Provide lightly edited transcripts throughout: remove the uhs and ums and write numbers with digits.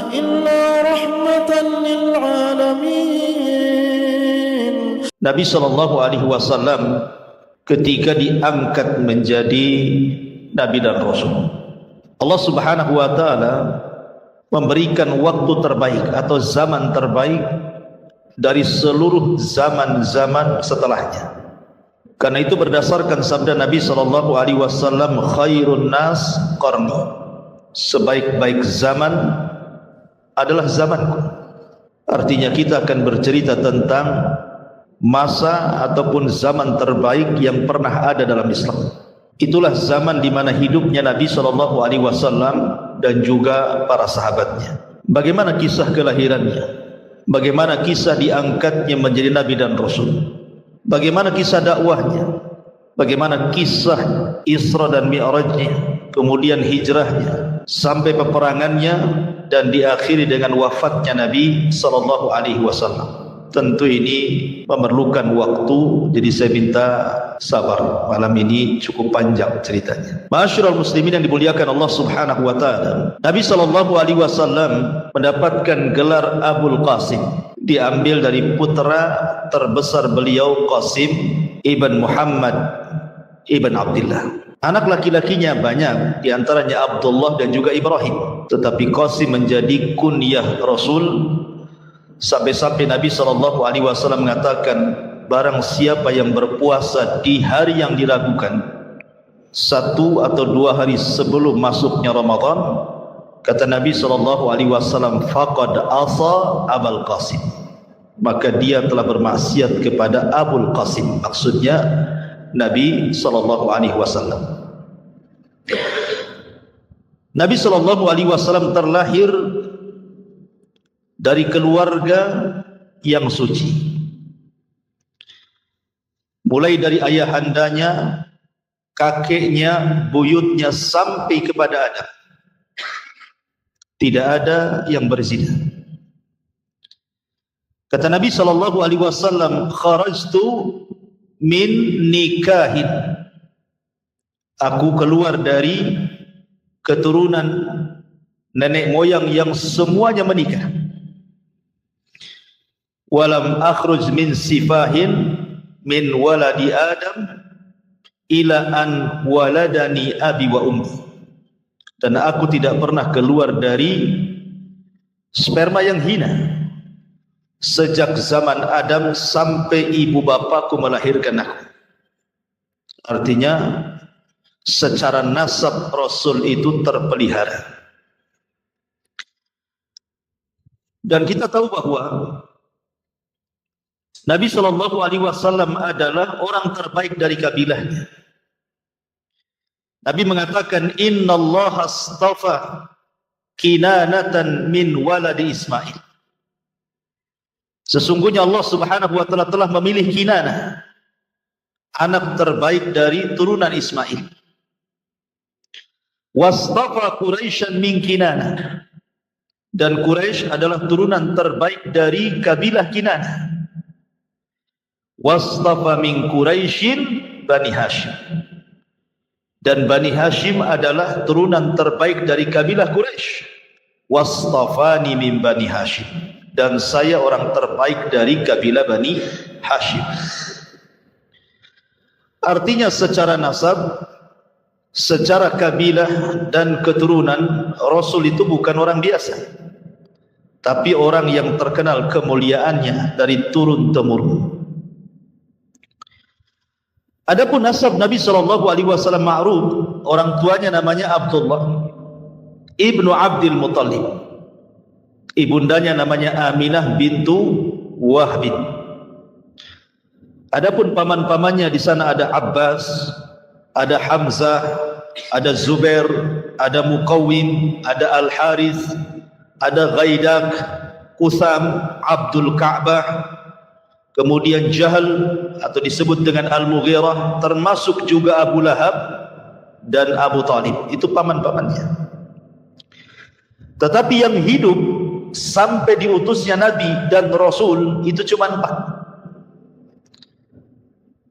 إلا رحمة للعالمين. Nabi SAW ketika diangkat menjadi Nabi dan Rasul, Allah Subhanahu wa Ta'ala memberikan waktu terbaik atau zaman terbaik dari seluruh zaman-zaman setelahnya. Karena itu berdasarkan sabda Nabi SAW, khairun nas qarni, sebaik-baik zaman adalah zamanku. Artinya kita akan bercerita tentang masa ataupun zaman terbaik yang pernah ada dalam Islam. Itulah zaman di mana hidupnya Nabi SAW dan juga para sahabatnya. Bagaimana kisah kelahirannya, bagaimana kisah diangkatnya menjadi Nabi dan Rasul, bagaimana kisah dakwahnya, bagaimana kisah Isra dan Mi'rajnya, kemudian hijrahnya sampai peperangannya dan diakhiri dengan wafatnya Nabi SAW. Tentu ini memerlukan waktu, jadi saya minta sabar. Malam ini cukup panjang ceritanya. Ma'asyiral muslimin yang dimuliakan Allah Subhanahu wa Ta'ala, Nabi SAW mendapatkan gelar Abul Qasim, diambil dari putra terbesar beliau, Qasim ibn Muhammad ibn Abdullah. Anak laki-lakinya banyak, diantaranya Abdullah dan juga Ibrahim, tetapi Qasim menjadi kunyah Rasul. Sampai-sampai Nabi SAW mengatakan, barang siapa yang berpuasa di hari yang diragukan, 1 atau 2 hari sebelum masuknya Ramadan, kata Nabi SAW, faqad asa Abul Qasim, maka dia telah bermaksiat kepada Abul Qasim, maksudnya Nabi SAW. Nabi SAW terlahir dari keluarga yang suci, mulai dari ayahandanya, kakeknya, buyutnya sampai kepada Adam. Tidak ada yang berzina. Kata Nabi SAW, kharajtu min nikahin, aku keluar dari keturunan nenek moyang yang semuanya menikah. Walam akhruj min sifahin min waladi Adam ila an waladani abi wa ummi, dan aku tidak pernah keluar dari sperma yang hina sejak zaman Adam sampai ibu bapakku melahirkan aku. Artinya secara nasab Rasul itu terpelihara. Dan kita tahu bahwa Nabi SAW adalah orang terbaik dari kabilahnya. Nabi mengatakan, innallaha astafa kinanatan min waladi Ismail. Sesungguhnya Allah Subhanahu wa Ta'ala telah memilih Kinanah, anak terbaik dari turunan Ismail. Wastafa Quraisyan min Kinanah, dan Quraisy adalah turunan terbaik dari kabilah Kinanah. Wastafa min Quraisyin Bani Hashim, dan Bani Hashim adalah turunan terbaik dari kabilah Quraisy. Wastafani min Bani Hashim, dan saya orang terbaik dari kabilah Bani Hashim. Artinya secara nasab, secara kabilah dan keturunan, Rasul itu bukan orang biasa, tapi orang yang terkenal kemuliaannya dari turun-temurun. Adapun nasab Nabi SAW ma'ruf, orang tuanya namanya Abdullah ibnu Abdul Muttalib, ibundanya namanya Aminah bintu Wahbin. Adapun paman-pamannya di sana ada Abbas, ada Hamzah, ada Zubair, ada Muqawwim, ada Al-Harith, ada Ghaidak, Qutham, Abdul Ka'bah, kemudian Jahal atau disebut dengan Al-Mughirah, termasuk juga Abu Lahab dan Abu Talib. Itu paman-pamannya. Tetapi yang hidup sampai diutusnya Nabi dan Rasul itu cuma 4.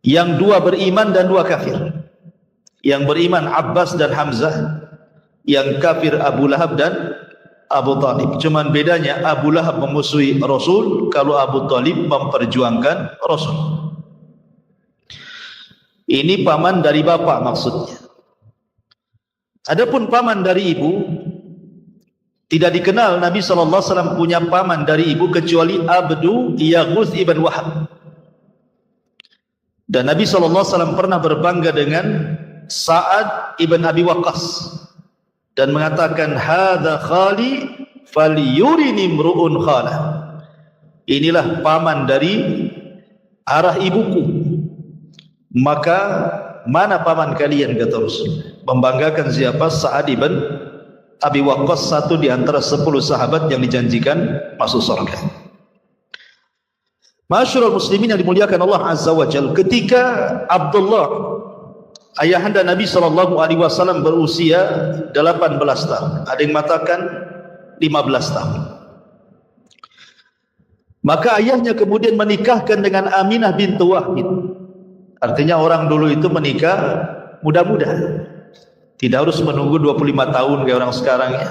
Yang 2 beriman dan 2 kafir. Yang beriman Abbas dan Hamzah, yang kafir Abu Lahab dan Abu Talib. Cuman bedanya Abu Lahab memusuhi Rasul, kalau Abu Talib memperjuangkan Rasul. Ini paman dari bapak maksudnya. Adapun paman dari ibu, tidak dikenal Nabi SAW punya paman dari ibu kecuali Abdu Yaghuth ibn Wahab. Dan Nabi SAW pernah berbangga dengan Sa'ad ibn Abi Waqqas dan mengatakan, hadza khali falyurini mru'un khala. Inilah paman dari arah ibuku, maka mana paman kalian, kata Rasul. Membanggakan siapa? Sa'ad ibn Abi Waqqas, satu di antara 10 sahabat yang dijanjikan masuk surga. Masyarul muslimin yang dimuliakan Allah Azza wa Jalla, ketika Abdullah ayahanda Nabi SAW berusia 18 tahun, ada yang mengatakan 15 tahun, maka ayahnya kemudian menikahkan dengan Aminah bintu Wahid. Artinya orang dulu itu menikah muda-muda, tidak harus menunggu 25 tahun kayak orang sekarang ya,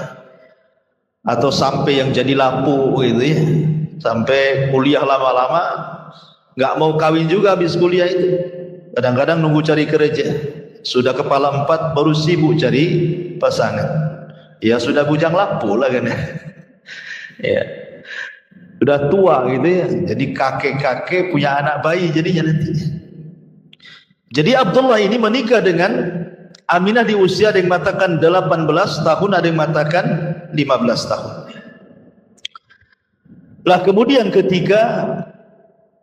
atau sampai yang jadi lampu gitu ya, sampai kuliah lama-lama nggak mau kawin juga habis kuliah itu. Kadang-kadang nunggu cari kerja, sudah kepala 4 baru sibuk cari pasangan. Ya sudah bujang lampu lah kan ya. Ya sudah tua gitu ya, jadi kakek-kakek punya anak bayi jadinya nanti. Jadi Abdullah ini menikah dengan Aminah di usia, ada yang mengatakan 18 tahun, ada yang mengatakan 15 tahun. Lah kemudian ketika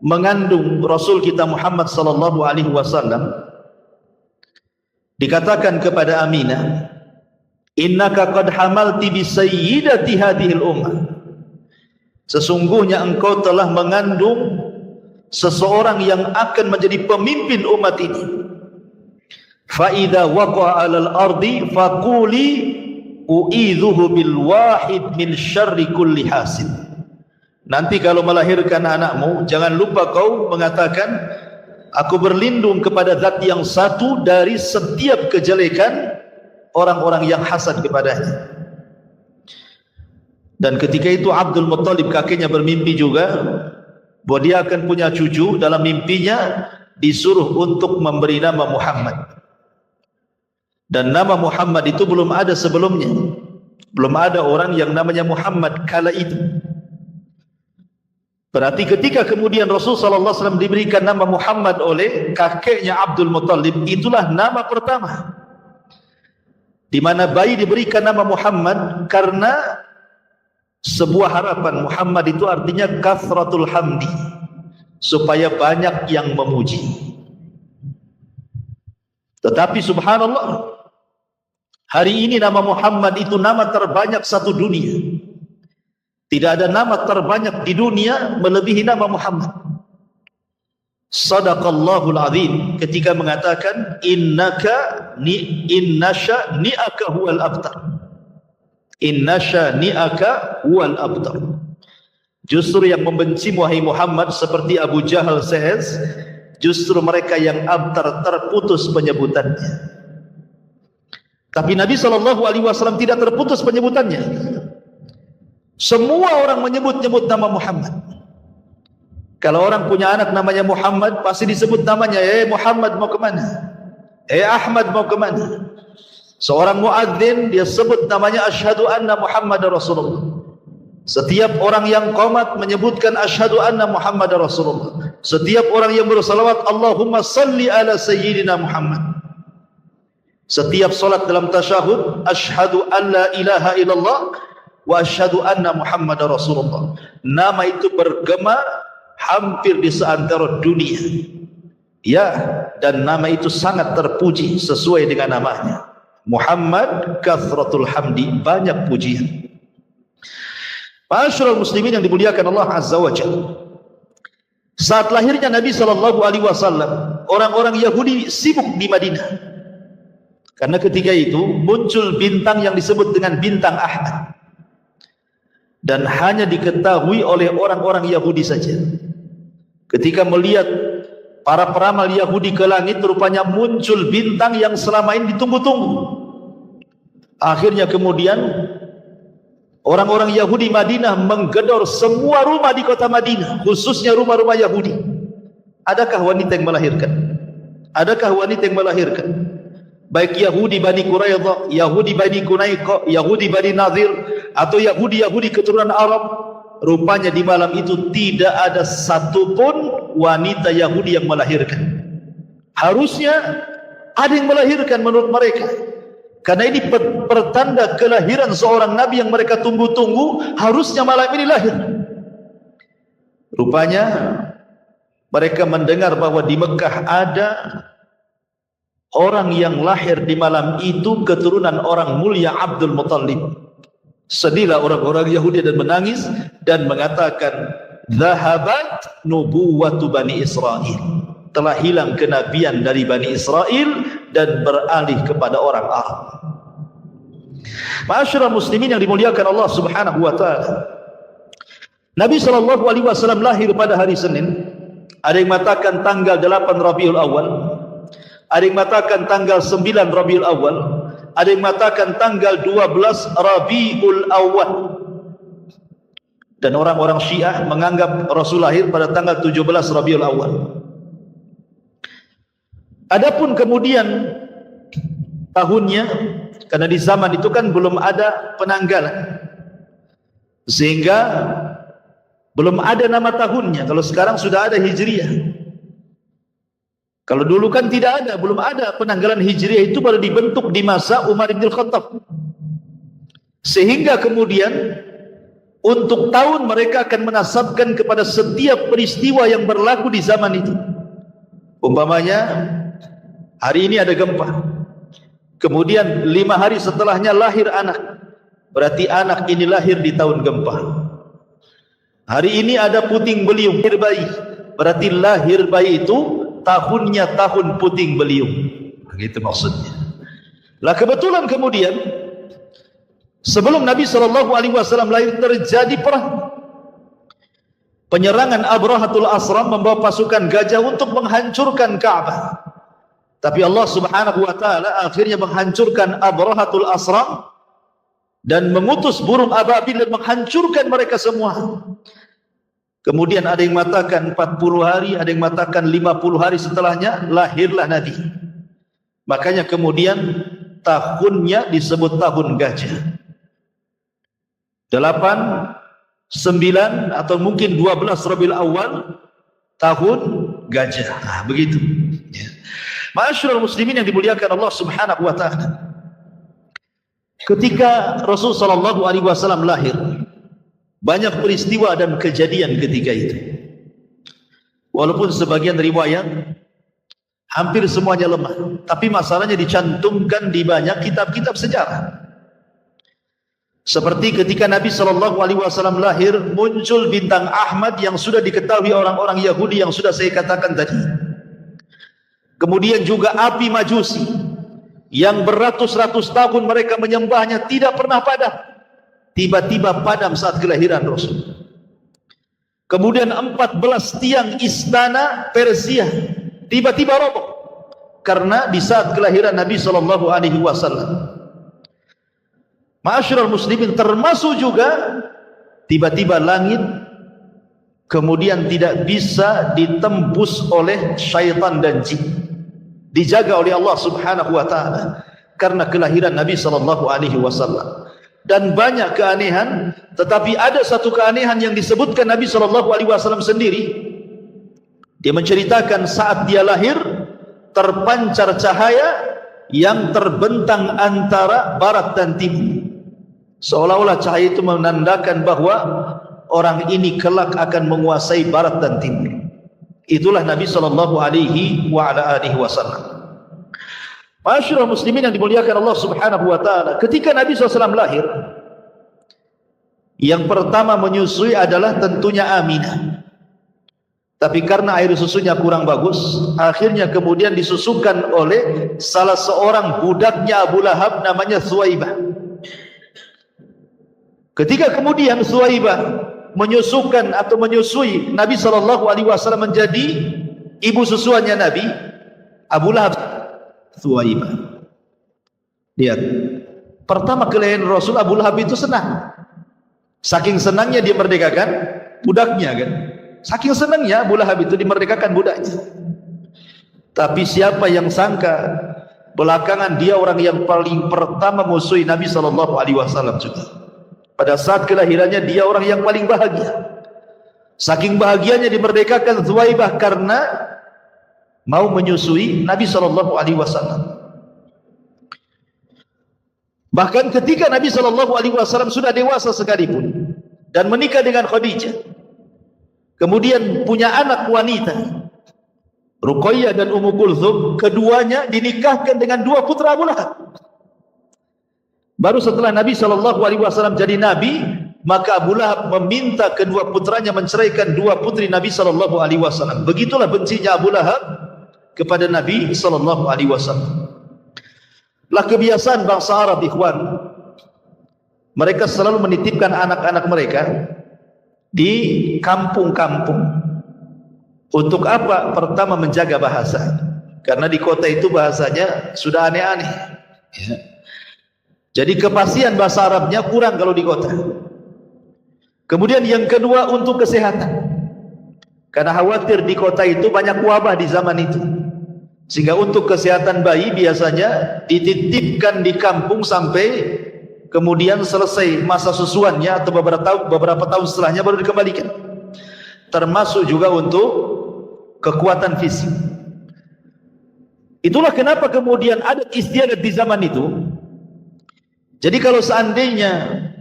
mengandung Rasul kita Muhammad sallallahu alaihi wasallam, dikatakan kepada Aminah, innaka qad hamalti bi sayyidati hadhil ummah. Sesungguhnya engkau telah mengandung seseorang yang akan menjadi pemimpin umat ini. Fa idza waqa'a 'alal ardi faquli u'idzuhu bil wahid min syarri kulli hasid. Nanti kalau melahirkan anakmu, jangan lupa kau mengatakan, aku berlindung kepada zat yang satu dari setiap kejelekan orang-orang yang hasad kepadanya. Dan ketika itu Abdul Muttalib kakeknya bermimpi juga bahwa dia akan punya cucu. Dalam mimpinya disuruh untuk memberi nama Muhammad, dan nama Muhammad itu belum ada sebelumnya, belum ada orang yang namanya Muhammad kala itu. Berarti ketika kemudian Rasulullah SAW diberikan nama Muhammad oleh kakeknya Abdul Muttalib, itulah nama pertama di mana bayi diberikan nama Muhammad, karena sebuah harapan. Muhammad itu artinya kathratul hamdi, supaya banyak yang memuji. Tetapi subhanallah, hari ini nama Muhammad itu nama terbanyak satu dunia. Tidak ada nama terbanyak di dunia melebihi nama Muhammad. Sadaqallahul azim ketika mengatakan innaka innasha ni'aka huwal abtar. Innasha ni'aka huwal abtar. Justru yang membenci wahai Muhammad seperti Abu Jahal says, justru mereka yang abtar, terputus penyebutannya. Tapi Nabi SAW tidak terputus penyebutannya. Semua orang menyebut-nyebut nama Muhammad. Kalau orang punya anak namanya Muhammad, pasti disebut namanya, Muhammad mau kemana? Ahmad mau kemana? Seorang muadzin dia sebut namanya asyhadu anna Muhammadar Rasulullah. Setiap orang yang qomat menyebutkan asyhadu anna Muhammadar Rasulullah. Setiap orang yang bersalawat Allahumma salli ala sayyidina Muhammad. Setiap salat dalam tasyahud asyhadu an la ilaha illallah wa asyhadu anna Muhammadar Rasulullah. Nama itu bergema hampir di seantero dunia. Ya, dan nama itu sangat terpuji sesuai dengan namanya. Muhammad kathratul hamdi, banyak pujian. Masyarul muslimin yang dimuliakan Allah Azza wa Jalla. Saat lahirnya Nabi SAW, orang-orang Yahudi sibuk di Madinah. Karena ketika itu muncul bintang yang disebut dengan bintang Ahmad. Dan hanya diketahui oleh orang-orang Yahudi saja. Ketika melihat para peramal Yahudi ke langit, rupanya muncul bintang yang selama ini ditunggu-tunggu. Akhirnya kemudian Orang-orang Yahudi Madinah menggedor semua rumah di kota Madinah, khususnya rumah-rumah Yahudi. Adakah wanita yang melahirkan? Adakah wanita yang melahirkan? Baik Yahudi Bani Quraidah, Yahudi Bani Qunaiqa, Yahudi Bani Nadir, atau Yahudi keturunan Arab. Rupanya di malam itu tidak ada satupun wanita Yahudi yang melahirkan. Harusnya ada yang melahirkan menurut mereka, karena ini pertanda kelahiran seorang nabi yang mereka tunggu-tunggu. Harusnya malam ini lahir. Rupanya mereka mendengar bahwa di Mekah ada orang yang lahir di malam itu keturunan orang mulia Abdul Muttalib. Sedihlah orang-orang Yahudi dan menangis dan mengatakan, "Zahabat nubuwwatu Bani Israel." Telah hilang kenabian dari Bani Israel dan beralih kepada orang Arab. Ma'asyiral muslimin yang dimuliakan Allah Subhanahu wa taala. Nabi sallallahu alaihi wasallam lahir pada hari Senin. Ada yang mengatakan tanggal 8 Rabiul Awal, ada yang mengatakan tanggal 9 Rabiul Awal, ada yang mengatakan tanggal 12 Rabiul Awal. Dan orang-orang Syiah menganggap Rasul lahir pada tanggal 17 Rabiul Awal. Adapun kemudian tahunnya, karena di zaman itu kan belum ada penanggalan, sehingga belum ada nama tahunnya. Kalau sekarang sudah ada Hijriah. Kalau dulu kan tidak ada, belum ada penanggalan Hijriah, itu baru dibentuk di masa Umar bin Khattab. Sehingga kemudian untuk tahun mereka akan menasabkan kepada setiap peristiwa yang berlaku di zaman itu. Umpamanya hari ini ada gempa, kemudian 5 hari setelahnya lahir anak, berarti anak ini lahir di tahun gempa. Hari ini ada puting beliung, lahir bayi, berarti lahir bayi itu tahunnya tahun puting beliung. Begitu maksudnya. Lah kebetulan kemudian sebelum Nabi SAW lahir terjadi perang. Penyerangan Abrahatul Asram membawa pasukan gajah untuk menghancurkan Ka'bah. Tapi Allah Subhanahu wa taala akhirnya menghancurkan Abrahatul Asram dan mengutus burung ababil dan menghancurkan mereka semua. Kemudian ada yang mengatakan 40 hari, ada yang mengatakan 50 hari setelahnya lahirlah Nabi. Makanya kemudian tahunnya disebut tahun gajah. 8, 9 atau mungkin 12 Rabiul Awal, tahun gajah. Nah, begitu. Ya. Ma'asyiral muslimin yang dimuliakan Allah Subhanahu wa taala. Ketika Rasul sallallahu alaihi wasallam lahir, banyak peristiwa dan kejadian ketika itu. Walaupun sebagian riwayat hampir semuanya lemah, tapi masalahnya dicantumkan di banyak kitab-kitab sejarah. Seperti ketika Nabi SAW lahir, muncul bintang Ahmad yang sudah diketahui orang-orang Yahudi yang sudah saya katakan tadi. Kemudian juga api Majusi yang beratus-ratus tahun mereka menyembahnya tidak pernah padam. Tiba-tiba padam saat kelahiran Rasul. Kemudian 14 tiang istana Persia tiba-tiba roboh karena di saat kelahiran Nabi SAW. Ma'asyiral muslimin, termasuk juga tiba-tiba langit kemudian tidak bisa ditembus oleh syaitan dan jin, dijaga oleh Allah Subhanahu wa taala karena kelahiran Nabi SAW. Dan banyak keanehan, tetapi ada satu keanehan yang disebutkan Nabi SAW sendiri. Dia menceritakan saat dia lahir terpancar cahaya yang terbentang antara barat dan timur. Seolah-olah cahaya itu menandakan bahwa orang ini kelak akan menguasai barat dan timur. Itulah Nabi SAW. Ma'asyiral muslimin yang dimuliakan Allah Subhanahu wa taala, ketika Nabi SAW lahir, yang pertama menyusui adalah tentunya Aminah. Tapi karena air susunya kurang bagus, akhirnya kemudian disusukan oleh salah seorang budaknya Abu Lahab namanya Thuwaibah. Ketika kemudian Thuwaibah menyusukan atau menyusui Nabi SAW menjadi ibu susuannya Nabi, Abu Lahab Thuwaibah. Lihat, pertama kelahiran Rasul, Abu Lahab itu senang. Saking senangnya dia merdekakan budaknya kan. Saking senangnya Abu Lahab itu dimerdekakan budaknya. Tapi siapa yang sangka belakangan dia orang yang paling pertama musuhi Nabi SAW juga. Pada saat kelahirannya dia orang yang paling bahagia. Saking bahagianya dimerdekakan Thuwaibah karena mau menyusui Nabi SAW. Bahkan ketika Nabi SAW sudah dewasa sekalipun dan menikah dengan Khadijah, kemudian punya anak wanita Ruqayyah dan Ummu Kulthum, keduanya dinikahkan dengan dua putra Abu Lahab. Baru setelah Nabi SAW jadi Nabi, maka Abu Lahab meminta kedua putranya menceraikan dua putri Nabi SAW. Begitulah bencinya Abu Lahab kepada Nabi SAW. Lah kebiasaan bangsa Arab, ikhwan, mereka selalu menitipkan anak-anak mereka di kampung-kampung. Untuk apa? Pertama, menjaga bahasa, karena di kota itu bahasanya sudah aneh-aneh ya. Jadi kepastian bahasa Arabnya kurang kalau di kota. Kemudian yang kedua, untuk kesehatan, karena khawatir di kota itu banyak wabah di zaman itu, sehingga untuk kesehatan bayi biasanya dititipkan di kampung sampai kemudian selesai masa susuannya atau beberapa tahun setelahnya baru dikembalikan. Termasuk juga untuk kekuatan fisik. Itulah kenapa kemudian adat istiadat di zaman itu. Jadi kalau seandainya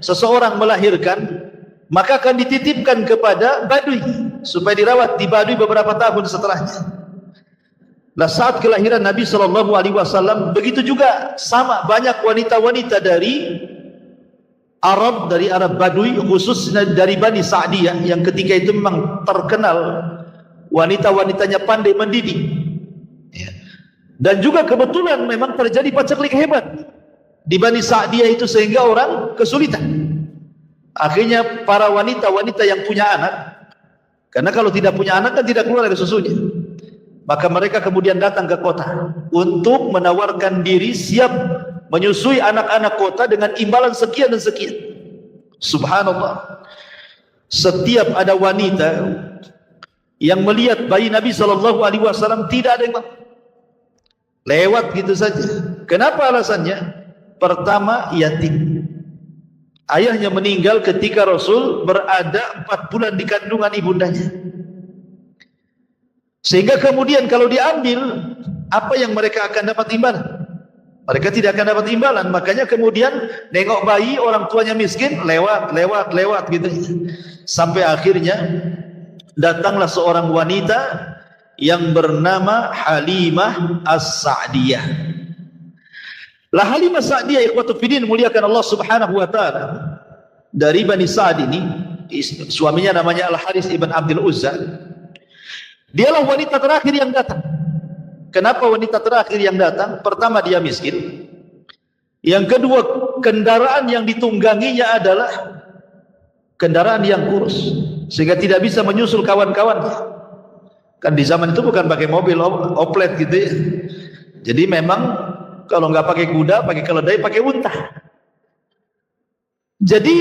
seseorang melahirkan, maka akan dititipkan kepada badui supaya dirawat di badui beberapa tahun setelahnya. Nah, saat kelahiran Nabi SAW begitu juga, sama banyak wanita-wanita dari Arab, dari Arab Badui, khususnya dari Bani Sa'diyah yang ketika itu memang terkenal wanita-wanitanya pandai mendidik ya. Dan juga kebetulan memang terjadi paceklik hebat di Bani Sa'diyah itu sehingga orang kesulitan. Akhirnya para wanita-wanita yang punya anak, karena kalau tidak punya anak kan tidak keluar dari susunya, maka mereka kemudian datang ke kota untuk menawarkan diri siap menyusui anak-anak kota dengan imbalan sekian dan sekian. Subhanallah, setiap ada wanita yang melihat bayi Nabi SAW, tidak ada yang mau, lewat gitu saja. Kenapa alasannya? Pertama, yatim. Ayahnya meninggal ketika Rasul berada 4 bulan di kandungan ibundanya. Sehingga kemudian kalau diambil, apa yang mereka akan dapat imbalan? Mereka tidak akan dapat imbalan. Makanya kemudian nengok bayi orang tuanya miskin, lewat gitu. Sampai akhirnya datanglah seorang wanita yang bernama Halimah As-Sa'diyah. Lah Halimah As-Sa'diyah, ikhwatu fiddin, muliakan Allah Subhanahu wa taala, dari Bani Sa'd ini, suaminya namanya Al-Haris ibn Abdul Uzza. Dialah wanita terakhir yang datang. Kenapa wanita terakhir yang datang? Pertama, dia miskin. Yang kedua, kendaraan yang ditungganginya adalah kendaraan yang kurus, sehingga tidak bisa menyusul kawan-kawannya. Kan di zaman itu bukan pakai mobil oplet gitu ya. Jadi memang kalau nggak pakai kuda, pakai keledai, pakai unta. Jadi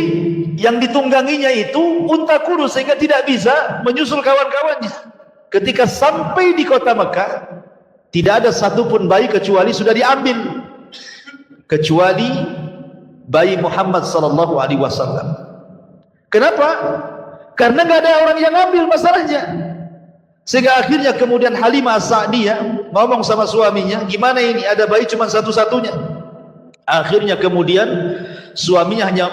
yang ditungganginya itu unta kurus, sehingga tidak bisa menyusul kawan-kawannya. Ketika sampai di kota Mekah, tidak ada satupun bayi kecuali sudah diambil, kecuali bayi Muhammad SAW. Kenapa? Karena nggak ada orang yang ambil masalahnya. Sehingga akhirnya kemudian Halimah As-Sa'diyah ngomong sama suaminya, gimana ini, ada bayi cuma satu-satunya. Akhirnya kemudian suaminya hanya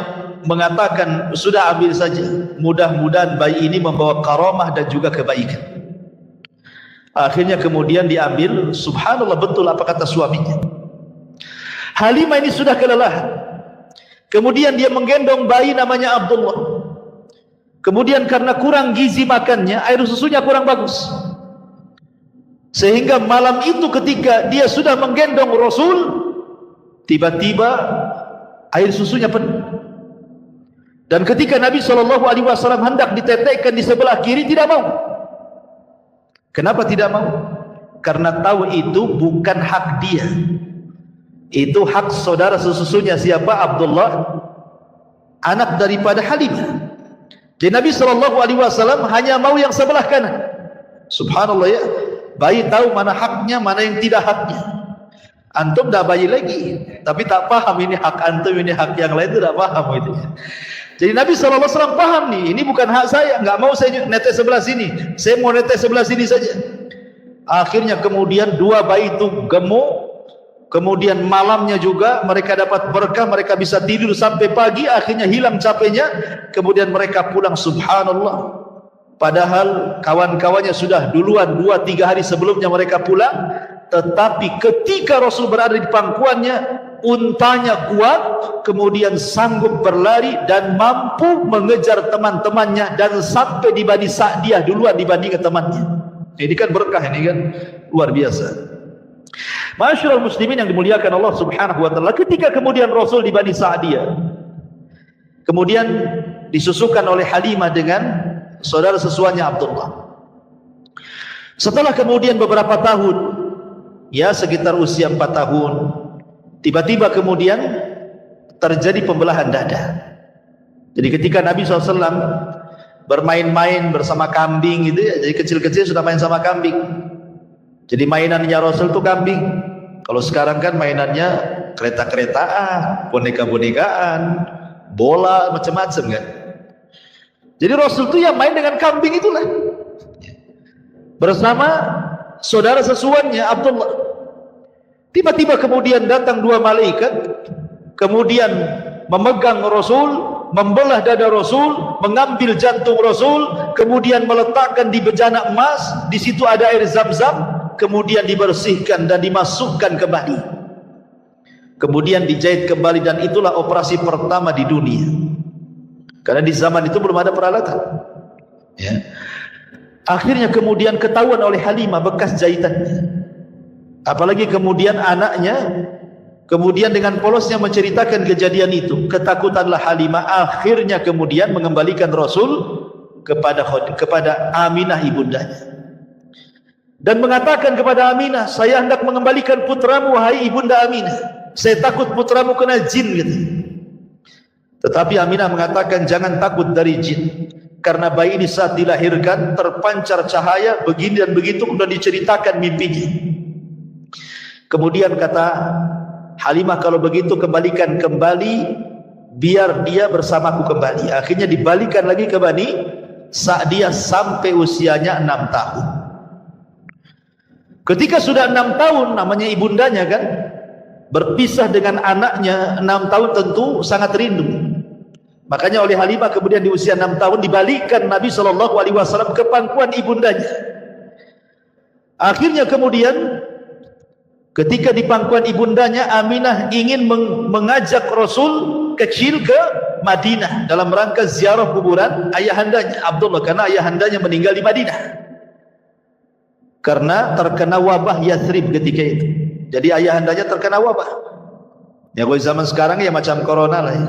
mengatakan, sudah ambil saja, mudah-mudahan bayi ini membawa karamah dan juga kebaikan. Akhirnya kemudian diambil. Subhanallah, betul apa kata suaminya. Halimah ini sudah kelelahan. Kemudian dia menggendong bayi namanya Abdullah. Kemudian karena kurang gizi makannya, air susunya kurang bagus, sehingga malam itu ketika dia sudah menggendong Rasul, tiba-tiba air susunya penuh. Dan ketika Nabi SAW hendak ditetekkan di sebelah kiri, tidak mau. Kenapa tidak mau? Karena tahu itu bukan hak dia, itu hak saudara sesusunya. Siapa? Abdullah, anak daripada Halimah. Jadi Nabi SAW hanya mau yang sebelah kanan. Subhanallah ya, bayi tahu mana haknya, mana yang tidak haknya. Antum dah bayi lagi, tapi tak paham ini hak antum, ini hak yang lain, itu tak paham itu. Jadi Nabi SAW paham nih, ini bukan hak saya, nggak mau saya netes sebelah sini, saya mau netes sebelah sini saja. Akhirnya kemudian dua bayi itu gemuk, kemudian malamnya juga mereka dapat berkah, mereka bisa tidur sampai pagi, akhirnya hilang capeknya, kemudian mereka pulang. Subhanallah, padahal kawan-kawannya sudah duluan 2-3 hari sebelumnya mereka pulang. Tetapi ketika Rasul berada di pangkuannya, untanya kuat, kemudian sanggup berlari dan mampu mengejar teman-temannya dan sampai di Bani Sa'diyah duluan dibandingkan temannya. Ini kan berkah, ini kan luar biasa. Masyaallah muslimin yang dimuliakan Allah Subhanahu wa taala, ketika kemudian Rasul di Bani Sa'diyah, kemudian disusukan oleh Halimah dengan saudara sesuanya Abdullah. Setelah kemudian beberapa tahun, ya sekitar usia 4 tahun, tiba-tiba kemudian terjadi pembelahan dada. Jadi ketika Nabi SAW bermain-main bersama kambing gitu ya, jadi kecil-kecil sudah main sama kambing. Jadi mainannya Rasul itu kambing. Kalau sekarang kan mainannya kereta-keretaan, boneka-bonekaan, bola, macam-macam kan. Jadi Rasul itu ya main dengan kambing itulah, bersama saudara sesuannya Abdullah. Tiba-tiba kemudian datang 2 malaikat, kemudian memegang Rasul, membelah dada Rasul, mengambil jantung Rasul, kemudian meletakkan di bejana emas. Di situ ada air Zam-Zam, kemudian dibersihkan dan dimasukkan kembali, kemudian dijahit kembali, dan itulah operasi pertama di dunia. Karena di zaman itu belum ada peralatan. Ya. Akhirnya kemudian ketahuan oleh Halimah bekas jahitannya. Apalagi kemudian anaknya kemudian dengan polosnya menceritakan kejadian itu. Ketakutanlah Halimah, akhirnya kemudian mengembalikan Rasul kepada Aminah ibundanya, dan mengatakan kepada Aminah, saya hendak mengembalikan putramu wahai ibunda Aminah, saya takut putramu kena jin gitu. Tetapi Aminah mengatakan, jangan takut dari jin, karena bayi ini saat dilahirkan terpancar cahaya begini dan begitu, sudah diceritakan mimpinya. Kemudian kata Halimah, kalau begitu kembalikan kembali, biar dia bersamaku kembali. Akhirnya dibalikan lagi ke Bani Sa'diyah sampai usianya 6 tahun. Ketika sudah 6 tahun, namanya ibundanya kan, berpisah dengan anaknya 6 tahun, tentu sangat rindu. Makanya oleh Halimah kemudian di usia 6 tahun dibalikkan Nabi SAW ke pangkuan ibundanya. Akhirnya kemudian ketika di pangkuan ibundanya, Aminah ingin mengajak Rasul kecil ke Madinah dalam rangka ziarah kuburan ayahandanya Abdullah, karena ayahandanya meninggal di Madinah karena terkena wabah Yathrib ketika itu. Jadi ayahandanya terkena wabah. Ya kalau zaman sekarang ya macam corona lah ya.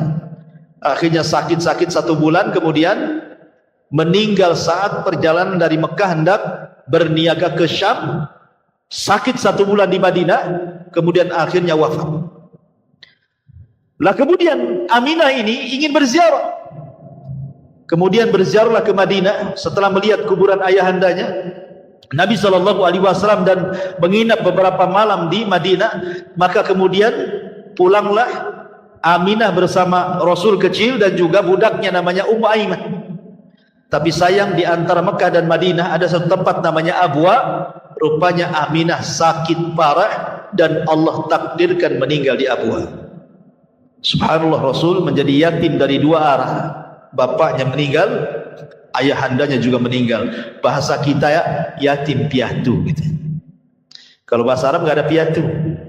Akhirnya sakit-sakit 1 bulan, kemudian meninggal saat perjalanan dari Mekah hendak berniaga ke Syam. Sakit 1 bulan di Madinah, kemudian akhirnya wafat. Lah kemudian Aminah ini ingin berziarah, kemudian berziarahlah ke Madinah setelah melihat kuburan ayahandanya Nabi SAW dan menginap beberapa malam di Madinah. Maka kemudian pulanglah Aminah bersama Rasul kecil dan juga budaknya namanya Ummu Aiman. Tapi sayang di antara Mekah dan Madinah ada satu tempat namanya Abwa. Rupanya Aminah sakit parah dan Allah takdirkan meninggal di Abwa. Subhanallah, Rasul menjadi yatim dari 2 arah. Bapaknya meninggal, ayahandanya juga meninggal. Bahasa kita ya, yatim piatu gitu. Kalau bahasa Arab nggak ada piatu,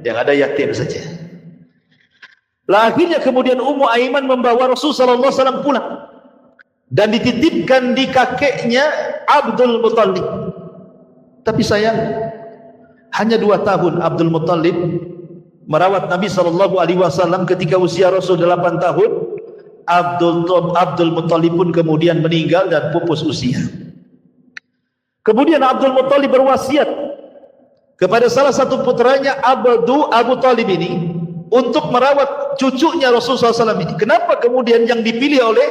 yang ada yatim saja. Lah akhirnya kemudian Ummu Aiman membawa Rasul SAW pulang dan dititipkan di kakeknya Abdul Muttalib. Tapi sayang, hanya 2 tahun Abdul Muttalib merawat Nabi SAW. Ketika usia Rasul 8 tahun, Abdul Muttalib pun kemudian meninggal dan pupus usia. Kemudian Abdul Muttalib berwasiat kepada salah satu putranya Abu Talib ini untuk merawat cucunya Rasulullah SAW ini. Kenapa kemudian yang dipilih oleh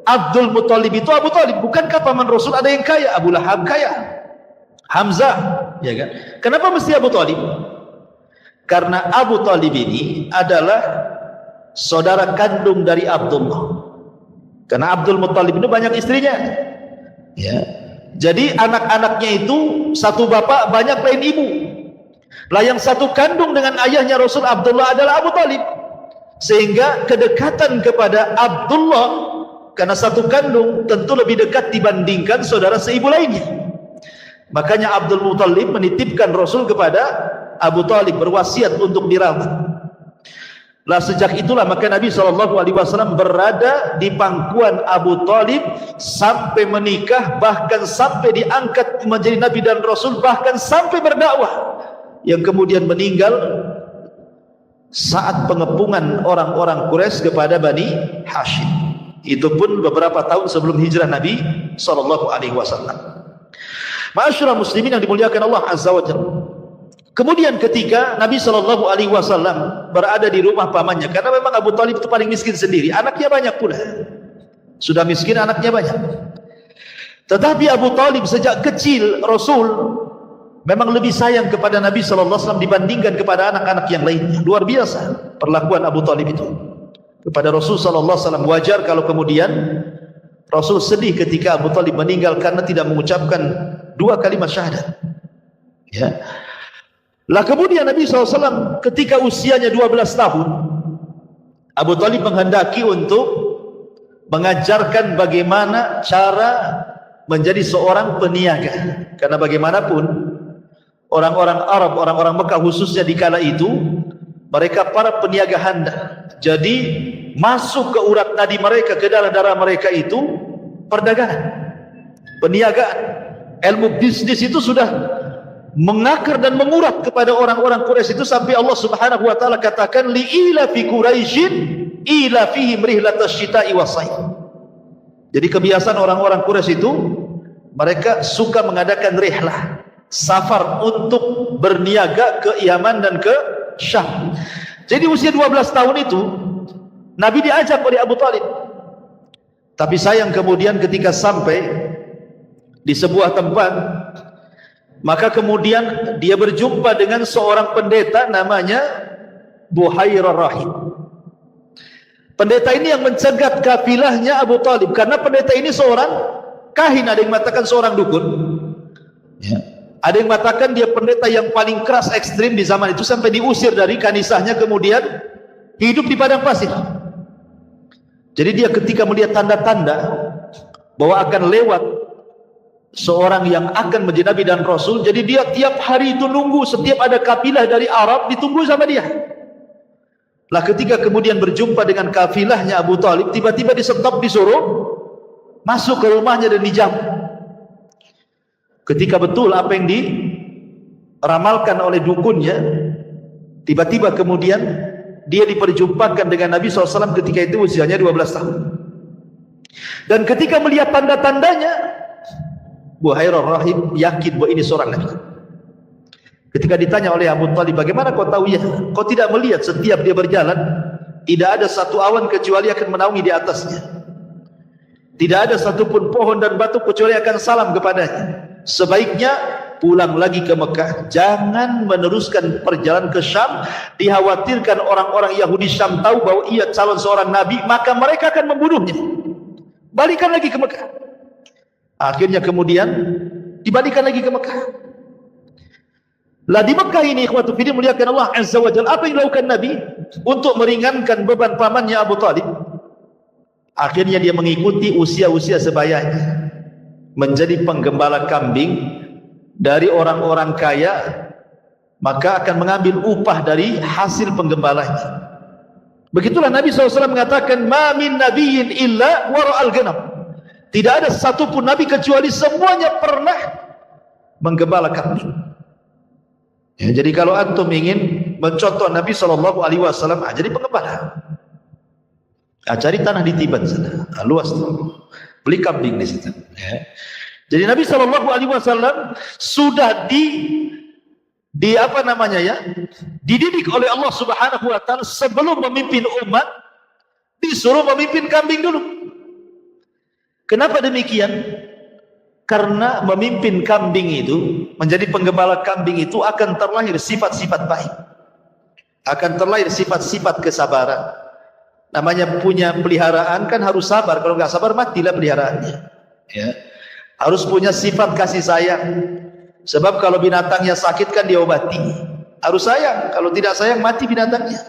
Abdul Muthalib itu Abu Talib. Bukankah paman Rasul ada yang kaya? Abu Lahab kaya, Hamzah, ya kan? Kenapa mesti Abu Talib? Karena Abu Talib ini adalah saudara kandung dari Abdullah. Karena Abdul Muthalib itu banyak istrinya, ya. Jadi anak-anaknya itu satu bapak banyak lain ibu. Lah yang satu kandung dengan ayahnya Rasul Abdullah adalah Abu Talib. Sehingga kedekatan kepada Abdullah karena satu kandung tentu lebih dekat dibandingkan saudara seibu lainnya. Makanya Abdul Muthalib menitipkan Rasul kepada Abu Talib, berwasiat untuk dirawat. Lah sejak itulah maka Nabi SAW berada di pangkuan Abu Talib sampai menikah, bahkan sampai diangkat menjadi Nabi dan Rasul, bahkan sampai berdakwah, yang kemudian meninggal saat pengepungan orang-orang Quraisy kepada Bani Hashim. Itu pun beberapa tahun sebelum hijrah Nabi SAW. Ma'asyiral muslimin yang dimuliakan Allah Azza wa Jalla. Kemudian ketika Nabi SAW berada di rumah pamannya, karena memang Abu Talib itu paling miskin sendiri, anaknya banyak pula, sudah miskin anaknya banyak. Tetapi Abu Talib sejak kecil Rasul memang lebih sayang kepada Nabi SAW dibandingkan kepada anak-anak yang lainnya. Luar biasa perlakuan Abu Talib itu kepada Rasul SAW. Wajar kalau kemudian Rasul sedih ketika Abu Talib meninggal karena tidak mengucapkan 2 kalimat syahadat, ya. Lah kemudian Nabi SAW ketika usianya 12 tahun, Abu Talib menghendaki untuk mengajarkan bagaimana cara menjadi seorang peniaga. Karena bagaimanapun orang-orang Arab, orang-orang Mekah khususnya di kala itu, mereka para peniaga handal. Jadi masuk ke urat nadi mereka, ke darah-darah mereka itu perdagangan, peniagaan. Ilmu bisnis itu sudah mengakar dan mengurat kepada orang-orang Quraisy itu, sampai Allah Subhanahu wa taala katakan li'ila fi Quraisyin ila fihim rihlatash syita'i was-sayf. Jadi kebiasaan orang-orang Quraisy itu mereka suka mengadakan rihlah, safar untuk berniaga ke Yaman dan ke Syam. Jadi usia 12 tahun itu Nabi diajak oleh Abu Talib. Tapi sayang kemudian ketika sampai di sebuah tempat, maka kemudian dia berjumpa dengan seorang pendeta namanya Buhairah Rahib. Pendeta ini yang mencegat kafilahnya Abu Talib, karena pendeta ini seorang kahin, ada yang mengatakan seorang dukun, ya. Ada yang mengatakan dia pendeta yang paling keras ekstrim di zaman itu, sampai diusir dari kanisahnya, kemudian hidup di padang pasir. Jadi dia ketika melihat tanda-tanda bahwa akan lewat seorang yang akan menjadi Nabi dan Rasul, jadi dia tiap hari itu nunggu, setiap ada kafilah dari Arab ditunggu sama dia. Lah ketika kemudian berjumpa dengan kafilahnya Abu Talib, tiba-tiba disetop, disuruh masuk ke rumahnya dan dijamu. Ketika betul apa yang diramalkan oleh dukunnya, tiba-tiba kemudian dia diperjumpakan dengan Nabi SAW ketika itu usianya 12 tahun. Dan ketika melihat tanda-tandanya, Buhairah Rahib yakin bahwa ini seorang Nabi. Ketika ditanya oleh Abu Talib, bagaimana kau tahu ya? Kau tidak melihat setiap dia berjalan, tidak ada satu awan kecuali akan menaungi di atasnya. Tidak ada satupun pohon dan batu kecuali akan salam kepadanya. Sebaiknya pulang lagi ke Mekah, jangan meneruskan perjalanan ke Syam. Dikhawatirkan orang-orang Yahudi Syam tahu bahwa ia calon seorang Nabi, maka mereka akan membunuhnya. Balikan lagi ke Mekah. Akhirnya kemudian dibalikan lagi ke Mekah. Lah di Mekah ini ikhwatu fillah muliakan Allah Azza wa Jalla, apa yang dilakukan Nabi untuk meringankan beban pamannya Abu Talib? Akhirnya dia mengikuti usia-usia sebayanya, menjadi penggembala kambing dari orang-orang kaya, maka akan mengambil upah dari hasil penggembalanya. Begitulah Nabi SAW mengatakan, ma min nabiyyin illa wara'al ghanam. Tidak ada satupun Nabi kecuali semuanya pernah menggembala kambing. Ya, jadi kalau antum ingin mencontoh Nabi SAW, jadi penggembala. Cari tanah di Tiban sana, luas tuh, beli kambing di situ. Ya. Jadi Nabi SAW sudah dididik oleh Allah Subhanahu Wa Taala sebelum memimpin umat, disuruh memimpin kambing dulu. Kenapa demikian? Karena memimpin kambing itu, menjadi penggembala kambing itu akan terlahir sifat-sifat baik, akan terlahir sifat-sifat kesabaran. Namanya punya peliharaan kan harus sabar, kalau nggak sabar matilah peliharaannya, ya. Harus punya sifat kasih sayang, sebab kalau binatangnya sakit kan diobati. Harus sayang, kalau tidak sayang mati binatangnya,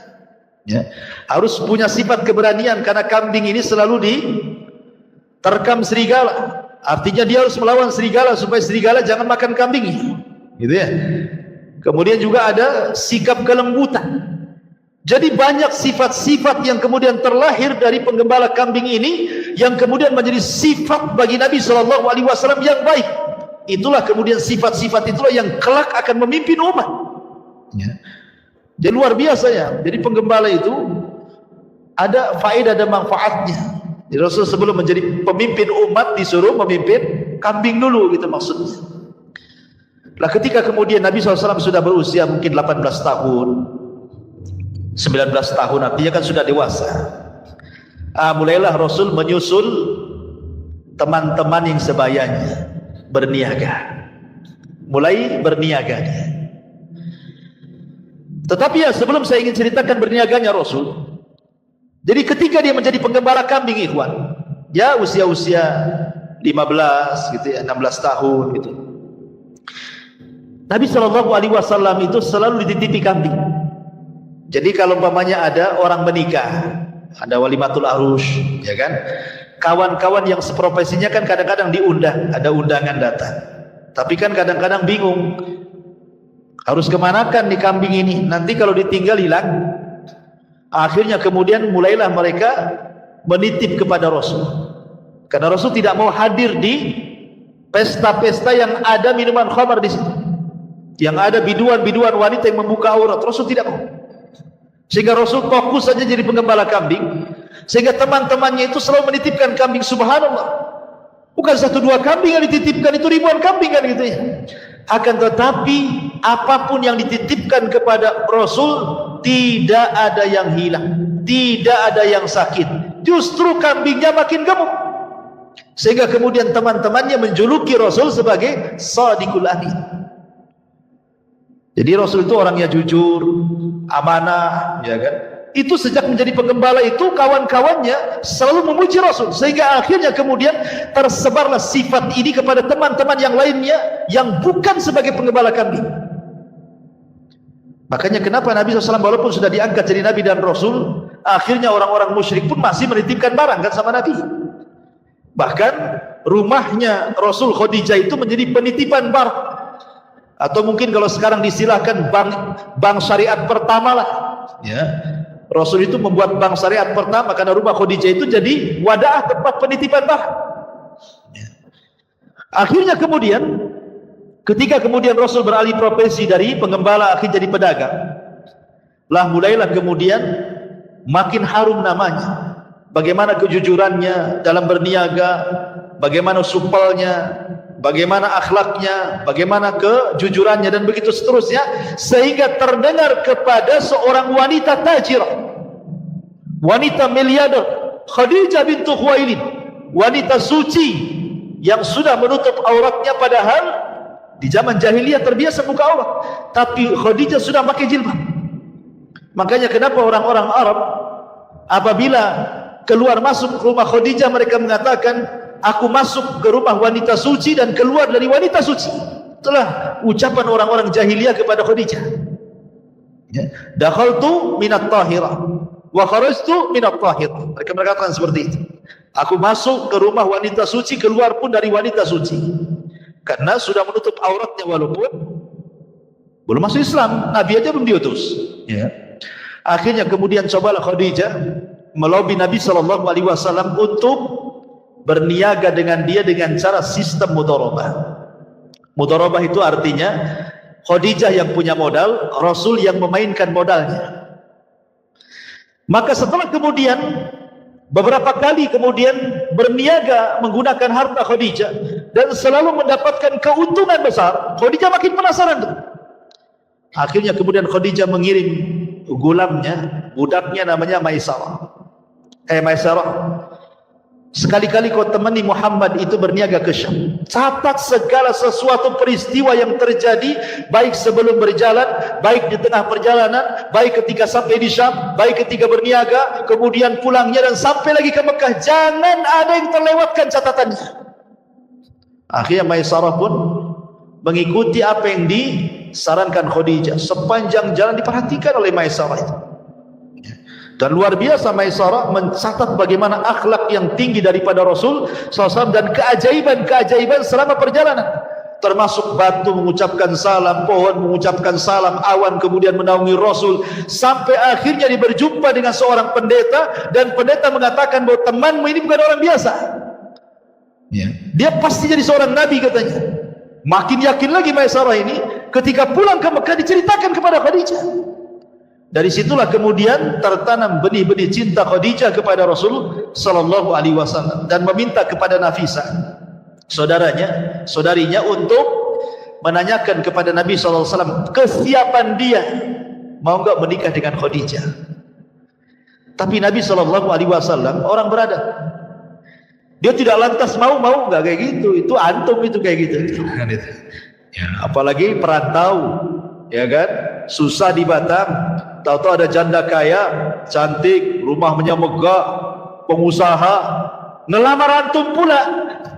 ya. Harus punya sifat keberanian, karena kambing ini selalu diterkam serigala. Artinya dia harus melawan serigala supaya serigala jangan makan kambingnya, gitu ya. Kemudian juga ada sikap kelembutan. Jadi banyak sifat-sifat yang kemudian terlahir dari penggembala kambing ini, yang kemudian menjadi sifat bagi Nabi SAW yang baik. Itulah kemudian sifat-sifat itulah yang kelak akan memimpin umat, ya. Jadi luar biasa ya. Jadi penggembala itu ada faedah dan manfaatnya. Jadi Rasul sebelum menjadi pemimpin umat disuruh memimpin kambing dulu, gitu maksudnya. Nah, ketika kemudian Nabi SAW sudah berusia mungkin 18 tahun, 19 tahun, artinya kan sudah dewasa. Mulailah Rasul menyusul teman-teman yang sebayanya berniaga. Mulai berniaga dia. Tetapi ya sebelum saya ingin ceritakan berniaganya Rasul. Jadi ketika dia menjadi penggembala kambing, ikhwan, ya usia-usia 15 gitu ya, 16 tahun gitu. Nabi SAW itu selalu dititipi kambing. Jadi kalau umpamanya ada orang menikah, ada walimatul arus, ya kan? Kawan-kawan yang seprofesinya kan kadang-kadang diundang, ada undangan datang. Tapi kan kadang-kadang bingung, harus kemanakan nih kambing ini? Nanti kalau ditinggal hilang. Akhirnya kemudian mulailah mereka menitip kepada Rasul, karena Rasul tidak mau hadir di pesta-pesta yang ada minuman khamar di situ, yang ada biduan-biduan wanita yang membuka aurat. Rasul tidak mau, sehingga Rasul fokus saja jadi penggembala kambing, sehingga teman-temannya itu selalu menitipkan kambing. Subhanallah, bukan 1-2 kambing yang dititipkan, itu ribuan kambing kan gitu ya. Akan tetapi apapun yang dititipkan kepada Rasul, tidak ada yang hilang, tidak ada yang sakit, justru kambingnya makin gemuk. Sehingga kemudian teman-temannya menjuluki Rasul sebagai Shadiqul Amin. Jadi Rasul itu orangnya jujur, amanah, ya kan? Itu sejak menjadi penggembala itu kawan-kawannya selalu memuji Rasul, sehingga akhirnya kemudian tersebarlah sifat ini kepada teman-teman yang lainnya yang bukan sebagai penggembala kambing. Makanya kenapa Nabi SAW walaupun sudah diangkat jadi Nabi dan Rasul, akhirnya orang-orang musyrik pun masih menitipkan barang kan sama Nabi. Bahkan rumahnya Rasul Khadijah itu menjadi penitipan barang, atau mungkin kalau sekarang disilahkan bank syariat pertama lah, ya. Rasul itu membuat bank syariat pertama karena rumah Khadijah itu jadi wadah tempat penitipan barang. Akhirnya kemudian ketika kemudian Rasul beralih profesi dari penggembala akhirnya jadi pedagang, lah mulailah kemudian makin harum namanya. Bagaimana kejujurannya dalam berniaga, bagaimana supelnya, bagaimana akhlaknya, bagaimana kejujurannya, dan begitu seterusnya, sehingga terdengar kepada seorang wanita tajirah, wanita miliarder, Khadijah bintu Khuwailid, wanita suci yang sudah menutup auratnya, padahal di zaman jahiliyah terbiasa buka aurat, tapi Khadijah sudah pakai jilbab. Makanya kenapa orang-orang Arab apabila keluar masuk rumah Khadijah mereka mengatakan, aku masuk ke rumah wanita suci dan keluar dari wanita suci. Itulah ucapan orang-orang jahiliyah kepada Khadijah. Dakhaltu minat tahirah wa kharajtu minat tahir. Mereka mengatakan seperti itu. Aku masuk ke rumah wanita suci, keluar pun dari wanita suci. Karena sudah menutup auratnya walaupun belum masuk Islam, Nabi aja belum diutus. Ya. Akhirnya kemudian cobalah Khadijah melobi Nabi SAW untuk berniaga dengan dia dengan cara sistem mudharabah. Mudharabah itu artinya Khadijah yang punya modal, Rasul yang memainkan modalnya. Maka setelah kemudian beberapa kali kemudian berniaga menggunakan harta Khadijah dan selalu mendapatkan keuntungan besar, Khadijah makin penasaran tuh. Akhirnya kemudian Khadijah mengirim gulamnya, budaknya namanya Maisarah. Sekali-kali kau temani Muhammad itu berniaga ke Syam. Catat segala sesuatu peristiwa yang terjadi, baik sebelum berjalan, baik di tengah perjalanan, baik ketika sampai di Syam, baik ketika berniaga, kemudian pulangnya dan sampai lagi ke Mekah. Jangan ada yang terlewatkan catatannya. Akhirnya Maisarah pun mengikuti apa yang disarankan Khadijah. Sepanjang jalan diperhatikan oleh Maisarah itu. Dan luar biasa Maisarah mencatat bagaimana akhlak yang tinggi daripada Rasul SAW dan keajaiban-keajaiban selama perjalanan. Termasuk batu mengucapkan salam, pohon mengucapkan salam, awan kemudian menaungi Rasul. Sampai akhirnya dia berjumpa dengan seorang pendeta, dan pendeta mengatakan bahwa temanmu ini bukan orang biasa. Dia pasti jadi seorang nabi katanya. Makin yakin lagi Maisarah ini. Ketika pulang ke Mekah diceritakan kepada Khadijah. Dari situlah kemudian tertanam benih-benih cinta Khadijah kepada Rasul sallallahu alaihi wasallam dan meminta kepada Nafisah, saudarinya untuk menanyakan kepada Nabi sallallahu alaihi wasallam kesiapan dia mau enggak menikah dengan Khadijah. Tapi Nabi sallallahu alaihi wasallam orang beradab. Dia tidak lantas mau enggak kayak gitu. Itu antum itu kayak gitu. Ya, apalagi perantau, ya kan? Susah di Batam, tahu-tahu ada janda kaya, cantik, rumahnya megah, pengusaha, ngelamar antum pula.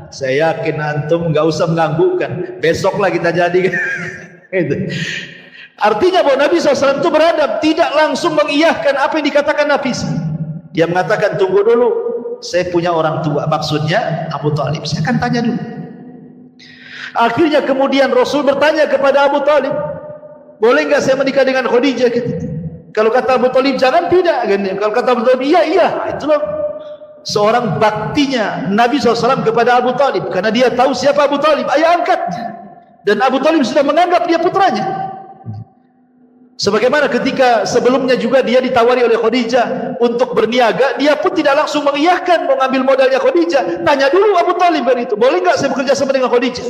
Saya yakin antum nggak usah mengganggukan, besoklah kita jadi. Artinya bahwa Nabi SAW itu beradab, tidak langsung mengiyahkan apa yang dikatakan Nafis. Dia mengatakan tunggu dulu, saya punya orang tua, maksudnya Abu Talib, saya akan tanya dulu. Akhirnya kemudian Rasul bertanya kepada Abu Talib, boleh enggak saya menikah dengan Khadijah? Kalau kata Abu Talib jangan, tidak. Kalau kata Abu Talib iya. Itulah seorang baktinya Nabi SAW kepada Abu Talib, karena dia tahu siapa Abu Talib, ayah angkatnya, dan Abu Talib sudah menganggap dia putranya. Sebagaimana ketika sebelumnya juga dia ditawari oleh Khadijah untuk berniaga, dia pun tidak langsung mengiyahkan mau ngambil modalnya Khadijah. Tanya dulu Abu Talib kan itu, boleh enggak saya bekerja sama dengan Khadijah?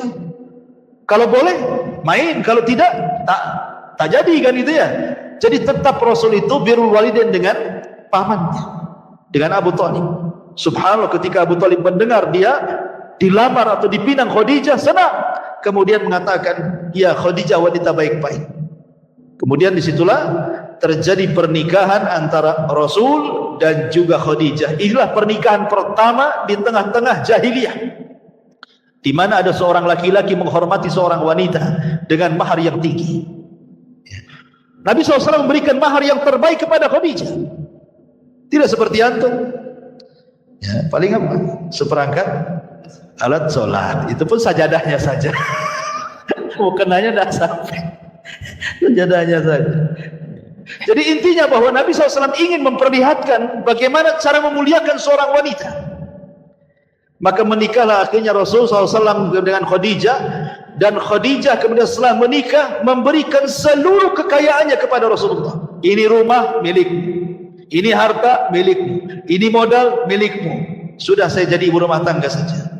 Kalau boleh main, kalau tidak tak jadi kan itu ya. Jadi tetap Rasul itu birrul walidain dengan pamannya, dengan Abu Talib. Subhanallah, ketika Abu Talib mendengar dia dilamar atau dipinang Khadijah, senang. Kemudian mengatakan, ya Khadijah wanita baik-baik. Kemudian disitulah terjadi pernikahan antara Rasul dan juga Khadijah. Inilah pernikahan pertama di tengah-tengah jahiliyah, di mana ada seorang laki-laki menghormati seorang wanita dengan mahar yang tinggi. Nabi SAW memberikan mahar yang terbaik kepada Khadijah. Tidak seperti antum, ya, paling apa? Seperangkat alat sholat, itu pun sajadahnya saja. Mukenanya tidak sampai, sajadahnya saja. Jadi intinya bahwa Nabi SAW ingin memperlihatkan bagaimana cara memuliakan seorang wanita. Maka menikahlah akhirnya Rasul SAW dengan Khadijah, dan Khadijah kemudian setelah menikah memberikan seluruh kekayaannya kepada Rasulullah. Ini rumah milikmu, ini harta milikmu, ini modal milikmu. Sudah, saya jadi ibu rumah tangga saja.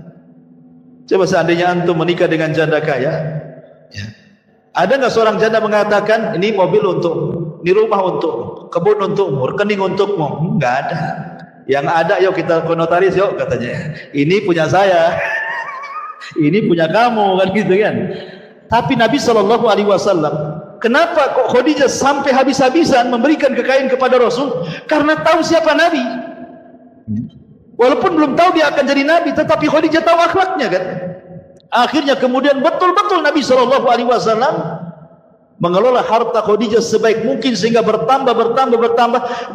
Coba seandainya antum menikah dengan janda kaya, ya, ada nggak seorang janda mengatakan ini mobil untukmu, ini rumah untukmu, kebun untukmu, rekening untukmu? Nggak ada. Yang ada, yuk kita ke notaris yuk, katanya. Ini punya saya, ini punya kamu, kan gitu kan. Tapi Nabi SAW, kenapa kok Khadijah sampai habis-habisan memberikan kekayaan kepada Rasul? Karena tahu siapa Nabi. Walaupun belum tahu dia akan jadi Nabi, tetapi Khadijah tahu akhlaknya kan. Akhirnya kemudian betul-betul Nabi SAW mengelola harta Khadijah sebaik mungkin sehingga bertambah.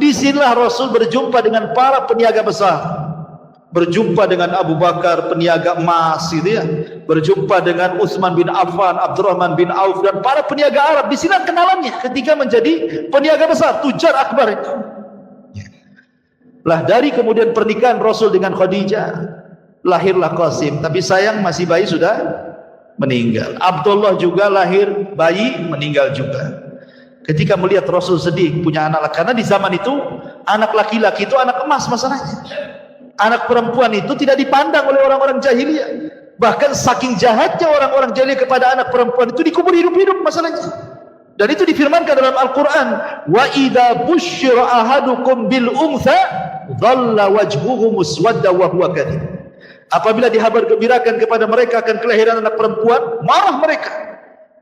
Disinilah Rasul berjumpa dengan para peniaga besar, berjumpa dengan Abu Bakar peniaga emas, gitu ya, berjumpa dengan Utsman bin Affan, Abdurrahman bin Auf, dan para peniaga Arab. Di sini kenalannya ketika menjadi peniaga besar, tujar akbar itu. Lah dari kemudian pernikahan Rasul dengan Khadijah lahirlah Qasim, tapi sayang masih bayi sudah meninggal. Abdullah juga lahir bayi meninggal juga. Ketika melihat Rasul sedih punya anak, karena di zaman itu anak laki-laki itu anak emas masalahnya. Anak perempuan itu tidak dipandang oleh orang-orang jahiliyah. Bahkan saking jahatnya orang-orang jahiliyah kepada anak perempuan itu dikubur hidup-hidup masalahnya. Dan itu difirmankan dalam Al-Quran, wa idza busyira ahadukum bil untha dhalla wajhuhu muswadda wa huwa kadhib. Apabila dihabar gembirakan kepada mereka akan kelahiran anak perempuan, marah mereka.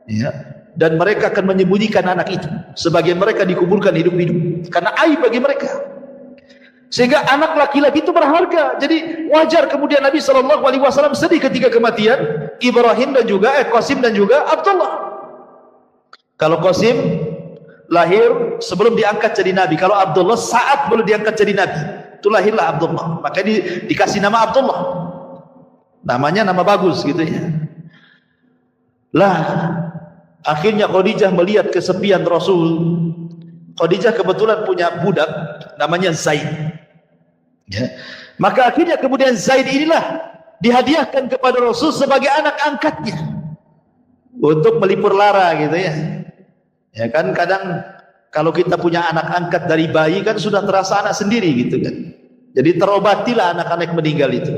Ya. Dan mereka akan menyembunyikan anak itu. Sebagian mereka dikuburkan hidup-hidup karena aib bagi mereka. Sehingga anak laki-laki itu berharga. Jadi wajar kemudian Nabi SAW sedih ketika kematian Ibrahim dan juga Qasim dan juga Abdullah. Kalau Qasim lahir sebelum diangkat jadi nabi, kalau Abdullah saat belum diangkat jadi nabi, itu lahirlah Abdullah. Maka dikasih nama Abdullah. Namanya nama bagus gitu ya. Lah, akhirnya Khadijah melihat kesepian Rasul. Khadijah kebetulan punya budak namanya Zaid. Ya. Maka akhirnya kemudian Zaid inilah dihadiahkan kepada Rasul sebagai anak angkatnya untuk melipur lara gitu ya. Ya kan kadang kalau kita punya anak angkat dari bayi kan sudah terasa anak sendiri gitu kan. Jadi terobatilah anak-anak meninggal itu.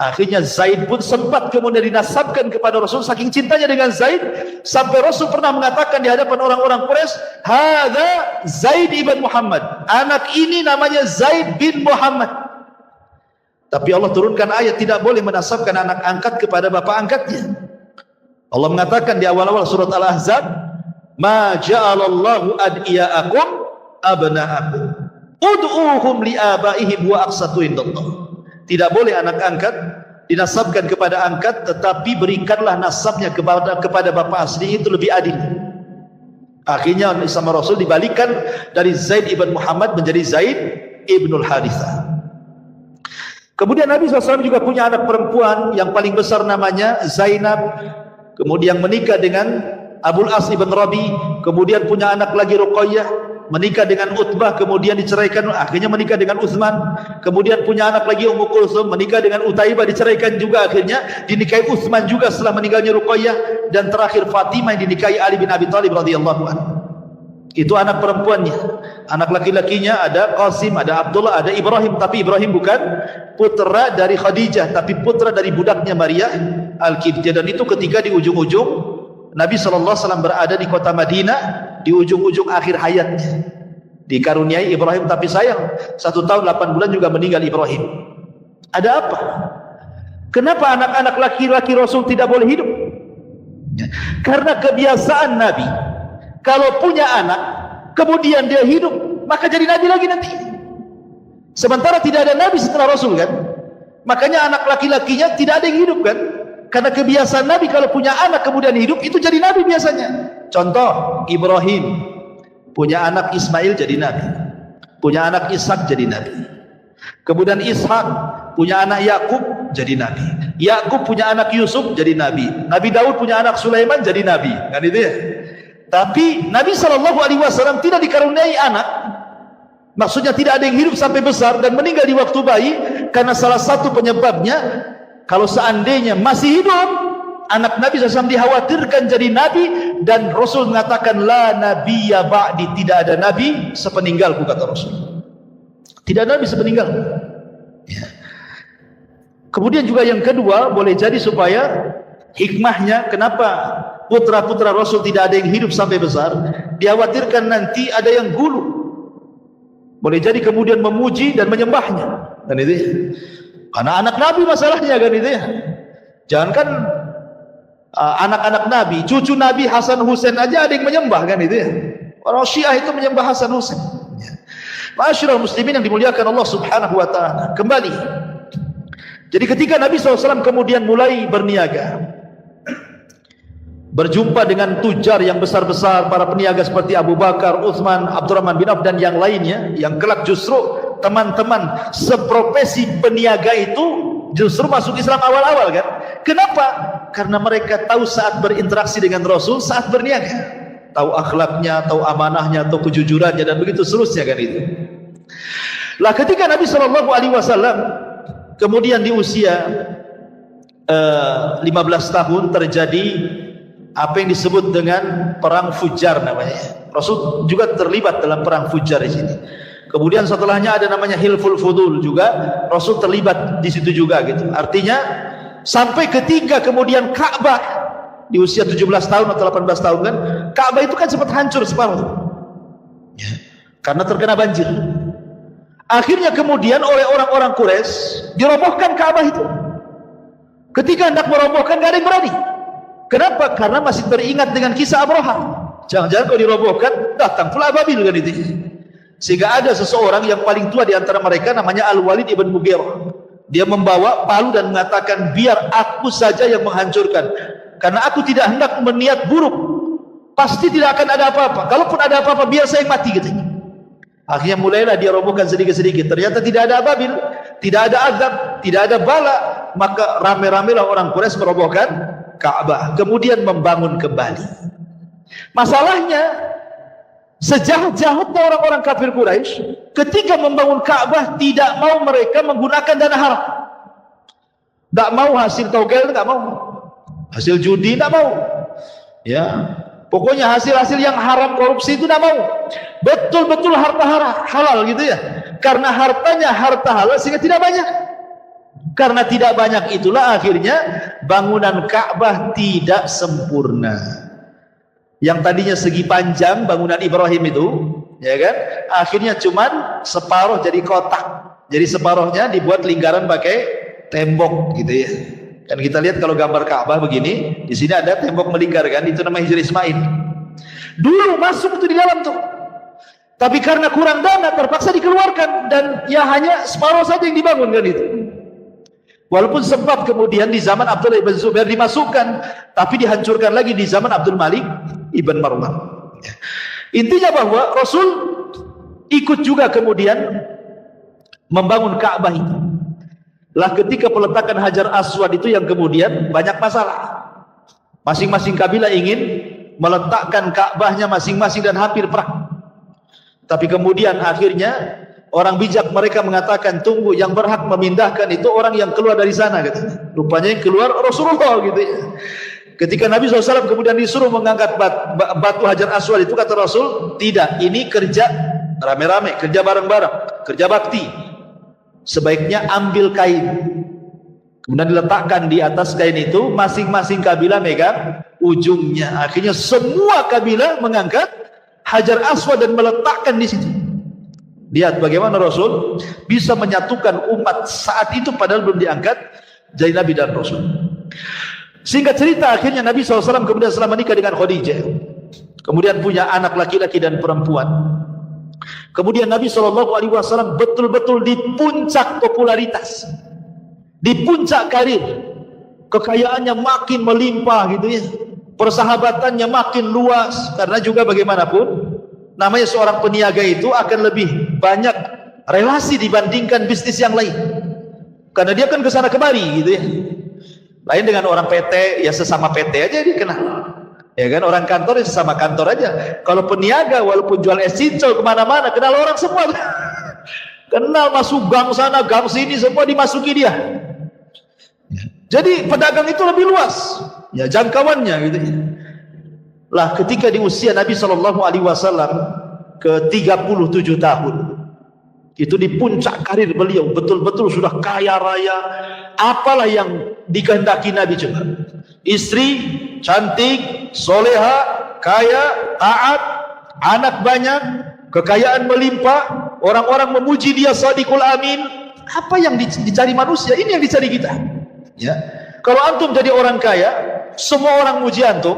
Akhirnya Zaid pun sempat kemudian dinasabkan kepada Rasul, saking cintanya dengan Zaid sampai Rasul pernah mengatakan di hadapan orang-orang Quraisy, "Hadza Zaid ibn Muhammad." Anak ini namanya Zaid bin Muhammad. Tapi Allah turunkan ayat tidak boleh menasabkan anak angkat kepada bapak angkatnya. Allah mengatakan di awal-awal surat Al-Ahzab, "Ma ja'alallahu ad'iyaakum abna'akum ud'uuhum li'abaihim wa aqsatu indallah." Tidak boleh anak angkat dinasabkan kepada angkat, tetapi berikanlah nasabnya kepada bapak asli, itu lebih adil. Akhirnya sama Rasul dibalikkan dari Zaid ibn Muhammad menjadi Zaid ibnul Harithah. Kemudian Nabi SAW juga punya anak perempuan yang paling besar namanya Zainab. Kemudian menikah dengan Abul As ibn Rabi. Kemudian punya anak lagi Ruqayyah. Menikah dengan Utbah, kemudian diceraikan, akhirnya menikah dengan Uthman. Kemudian punya anak lagi Ummu Kulsum, menikah dengan Utaibah, diceraikan juga, akhirnya dinikahi Uthman juga setelah meninggalnya Ruqayyah. Dan terakhir Fatimah yang dinikahi Ali bin Abi Thalib radhiyallahu anhu. Itu anak perempuannya. Anak laki-lakinya ada Qasim, ada Abdullah, ada Ibrahim. Tapi Ibrahim bukan putra dari Khadijah, tapi putra dari budaknya Maria Al-Qibtiyah. Dan itu ketika di ujung-ujung Nabi SAW berada di kota Madinah, di ujung-ujung akhir hayatnya, dikaruniai Ibrahim. Tapi sayang 1 tahun 8 bulan juga meninggal Ibrahim. Ada apa? Kenapa anak-anak laki-laki Rasul tidak boleh hidup? Karena kebiasaan Nabi, kalau punya anak kemudian dia hidup, maka jadi Nabi lagi nanti. Sementara tidak ada Nabi setelah Rasul kan. Makanya anak laki-lakinya tidak ada yang hidup kan. Karena kebiasaan Nabi kalau punya anak kemudian hidup, itu jadi Nabi biasanya. Contoh, Ibrahim punya anak Ismail jadi Nabi, punya anak Ishak jadi Nabi. Kemudian Ishak punya anak Yakub jadi Nabi, Yakub punya anak Yusuf jadi Nabi, Nabi Daud punya anak Sulaiman jadi Nabi, kan itu ya. Tapi Nabi SAW tidak dikaruniai anak. Maksudnya tidak ada yang hidup sampai besar dan meninggal di waktu bayi. Karena salah satu penyebabnya, kalau seandainya masih hidup, anak Nabi SAW dikhawatirkan jadi Nabi. Dan Rasul mengatakan, "La nabiyya ba'di," tidak ada Nabi sepeninggalku, kata Rasul. Tidak ada Nabi sepeninggalku ya. Kemudian juga yang kedua, boleh jadi supaya hikmahnya kenapa putra-putra Rasul tidak ada yang hidup sampai besar, dikhawatirkan nanti ada yang gulu, boleh jadi kemudian memuji dan menyembahnya. Dan itu ya. Karena anak Nabi masalahnya kan itu ya. Jangankan anak-anak Nabi, cucu Nabi Hasan Husain aja ada yang menyembah kan itu ya. Orang Syiah itu menyembah Hasan Husain. Ya. Ma'asyiral muslimin yang dimuliakan Allah Subhanahu wa taala. Kembali. Jadi ketika Nabi SAW kemudian mulai berniaga, berjumpa dengan tujar yang besar-besar, para peniaga seperti Abu Bakar, Uthman, Abdurrahman bin Auf dan yang lainnya, yang kelak justru teman-teman seprofesi peniaga itu justru masuk Islam awal-awal kan. Kenapa? Karena mereka tahu saat berinteraksi dengan Rasul, saat berniaga, tahu akhlaknya, tahu amanahnya, tahu kejujurannya, dan begitu seterusnya kan itu. Lah ketika Nabi SAW kemudian di usia 15 tahun terjadi apa yang disebut dengan perang Fujar namanya. Rasul juga terlibat dalam perang Fujar di sini. Kemudian setelahnya ada namanya Hilful Fudul juga, Rasul terlibat di situ juga gitu. Artinya sampai ketiga kemudian Ka'bah di usia 17 tahun atau 18 tahun kan, Ka'bah itu kan sempat hancur separuh ya, karena terkena banjir. Akhirnya kemudian oleh orang-orang Quraisy dirobohkan Ka'bah itu. Ketika hendak merobohkan gak ada yang berani. Kenapa? Karena masih teringat dengan kisah Abraha. Jangan-jangan kalau dirobohkan datang pula Ababil kan itu. Sehingga ada seseorang yang paling tua di antara mereka namanya Al-Walid ibn Mughirah. Dia membawa palu dan mengatakan, biar aku saja yang menghancurkan, karena aku tidak hendak berniat buruk. Pasti tidak akan ada apa-apa. Kalaupun ada apa-apa, biar saya mati gitu. Akhirnya mulailah dia robohkan sedikit-sedikit. Ternyata tidak ada Ababil, tidak ada azab, tidak ada bala. Maka rame-ramelah orang Quraisy merobohkan Ka'bah, kemudian membangun kembali. Masalahnya, sejahat-jahatnya orang-orang kafir Quraisy, ketika membangun Ka'bah tidak mau mereka menggunakan dana haram. Tak mau hasil togel, tak mau. Hasil judi, tak mau. Ya, pokoknya hasil-hasil yang haram, korupsi itu tak mau. Betul-betul harta halal gitu ya. Karena hartanya harta halal sehingga tidak banyak. Karena tidak banyak itulah akhirnya bangunan Ka'bah tidak sempurna. Yang tadinya segi panjang bangunan Ibrahim itu, ya kan? Akhirnya cuman separuh jadi kotak. Jadi separuhnya dibuat lingkaran pakai tembok gitu ya. Kan kita lihat kalau gambar Ka'bah begini, di sini ada tembok melingkar kan, itu namanya Hijr Ismail. Dulu masuk itu di dalam tuh. Tapi karena kurang dana terpaksa dikeluarkan dan ya hanya separuh saja yang dibangun kan itu. Walaupun sempat kemudian di zaman Abdullah ibn Zubair dimasukkan, tapi dihancurkan lagi di zaman Abdul Malik ibn Marwan. Intinya bahwa Rasul ikut juga kemudian membangun Ka'bah itu. Lah ketika peletakan Hajar Aswad itu yang kemudian banyak masalah. Masing-masing kabilah ingin meletakkan Ka'bahnya masing-masing dan hampir perang. Tapi kemudian akhirnya orang bijak mereka mengatakan, tunggu, yang berhak memindahkan itu orang yang keluar dari sana katanya. Rupanya yang keluar Rasulullah gitu ya. Ketika Nabi SAW kemudian disuruh mengangkat batu Hajar Aswad itu, kata Rasul, tidak, ini kerja rame-rame, kerja bareng-bareng, kerja bakti. Sebaiknya ambil kain, kemudian diletakkan di atas kain itu, masing-masing kabilah megang ujungnya. Akhirnya semua kabilah mengangkat Hajar Aswad dan meletakkan di situ. Lihat bagaimana Rasul bisa menyatukan umat saat itu padahal belum diangkat jadi Nabi dan Rasul. Singkat cerita, akhirnya Nabi SAW kemudian setelah menikah dengan Khadijah, kemudian punya anak laki-laki dan perempuan. Kemudian Nabi SAW betul-betul di puncak popularitas, di puncak karir, kekayaannya makin melimpah gitu ya, persahabatannya makin luas. Karena juga bagaimanapun namanya seorang peniaga itu akan lebih banyak relasi dibandingkan bisnis yang lain, karena dia kan kesana kemari gitu ya. Lain dengan orang PT, ya sesama PT aja dia kenal, ya kan. Orang kantor ya sesama kantor aja. Kalau peniaga walaupun jual es cincau kemana-mana kenal orang semua. Kenal, masuk gang sana gang sini semua dimasuki dia. Jadi pedagang itu lebih luas ya jangkauannya gitu ya. Lah ketika di usia Nabi SAW ke 37 tahun, itu di puncak karir beliau, betul-betul sudah kaya raya. Apalah yang dikehendaki Nabi coba? Istri cantik, soleha, kaya, taat, anak banyak, kekayaan melimpah, orang-orang memuji dia Shadiqul Amin. Apa yang dicari manusia? Ini yang dicari kita ya. Kalau antum jadi orang kaya, semua orang muji antum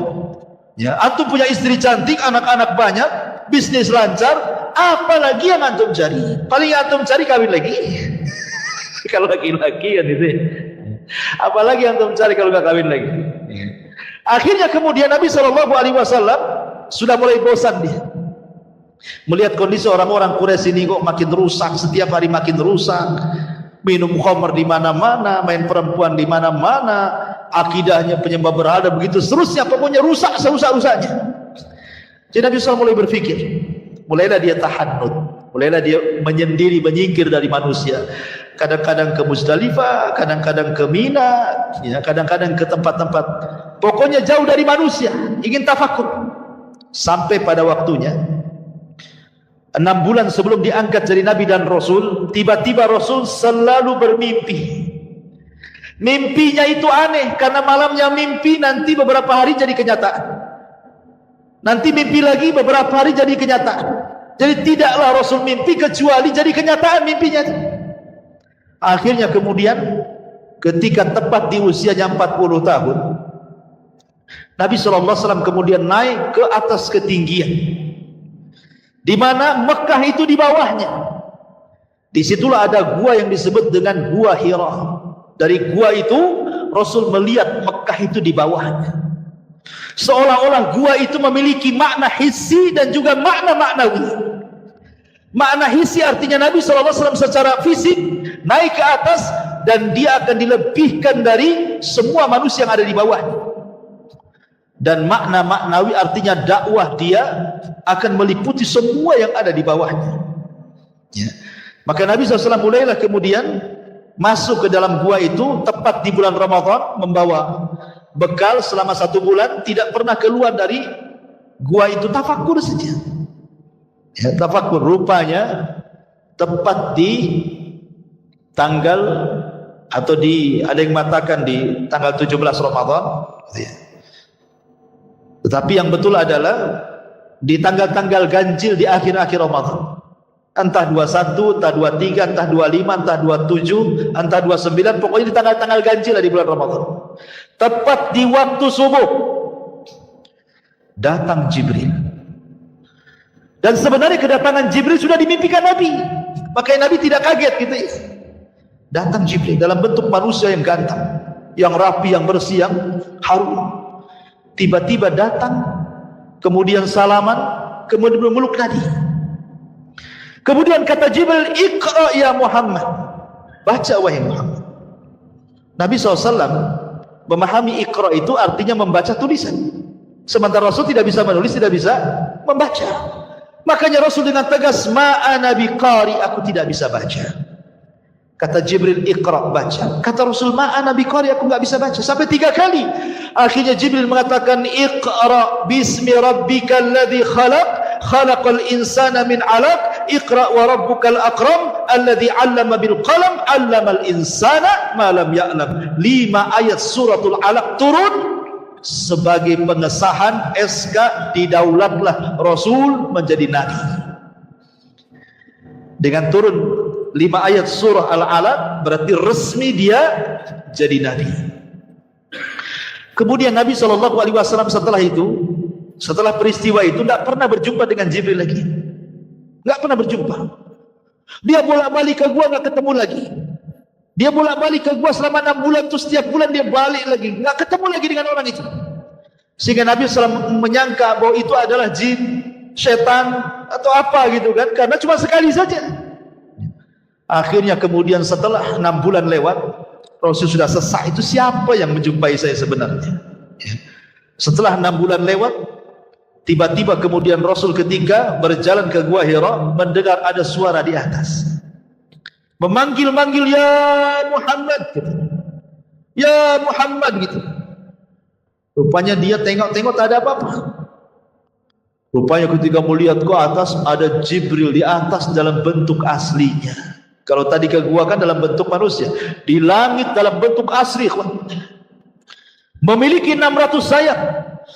ya. Antum punya istri cantik, anak-anak banyak, bisnis lancar, apalagi yang antum cari? Paling antum cari kawin lagi. Kalau laki-laki kan itu ya. Apalagi antum cari kalau nggak kawin lagi. Akhirnya kemudian Nabi SAW sudah mulai bosan dia melihat kondisi orang-orang Quraisy ini kok makin rusak, setiap hari makin rusak. Minum khamr di mana-mana, main perempuan di mana-mana, akidahnya penyembah berhala begitu seterusnya, pokoknya rusak serusak-rusaknya. Jadi Nabi SAW mulai berpikir, mulailah dia tahannut, mulailah dia menyendiri, menyingkir dari manusia. Kadang-kadang ke Muzdalifah, kadang-kadang ke Mina, ya, kadang-kadang ke tempat-tempat, pokoknya jauh dari manusia, ingin tafakur. Sampai pada waktunya 6 bulan sebelum diangkat jadi Nabi dan Rasul, tiba-tiba Rasul selalu bermimpi. Mimpinya itu aneh, karena malamnya mimpi, nanti beberapa hari jadi kenyataan. Nanti mimpi lagi beberapa hari jadi kenyataan. Jadi tidaklah Rasul mimpi kecuali jadi kenyataan mimpinya. Akhirnya kemudian ketika tepat di usianya 40 tahun, Nabi SAW kemudian naik ke atas ketinggian, di mana Mekah itu di bawahnya. Disitulah ada gua yang disebut dengan Gua Hira. Dari gua itu Rasul melihat Mekah itu di bawahnya. Seolah-olah gua itu memiliki makna hissi dan juga makna maknawi. Makna hissi artinya Nabi SAW secara fisik naik ke atas dan dia akan dilebihkan dari semua manusia yang ada di bawahnya. Dan makna maknawi artinya dakwah dia akan meliputi semua yang ada di bawahnya. Ya. Maka Nabi SAW mulailah kemudian masuk ke dalam gua itu tepat di bulan Ramadan, membawa bekal selama 1 bulan, tidak pernah keluar dari gua itu, tafakur saja. Ya, tafakur. Rupanya tepat di tanggal, atau ada yang mengatakan di tanggal 17 Ramadan, ya. Tetapi yang betul adalah di tanggal-tanggal ganjil di akhir-akhir Ramadan, entah 21, entah 23, entah 25, entah 27, entah 29, pokoknya di tanggal-tanggal ganjil di bulan Ramadan. Tepat di waktu subuh datang Jibril. Dan sebenarnya kedatangan Jibril sudah dimimpikan Nabi, makanya Nabi tidak kaget gitu ya. Datang Jibril dalam bentuk manusia yang ganteng, yang rapi, yang bersih, yang harum. Tiba-tiba datang, kemudian salaman, kemudian memeluk Nabi. Kemudian kata Jibril, "Iqra ya Muhammad." Baca wahai Muhammad. Nabi SAW memahami iqra itu artinya membaca tulisan. Sementara Rasul tidak bisa menulis, tidak bisa membaca. Makanya Rasul dengan tegas, "Ma'ana biqari," aku tidak bisa baca. Kata Jibril, "Iqra," baca. Kata Rasul, "Ma'ana biqari," aku enggak bisa baca. Sampai 3 kali. Akhirnya Jibril mengatakan, "Iqra bismi rabbikal ladzi khalaq, khalaqal insana min 'alaq, iqra wa rabbukal akram, alladzi 'allama bil qalam, 'allamal insana ma lam ya'lam." 5 ayat suratul 'alaq turun sebagai pengesahan SK didaulatlah Rasul menjadi nabi. Dengan turun 5 ayat surah Al-Alaq berarti resmi dia jadi nabi. Kemudian Nabi SAW setelah itu, setelah peristiwa itu, tidak pernah berjumpa dengan Jibril lagi. Tidak pernah berjumpa. Dia bolak-balik ke gua, nggak ketemu lagi. Dia bolak-balik ke gua selama 6 bulan, terus setiap bulan dia balik lagi, nggak ketemu lagi dengan orang itu. Sehingga Nabi SAW menyangka bahwa itu adalah jin, setan atau apa gitu kan, karena cuma sekali saja. Akhirnya kemudian setelah 6 bulan lewat, Rasul sudah sesak, itu siapa yang menjumpai saya sebenarnya. Setelah 6 bulan lewat, tiba-tiba kemudian Rasul ketika berjalan ke Gua Hira mendengar ada suara di atas memanggil-manggil, "Ya Muhammad," gitu. "Ya Muhammad," gitu. Rupanya dia tengok-tengok tak ada apa-apa. Rupanya ketika melihat ke atas ada Jibril di atas dalam bentuk aslinya. Kalau tadi ke gua kan dalam bentuk manusia, di langit dalam bentuk asli. Memiliki 600 sayap.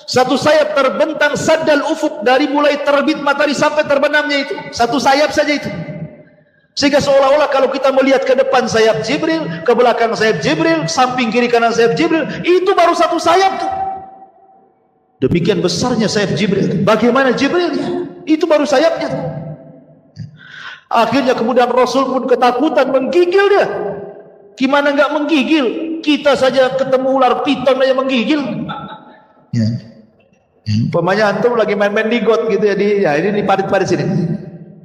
Satu sayap terbentang saddal ufuk, dari mulai terbit matahari sampai terbenamnya itu. Satu sayap saja itu. Sehingga seolah-olah kalau kita melihat ke depan sayap Jibril, ke belakang sayap Jibril, samping kiri kanan sayap Jibril, itu baru satu sayap tuh. Demikian besarnya sayap Jibril. Bagaimana Jibrilnya? Itu baru sayapnya tuh. Akhirnya kemudian Rasul pun ketakutan, menggigil dia. Gimana enggak menggigil? Kita saja ketemu ular piton aja menggigil. Ya. Umpamanya antum lagi main-main di got gitu ya, ini di parit-parit sini.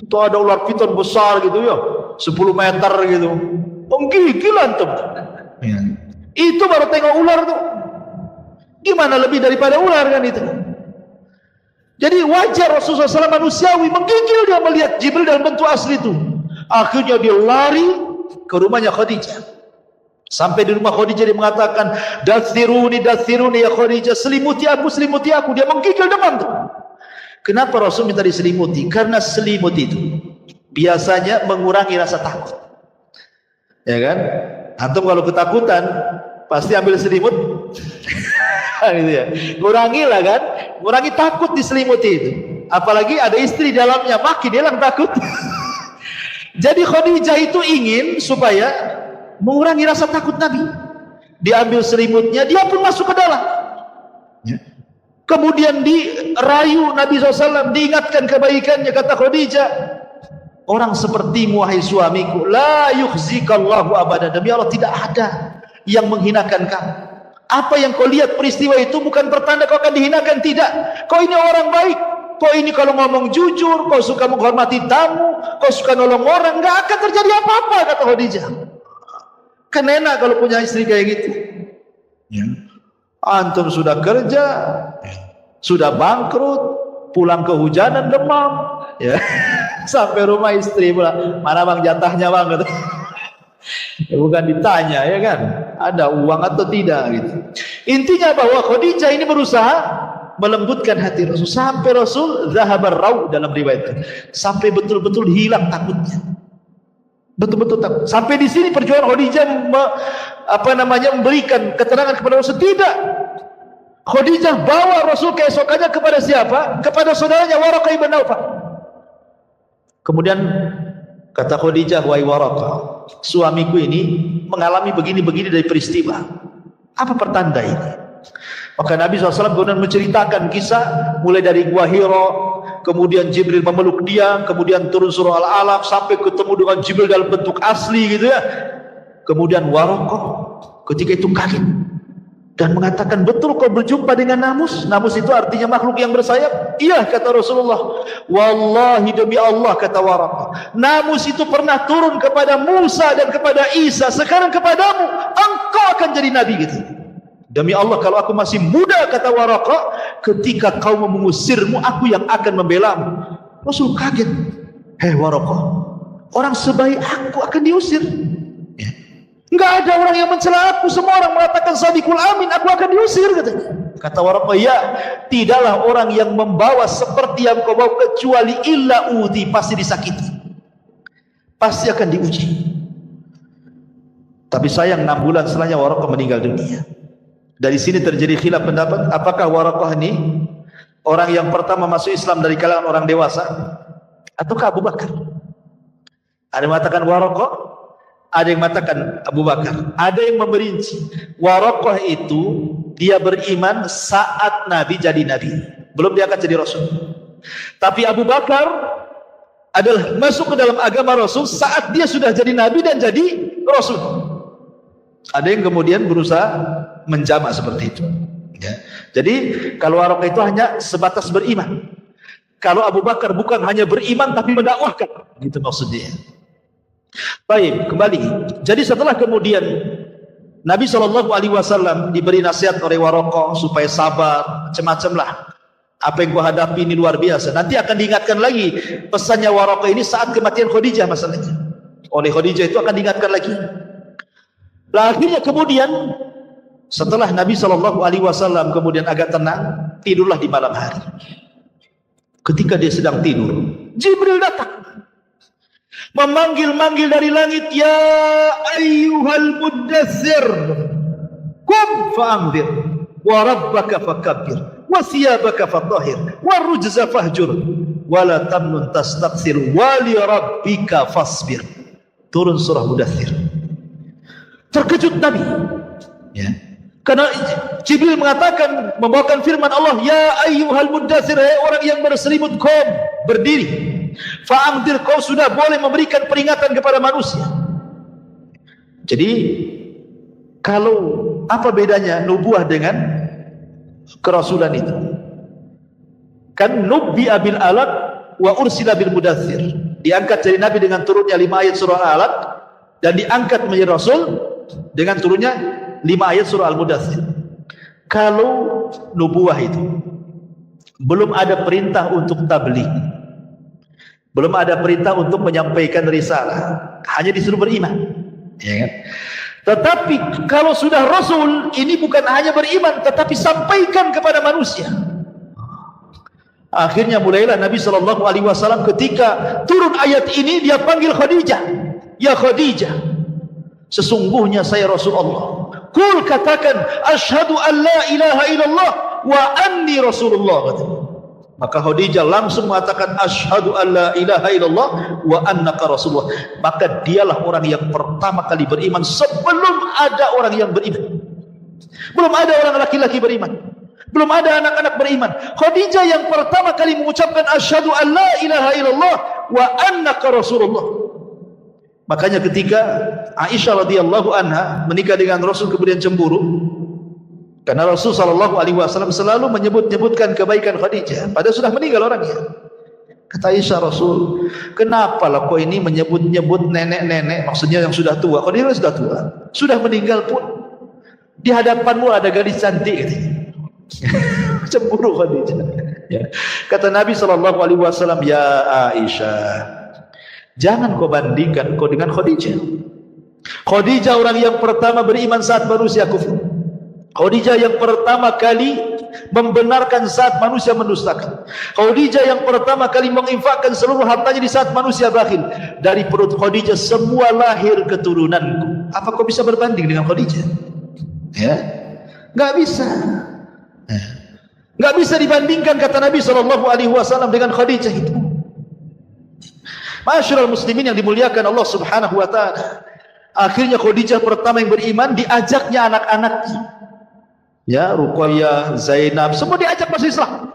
Itu ada ular piton besar gitu ya, 10 meter gitu. Menggigil antum. Ya. Itu baru tengok ular tuh. Gimana lebih daripada ular kan itu. Jadi wajar Rasulullah SAW manusiawi, menggigil dia melihat Jibril dalam bentuk asli itu. Akhirnya dia lari ke rumahnya Khadijah. Sampai di rumah Khadijah dia mengatakan, "Dathiruni, dathiruni ya Khadijah, selimuti aku, selimuti aku." Dia menggigil demam tuh. Kenapa Rasul minta diselimuti? Karena selimut itu biasanya mengurangi rasa takut. Ya kan? Antum kalau ketakutan pasti ambil selimut. Gitu ya. Kurangilah kan, kurangi takut diselimuti itu. apalagi ada istri dalamnya, makin hilang takut. Jadi Khadijah itu ingin supaya mengurangi rasa takut Nabi. Diambil selimutnya, dia pun masuk ke dalam. Kemudian dirayu Nabi SAW, diingatkan kebaikannya. Kata Khadijah, orang sepertimu wahai suamiku, la yukhzikallahu abada, demi Allah tidak ada yang menghinakan kamu. Apa yang kau lihat peristiwa itu bukan pertanda kau akan dihinakan, tidak. Kau ini orang baik, kau ini kalau ngomong jujur, kau suka menghormati tamu, kau suka nolong orang, nggak akan terjadi apa-apa, kata Khadijah. Kan enak kalau punya istri kayak gitu. Antum sudah kerja, sudah bangkrut, pulang kehujanan demam, ya. Sampai rumah istri pula, mana bang jatahnya bang? Gitu. Ya, bukan ditanya, ya kan? Ada uang atau tidak gitu. Intinya bahwa Khadijah ini berusaha melembutkan hati Rasul sampai Rasul zahabar raw dalam riwayat, sampai betul-betul hilang takutnya. Betul-betul takut. Sampai di sini perjuangan Khadijah memberikan keterangan kepada Rasul, tidak. Khadijah bawa Rasul keesokannya kepada siapa? Kepada saudaranya Waraqah ibn Naufal. Kemudian kata Khadijah, wahai Waraqah, suamiku ini mengalami begini-begini dari peristiwa. Apa pertanda ini? Maka Nabi SAW kemudian menceritakan kisah mulai dari Gua Hira, kemudian Jibril memeluk dia, kemudian turun surah Al-Alaq sampai ketemu dengan Jibril dalam bentuk asli gitu ya. Kemudian Waraqah ketika itu kaget dan mengatakan, betul kau berjumpa dengan namus? Namus itu artinya makhluk yang bersayap. Iya, kata Rasulullah. Wallahi demi Allah, kata Waraqah, namus itu pernah turun kepada Musa dan kepada Isa, sekarang kepadamu, engkau akan jadi nabi gitu. Demi Allah, kalau aku masih muda, kata Waraqah, ketika kau mengusirmu, aku yang akan membelamu. Rasul kaget. Hei Waraqah, orang sebaik aku akan diusir? Enggak ada orang yang mencela aku, semua orang mengatakan sadiqul amin, aku akan diusir katanya. Kata Waraqah, ya, tidaklah orang yang membawa seperti yang kau bawa kecuali illa udhi, pasti disakiti, pasti akan diuji. Tapi sayang 6 bulan setelahnya Waraqah meninggal dunia. Dari sini terjadi khilaf pendapat, apakah Waraqah ini orang yang pertama masuk Islam dari kalangan orang dewasa ataukah Abu Bakar? Ada yang mengatakan Waraqah, ada yang mengatakan Abu Bakar. Ada yang memerinci, Waraqah itu dia beriman saat Nabi jadi Nabi, belum dia akan jadi Rasul. Tapi Abu Bakar adalah masuk ke dalam agama Rasul saat dia sudah jadi Nabi dan jadi Rasul. Ada yang kemudian berusaha menjamak seperti itu ya. Jadi kalau Waraqah itu hanya sebatas beriman, kalau Abu Bakar bukan hanya beriman tapi mendakwahkan, gitu maksudnya. Baik, kembali. Jadi setelah kemudian Nabi SAW diberi nasihat oleh Waraqah supaya sabar, macam-macam lah. Apa yang kau hadapi ini luar biasa. Nanti akan diingatkan lagi pesannya Waraqah ini saat kematian Khadijah masalahnya. Oleh Khadijah itu akan diingatkan lagi. Lah akhirnya kemudian setelah Nabi SAW kemudian agak tenang, tidurlah di malam hari. Ketika dia sedang tidur, Jibril datang memanggil-manggil dari langit, ya ayyuhal muddathir qum fa'anzir wa rabbaka fakabbir wa thiyabaka fatahhir wa rujza fahjur wa la tamnun tastakthir wa li rabbika fasbir. Turun surah Mudaththir. Terkejut Nabi ya, karena Jibril mengatakan, membawakan firman Allah, ya ayyuhal muddathir, hai orang yang berselimut, qum, berdiri, fa'anzir, kau sudah boleh memberikan peringatan kepada manusia. Jadi kalau apa bedanya nubuah dengan kerasulan itu? Kan nubbi'a bil alaq wa ursila bil mudaththir, diangkat jadi nabi dengan turunnya 5 ayat surah Al-Alaq, dan diangkat menjadi rasul dengan turunnya 5 ayat surah Al-Mudaththir. Kalau nubuah itu belum ada perintah untuk tabligh, belum ada perintah untuk menyampaikan risalah, hanya disuruh beriman, ya kan? Tetapi kalau sudah rasul, ini bukan hanya beriman tetapi sampaikan kepada manusia. Akhirnya mulailah Nabi SAW ketika turun ayat ini, dia panggil Khadijah, ya Khadijah, sesungguhnya saya Rasulullah. Kul, katakan, asyhadu an la ilaha illallah wa anni Rasulullah. Maka Khadijah langsung mengatakan asyhadu an la ilaha illallah wa annaka rasulullah. Maka dialah orang yang pertama kali beriman sebelum ada orang yang beriman. Belum ada orang laki-laki beriman, belum ada anak-anak beriman. Khadijah yang pertama kali mengucapkan asyhadu an la ilaha illallah wa annaka rasulullah. Makanya ketika Aisyah radhiyallahu anha menikah dengan Rasul kemudian cemburu, karena Rasul sallallahu alaihi wasallam selalu menyebut-nyebutkan kebaikan Khadijah padahal sudah meninggal orangnya. Kata Aisyah, Rasul, kenapa lah kau ini menyebut-nyebut nenek-nenek, maksudnya yang sudah tua. Khadijah sudah tua, sudah meninggal pun di hadapanmu ada gadis cantik, katanya. Cemburu Khadijah. Ya. Kata Nabi sallallahu alaihi wasallam, ya Aisyah, jangan kau bandingkan kau dengan Khadijah. Khadijah orang yang pertama beriman saat manusia kufur. Khadijah yang pertama kali membenarkan saat manusia mendustakan. Khadijah yang pertama kali menginfakkan seluruh hartanya di saat manusia bakhil. Dari perut Khadijah semua lahir keturunanku. Apa kau bisa berbanding dengan Khadijah? Ya, nggak bisa. Nggak bisa dibandingkan, kata Nabi SAW dengan Khadijah itu. Masyarul muslimin yang dimuliakan Allah Subhanahu wa taala. Akhirnya Khadijah pertama yang beriman, diajaknya anak-anaknya. Ya, Ruqayyah, Zainab, semua diajak masuk Islam.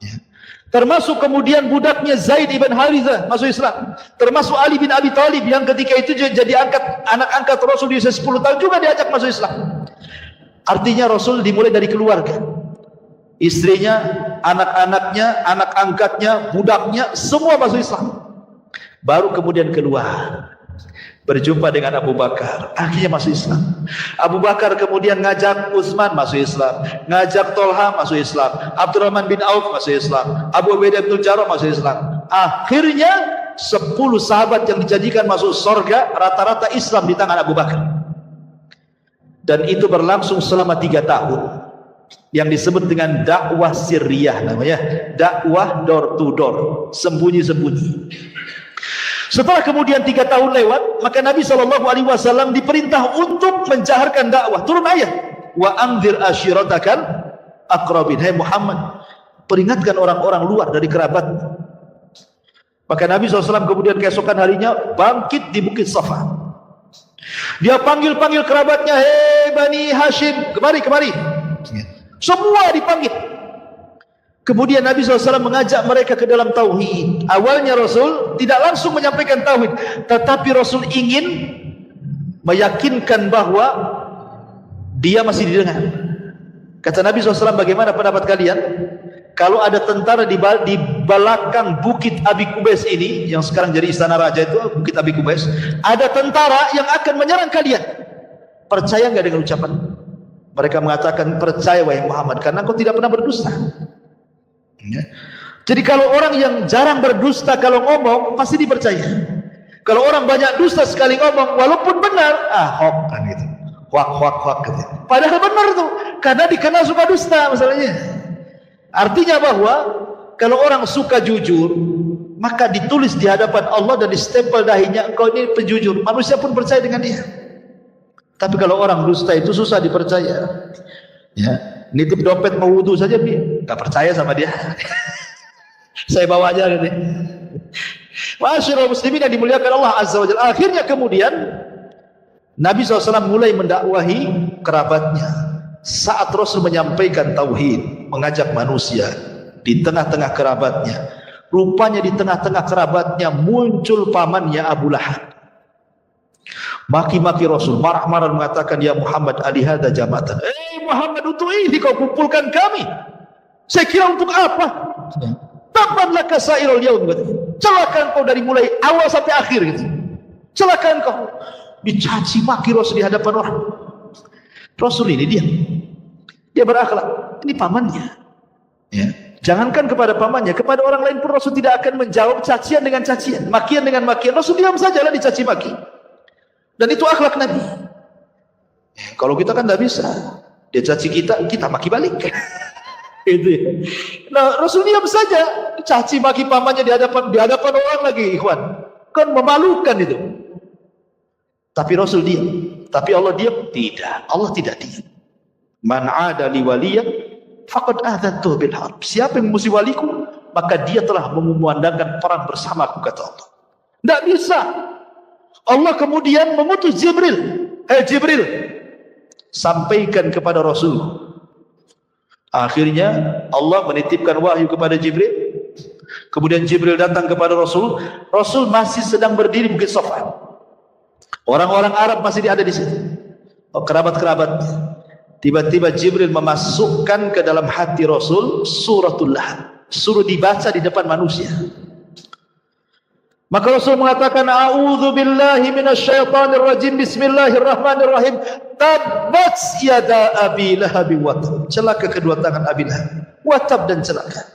Ya. Termasuk kemudian budaknya Zaid ibn Harithah masuk Islam. Termasuk Ali bin Abi Thalib yang ketika itu jadi anak angkat Rasul di usia 10 tahun juga diajak masuk Islam. Artinya Rasul dimulai dari keluarga. Istrinya, anak-anaknya, anak angkatnya, budaknya, semua masuk Islam. Baru kemudian keluar, berjumpa dengan Abu Bakar, akhirnya masuk Islam. Abu Bakar kemudian ngajak Utsman masuk Islam, ngajak Tolha masuk Islam, Abdurrahman bin Auf masuk Islam, Abu Ubaidah bin Jarrah masuk Islam. Akhirnya 10 sahabat yang dijadikan masuk surga rata-rata Islam di tangan Abu Bakar. Dan itu berlangsung selama 3 tahun, yang disebut dengan dakwah sirriyah, namanya dakwah door to door, sembunyi-sembunyi. Setelah kemudian 3 tahun lewat, maka Nabi SAW diperintah untuk menjaharkan dakwah. Turun ayat, wa anzir ashiratakal aqrabin. Hai Muhammad, peringatkan orang-orang luar dari kerabat. Maka Nabi SAW kemudian keesokan harinya bangkit di Bukit Safa. Dia panggil-panggil kerabatnya, hei Bani Hashim, kemari. Semua dipanggil. Kemudian Nabi SAW mengajak mereka ke dalam tauhid. Awalnya Rasul tidak langsung menyampaikan tauhid, tetapi Rasul ingin meyakinkan bahwa dia masih didengar. Kata Nabi SAW, bagaimana pendapat kalian kalau ada tentara di belakang Bukit Abi Qubais ini, yang sekarang jadi istana raja itu, Bukit Abi Qubais, ada tentara yang akan menyerang kalian. Percaya nggak dengan ucapan? Mereka mengatakan, percaya wahai Muhammad, karena engkau tidak pernah berdusta. Ya. Jadi kalau orang yang jarang berdusta kalau ngomong pasti dipercaya. Kalau orang banyak dusta sekali ngomong walaupun benar, hoax kan gitu. Hoax gitu. Padahal benar tuh, karena dikenal suka dusta masalahnya. Artinya bahwa kalau orang suka jujur, maka ditulis di hadapan Allah dan distempel dahinya, engkau ini penjujur. Manusia pun percaya dengan dia. Tapi kalau orang dusta itu susah dipercaya. Ya, nitip dompet mau wudu saja nggak percaya sama dia. Saya bawa aja gitu. Masyarul muslimin yang dimuliakan Allah Azza wa Jalla. Akhirnya kemudian Nabi SAW mulai mendakwahi kerabatnya. Saat Rasul menyampaikan tauhid, mengajak manusia di tengah-tengah kerabatnya, rupanya di tengah-tengah kerabatnya muncul pamannya Abu Lahab. Maki-maki Rasul, marah-marah mengatakan, ya Muhammad, alihada jamatan. Muhammad, untuk ini kau kumpulkan kami. Saya kira untuk apa? Tabban laka sairul yaum. Celaka kau dari mulai awal sampai akhir gitu. Celaka kau. Dicaci maki Rasul di hadapan orang. Rasul ini dia berakhlak. Ini pamannya. Ya. Jangankan kepada pamannya, kepada orang lain pun Rasul tidak akan menjawab cacian dengan cacian, makian dengan makian. Rasul diam sajalah dicaci maki. Dan itu akhlak Nabi. Kalau kita kan tidak bisa. Dia caci kita maki balik. Itu ya. Nah, Rasul diam saja, caci maki pamannya di hadapan orang lagi, ikhwan. Kan memalukan itu. Tapi Rasul diam. Tapi Allah diam? Tidak. Allah tidak diam. Man 'ada li waliyan faqad adzantuhu bil harb. Siapa yang memusuhi waliku, maka dia telah memandangkan perang bersamaku, kata Allah. Tidak bisa. Allah kemudian mengutus Jibril. Jibril, sampaikan kepada Rasul. Akhirnya Allah menitipkan wahyu kepada Jibril. Kemudian Jibril datang kepada Rasul. Rasul masih sedang berdiri di Bukit Safa. Orang-orang Arab masih ada di situ. Kerabat-kerabat. Tiba-tiba Jibril memasukkan ke dalam hati Rasul suratul Lahab. Suruh dibaca di depan manusia. Maka Rasul mengatakan, a'udzu billahi minasyaitonir rajim, bismillahirrahmanirrahim, tabbat yada abi lahab wa tab. Celaka kedua tangan Abi Lahab, wa tab, dan celaka.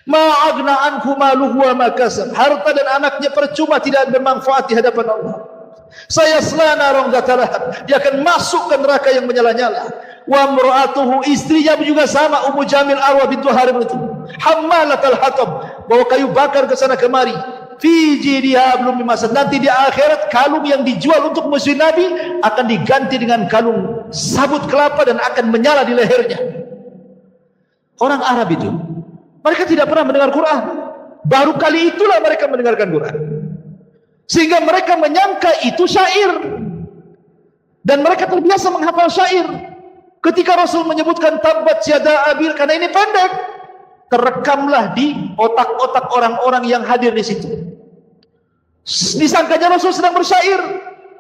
Ma agna anhu maluhu wa ma kasab. Harta dan anaknya percuma, tidak bermanfaat di hadapan Allah. Sayasla naran dzata lahab. Dia akan masuk ke neraka yang menyala-nyala. Wa imra'atuhu, istrinya juga sama, Ummu Jamil Arwa bintu Harib itu. Hammalatal hatab, bawa kayu bakar ke sana kemari. Fi jidha belum dimasak. Nanti di akhirat kalung yang dijual untuk musuh Nabi akan diganti dengan kalung sabut kelapa dan akan menyala di lehernya. Orang Arab itu, mereka tidak pernah mendengar Quran. Baru kali itulah mereka mendengarkan Quran. Sehingga mereka menyangka itu syair. Dan mereka terbiasa menghafal syair. Ketika Rasul menyebutkan tabbat yada abil, karena ini pendek, terekamlah di otak-otak orang-orang yang hadir di situ. Disangkanya Rasul sedang bersyair.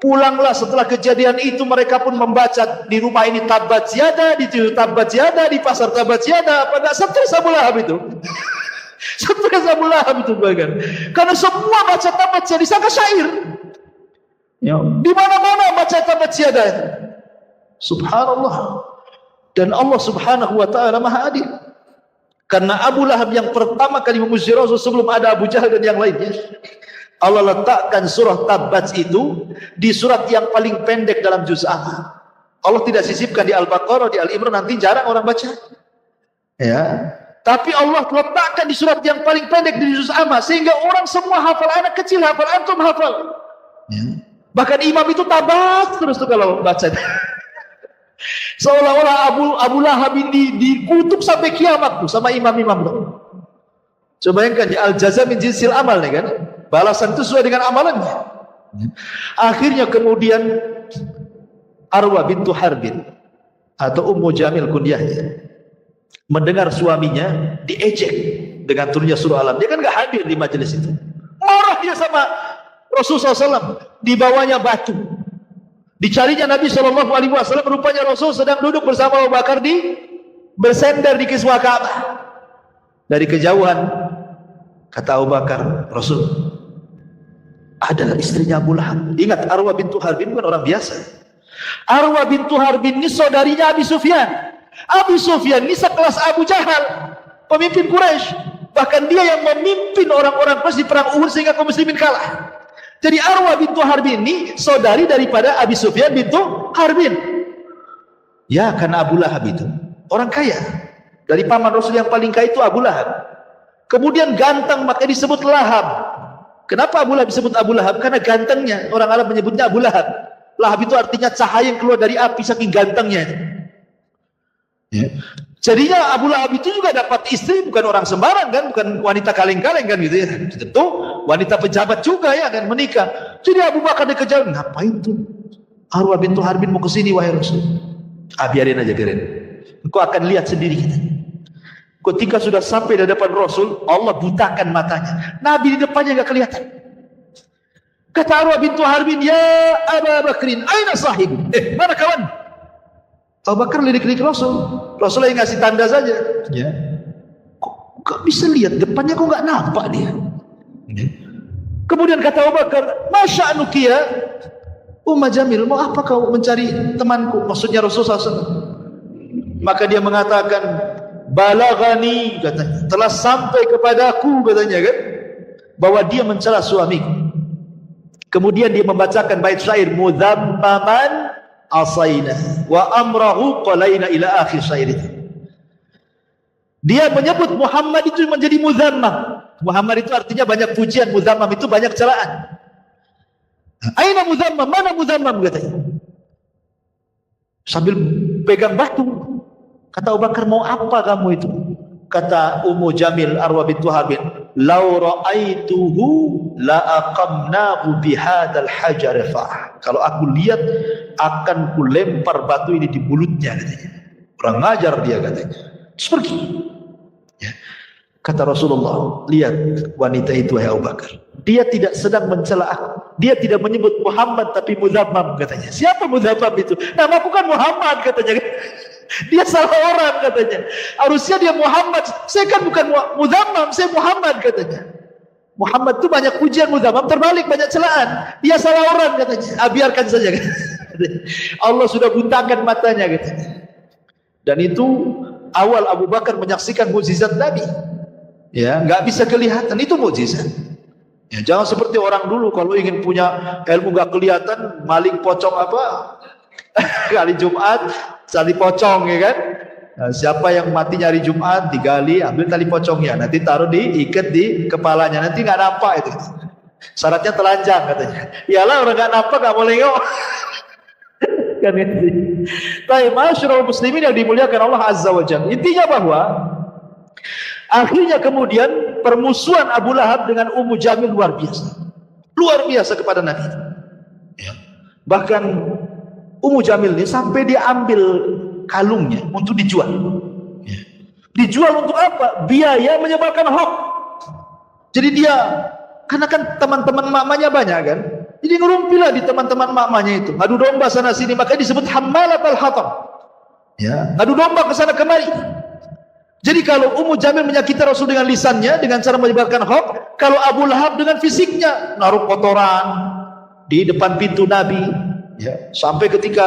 Pulanglah setelah kejadian itu, mereka pun membaca di rumah ini tabbat yada, di tabbat yada, di pasar tabbat yada. Apa enggak stres Abu Lahab itu? Stres Abu Lahab itu bagian. Karena semua baca tabbat yada disangka syair. Ya, di mana-mana baca tabbat yada itu. Subhanallah. Dan Allah Subhanahu wa taala Maha Adil. Karena Abu Lahab yang pertama kali memuji Rasul sebelum ada Abu Jahal dan yang lainnya, Allah letakkan surah Tabbat itu di surat yang paling pendek dalam juz amma. Allah tidak sisipkan di Al-Baqarah, di Al-Imran, nanti jarang orang baca. Ya. Tapi Allah letakkan di surat yang paling pendek di juz amma sehingga orang semua hafal, anak kecil hafal, antum hafal. Ya. Bahkan imam itu tabat terus tuh kalau baca. Seolah-olah Abu Lahab ini dikutuk sampai kiamat tuh sama imam-imam tuh. Coba bayangkan ya, al-jaza min jinsil amal nih kan. Balasan itu sesuai dengan amalannya. Akhirnya kemudian Arwa bintu Harbin atau Ummu Jamil kunyahnya mendengar suaminya diejek dengan turunnya surah Alam. Dia kan gak hadir di majelis itu. Marah dia sama Rasulullah SAW. Dibawanya batu. Dicarinya Nabi SAW, rupanya Rasul sedang duduk bersama Abu Bakar bersender di kiswah Ka'bah. Dari kejauhan kata Abu Bakar, Rasul, adalah istrinya Abu Lahab. Ingat, Arwa bintu Harbin bukan orang biasa. Arwa bintu Harbin ini saudarinya Abi Sufyan. Abi Sufyan ini sekelas Abu Jahal, pemimpin Quraisy. Bahkan dia yang memimpin orang-orang Quraisy di perang Uhud sehingga kaum muslimin kalah. Jadi Arwa bintu Harbin ini saudari daripada Abi Sufyan bintu Harbin. Ya, karena Abu Lahab itu orang kaya. Dari paman Rasul yang paling kaya itu Abu Lahab. Kemudian ganteng, maka disebut Lahab. Kenapa Abu Lahab disebut Abu Lahab? Karena gantengnya. Orang Arab menyebutnya Abu Lahab. Lahab itu artinya cahaya yang keluar dari api, saking gantengnya. Ya. Jadinya Abu Lahab itu juga dapat istri, bukan orang sembarang kan, bukan wanita kaleng-kaleng kan gitu ya. Tentu wanita pejabat juga ya kan, menikah. Jadi Abu Bakar dikejar, ngapain tuh Arwa bintu Harbin mau kesini wahai Rasul? Biarin aja, biarin. Engkau akan lihat sendiri kita. Ketika sudah sampai di depan Rasul, Allah butakan matanya. Nabi di depannya enggak kelihatan. Kata Arwa bintu Harbin, ya Abu Bakrin, aina sahib? Mana kawan? Abu Bakar lirik-lirik Rasul. Rasul yang ngasih tanda saja. Ya. Kok gak bisa lihat depannya, kok gak nampak dia? Ya. Kemudian kata Abu Bakar, masya'nuki ya Ummu Jamil, mau apa kau mencari temanku? Maksudnya Rasul SAW. Maka dia mengatakan, balagani, katanya, telah sampai kepadaku, katanya kan, bahwa dia mencela suamiku. Kemudian dia membacakan bait syair, mudhammaman asaina wa amrahu qalaina ila akhir syair itu. Dia menyebut Muhammad itu menjadi mudhammam. Muhammad itu artinya banyak pujian, mudhammam itu banyak celaan. Aina mudhammam, mana mudhammam, katanya. Sambil pegang batu. Kata Abu Bakar, mau apa kamu itu? Kata Ummu Jamil Arwa bintu Harbin, "Lau ra'aituhu la aqamnahu bihadzal hajar fa." Kalau aku lihat akan ku lempar batu ini di mulutnya katanya. Kurang ngajar dia katanya. Terus pergi. Ya. Kata Rasulullah, lihat wanita itu ya Abu Bakar. Dia tidak sedang mencela aku. Dia tidak menyebut Muhammad tapi Mudzammam katanya. Siapa Mudzammam itu? Namaku kan Muhammad katanya. Dia salah orang katanya. Harusnya dia Muhammad. Saya kan bukan Mudzammam, saya Muhammad katanya. Muhammad itu banyak pujian, Mudzammam terbalik banyak celaan. Dia salah orang katanya. Biarkan saja katanya. Allah sudah butakan matanya katanya. Dan itu awal Abu Bakar menyaksikan mukjizat Nabi. Ya, nggak bisa kelihatan, itu mukjizat. Ya, jangan seperti orang dulu kalau ingin punya ilmu nggak kelihatan, maling pocong apa? Kali Jumat tali pocong, ya kan? Nah, siapa yang mati nyari Jumat digali, ambil tali pocongnya, nanti taruh diikat di kepalanya, nanti nggak nampak itu. Syaratnya telanjang katanya. Iyalah orang nggak nampak nggak boleh nengok. Kan itu. Tapi masyarakat muslimin yang dimuliakan Allah Azza wa Jalla. Intinya bahwa akhirnya kemudian permusuhan Abu Lahab dengan Ummu Jamil luar biasa kepada Nabi. Ya. Bahkan Ummu Jamil ini sampai dia ambil kalungnya untuk dijual. Ya. Dijual untuk apa? Biaya menyebarkan hoax. Jadi dia, karena kan teman-teman mamanya banyak kan, jadi ngerumpilah di teman-teman mamanya itu, ngadu domba sana sini, makanya disebut hammalat al-hatab. Ya, ngadu domba ke sana kemari. Jadi kalau Ummu Jamil menyakiti Rasul dengan lisannya, dengan cara menyebarkan hoax, kalau Abu Lahab dengan fisiknya, naruh kotoran di depan pintu Nabi. Ya, sampai ketika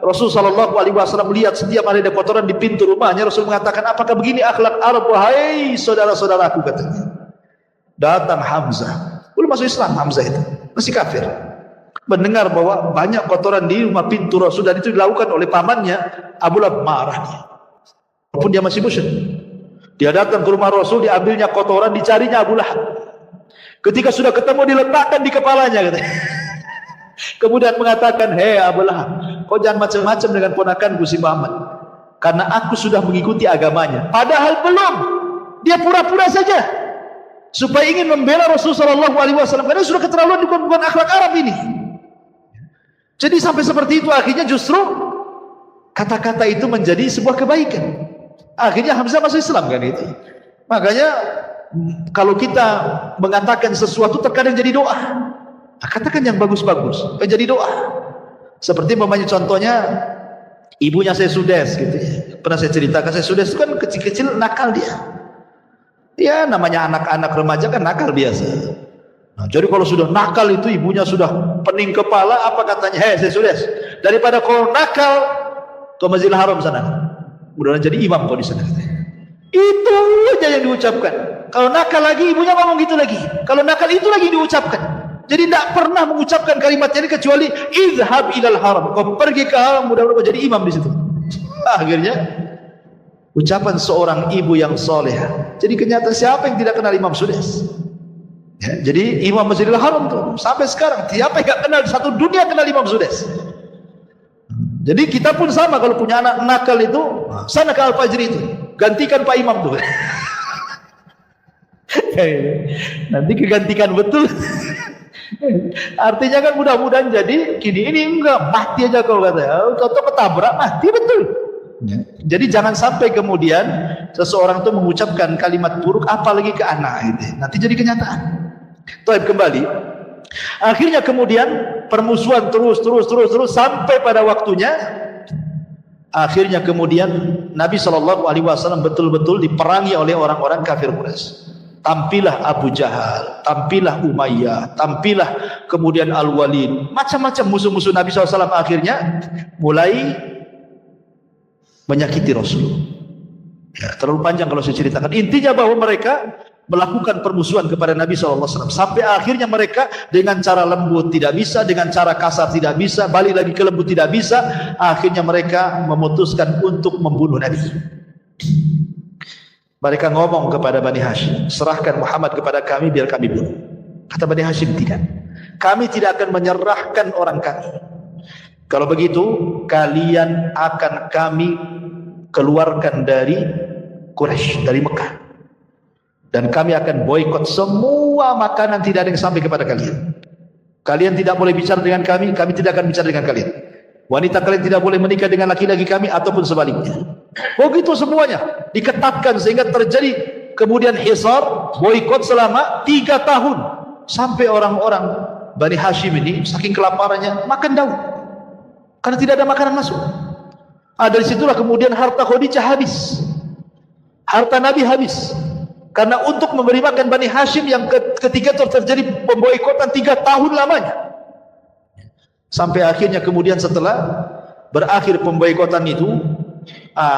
Rasul sallallahu alaihi wasallam melihat setiap ada kotoran di pintu rumahnya, Rasul mengatakan, apakah begini akhlak Arab, wahai saudara-saudaraku katanya. Datang Hamzah, belum masuk Islam Hamzah itu, masih kafir. Mendengar bahwa banyak kotoran di rumah pintu Rasul dan itu dilakukan oleh pamannya, Abu Lahab marah dia. Walaupun dia masih musyrik. Dia datang ke rumah Rasul, diambilnya kotoran, dicarinya Abu Lahab. Ketika sudah ketemu diletakkan di kepalanya katanya. Kemudian mengatakan, hei Abu Lahab, kau jangan macam-macam dengan ponakanku si Muhammad, karena aku sudah mengikuti agamanya. Padahal belum, dia pura-pura saja supaya ingin membela Rasulullah SAW, karena sudah keterlaluan, bukan akhlak Arab ini. Jadi sampai seperti itu, akhirnya justru kata-kata itu menjadi sebuah kebaikan. Akhirnya Hamzah masuk Islam kan itu. Makanya kalau kita mengatakan sesuatu terkadang jadi doa. Nah, katakan yang bagus-bagus, jadi doa. Seperti memangnya contohnya ibunya saya Sudes gitu ya. Pernah saya ceritakan, saya Sudes itu kan kecil-kecil nakal dia. Ya namanya anak-anak remaja kan nakal biasa. Nah, jadi kalau sudah nakal itu ibunya sudah pening kepala, apa katanya? Hei saya Sudes, daripada kau nakal ke Masjidil Haram sana, mudah-mudahan jadi imam kau di sana. Itu aja yang diucapkan. Kalau nakal lagi ibunya ngomong gitu lagi. Kalau nakal itu lagi diucapkan. Jadi tidak pernah mengucapkan kalimat ini kecuali izhab ilal haram. Kau pergi ke haram, mudah-mudahan jadi imam di situ. Akhirnya ucapan seorang ibu yang soleh. Jadi kenyataan siapa yang tidak kenal Imam Sudes? Ya, jadi Imam Masjidil Haram tuh sampai sekarang siapa yang tidak kenal, satu dunia kenal Imam Sudes. Jadi kita pun sama, kalau punya anak nakal itu sana ke Al-Fajri itu, gantikan Pak Imam tuh. Nanti kegantikan betul. Artinya kan mudah-mudahan jadi gini, ini enggak mati aja kalau kata, atau ketabrak mati betul. Ya. Jadi jangan sampai kemudian seseorang itu mengucapkan kalimat buruk apalagi ke anak gitu. Nanti jadi kenyataan. Taib kembali. Akhirnya kemudian permusuhan terus sampai pada waktunya akhirnya kemudian Nabi SAW betul-betul diperangi oleh orang-orang kafir Quraisy. Tampillah Abu Jahal, tampillah Umayyah, tampillah kemudian Al-Walid, macam-macam musuh-musuh Nabi SAW akhirnya mulai menyakiti Rasul. Ya, terlalu panjang kalau saya ceritakan. Intinya bahwa mereka melakukan permusuhan kepada Nabi SAW sampai akhirnya mereka dengan cara lembut tidak bisa, dengan cara kasar tidak bisa, balik lagi ke lembut tidak bisa. Akhirnya mereka memutuskan untuk membunuh Nabi. Mereka ngomong kepada Bani Hashim, serahkan Muhammad kepada kami biar kami bunuh. Kata Bani Hashim, tidak, kami tidak akan menyerahkan orang kami. Kalau begitu kalian akan kami keluarkan dari Quraisy, dari Mekah. Dan kami akan boikot semua makanan, tidak ada yang sampai kepada kalian. Kalian tidak boleh bicara dengan kami, kami tidak akan bicara dengan kalian. Wanita kalian tidak boleh menikah dengan laki-laki kami ataupun sebaliknya. Begitu semuanya diketatkan sehingga terjadi kemudian hisar, boikot selama 3 tahun. Sampai orang-orang Bani Hashim ini saking kelaparannya makan daun karena tidak ada makanan masuk. Dari situlah kemudian harta Khadijah habis, harta Nabi habis, karena untuk memberi makan Bani Hashim yang ketika terjadi pemboikotan 3 tahun lamanya. Sampai akhirnya kemudian setelah berakhir pemboikotan itu,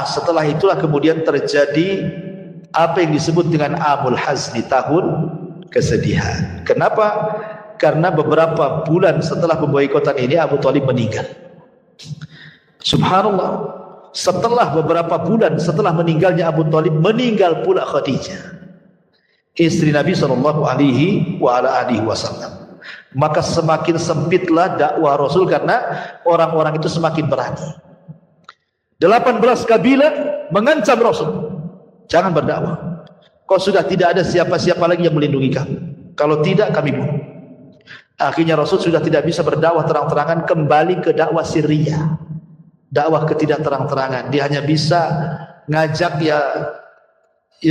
setelah itulah kemudian terjadi apa yang disebut dengan Amul Hazni, tahun kesedihan. Kenapa? Karena beberapa bulan setelah pemboikotan ini Abu Thalib meninggal. Subhanallah, setelah beberapa bulan setelah meninggalnya Abu Thalib, meninggal pula Khadijah, istri Nabi SAW. Maka semakin sempitlah dakwah Rasul karena orang-orang itu semakin berani. 18 kabilah mengancam Rasul, jangan berdakwah. Kau sudah tidak ada siapa-siapa lagi yang melindungi kamu. Kalau tidak kami bunuh. Akhirnya Rasul sudah tidak bisa berdakwah terang-terangan, kembali ke dakwah sirriyah, dakwah ketidak terang-terangan. Dia hanya bisa ngajak ya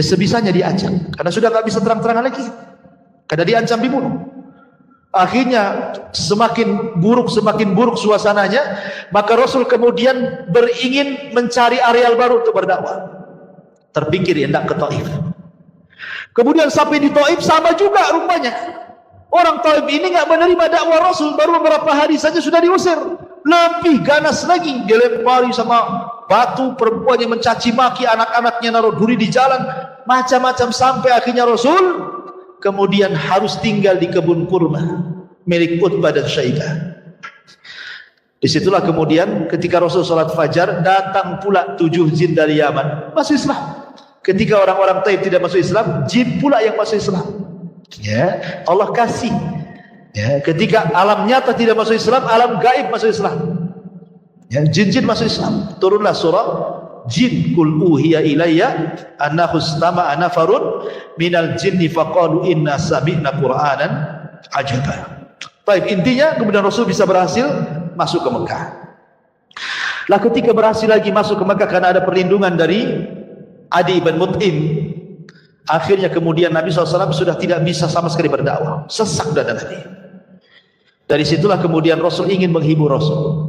sebisanya diajak, karena sudah nggak bisa terang-terangan lagi, karena diancam dibunuh. Akhirnya semakin buruk suasananya, maka Rasul kemudian beringin mencari areal baru untuk berdakwah. Terpikir hendak ke Taif. Kemudian sampai di Taif sama juga rupanya. Orang Taif ini nggak menerima dakwah Rasul, baru beberapa hari saja sudah diusir. Lebih ganas lagi, dilempari sama batu, perempuan yang mencaci maki, anak-anaknya naruh duri di jalan, macam-macam, sampai akhirnya Rasul kemudian harus tinggal di kebun kurma milik Utbah dan Syaibah. Disitulah kemudian ketika Rasul salat fajar, datang pula 7 jin dari Yaman masuk Islam. Ketika orang-orang Taif tidak masuk Islam, jin pula yang masuk Islam. Ya, Allah kasih. Ya, ketika alam nyata tidak masuk Islam, alam gaib masuk Islam. Ya, jin-jin masuk Islam. Turunlah surah Jin, kul uhiya ilayya annahu istama'a nafarun minal jinni faqalu inna sami'na qur'anan ajaba. Baik, intinya kemudian Rasul bisa berhasil masuk ke Mekah. Lah ketika berhasil lagi masuk ke Mekah karena ada perlindungan dari Adi bin Mut'im, akhirnya kemudian Nabi SAW sudah tidak bisa sama sekali berdakwah, sesak dada Nabi. Dari situlah kemudian Rasul ingin menghibur Rasul.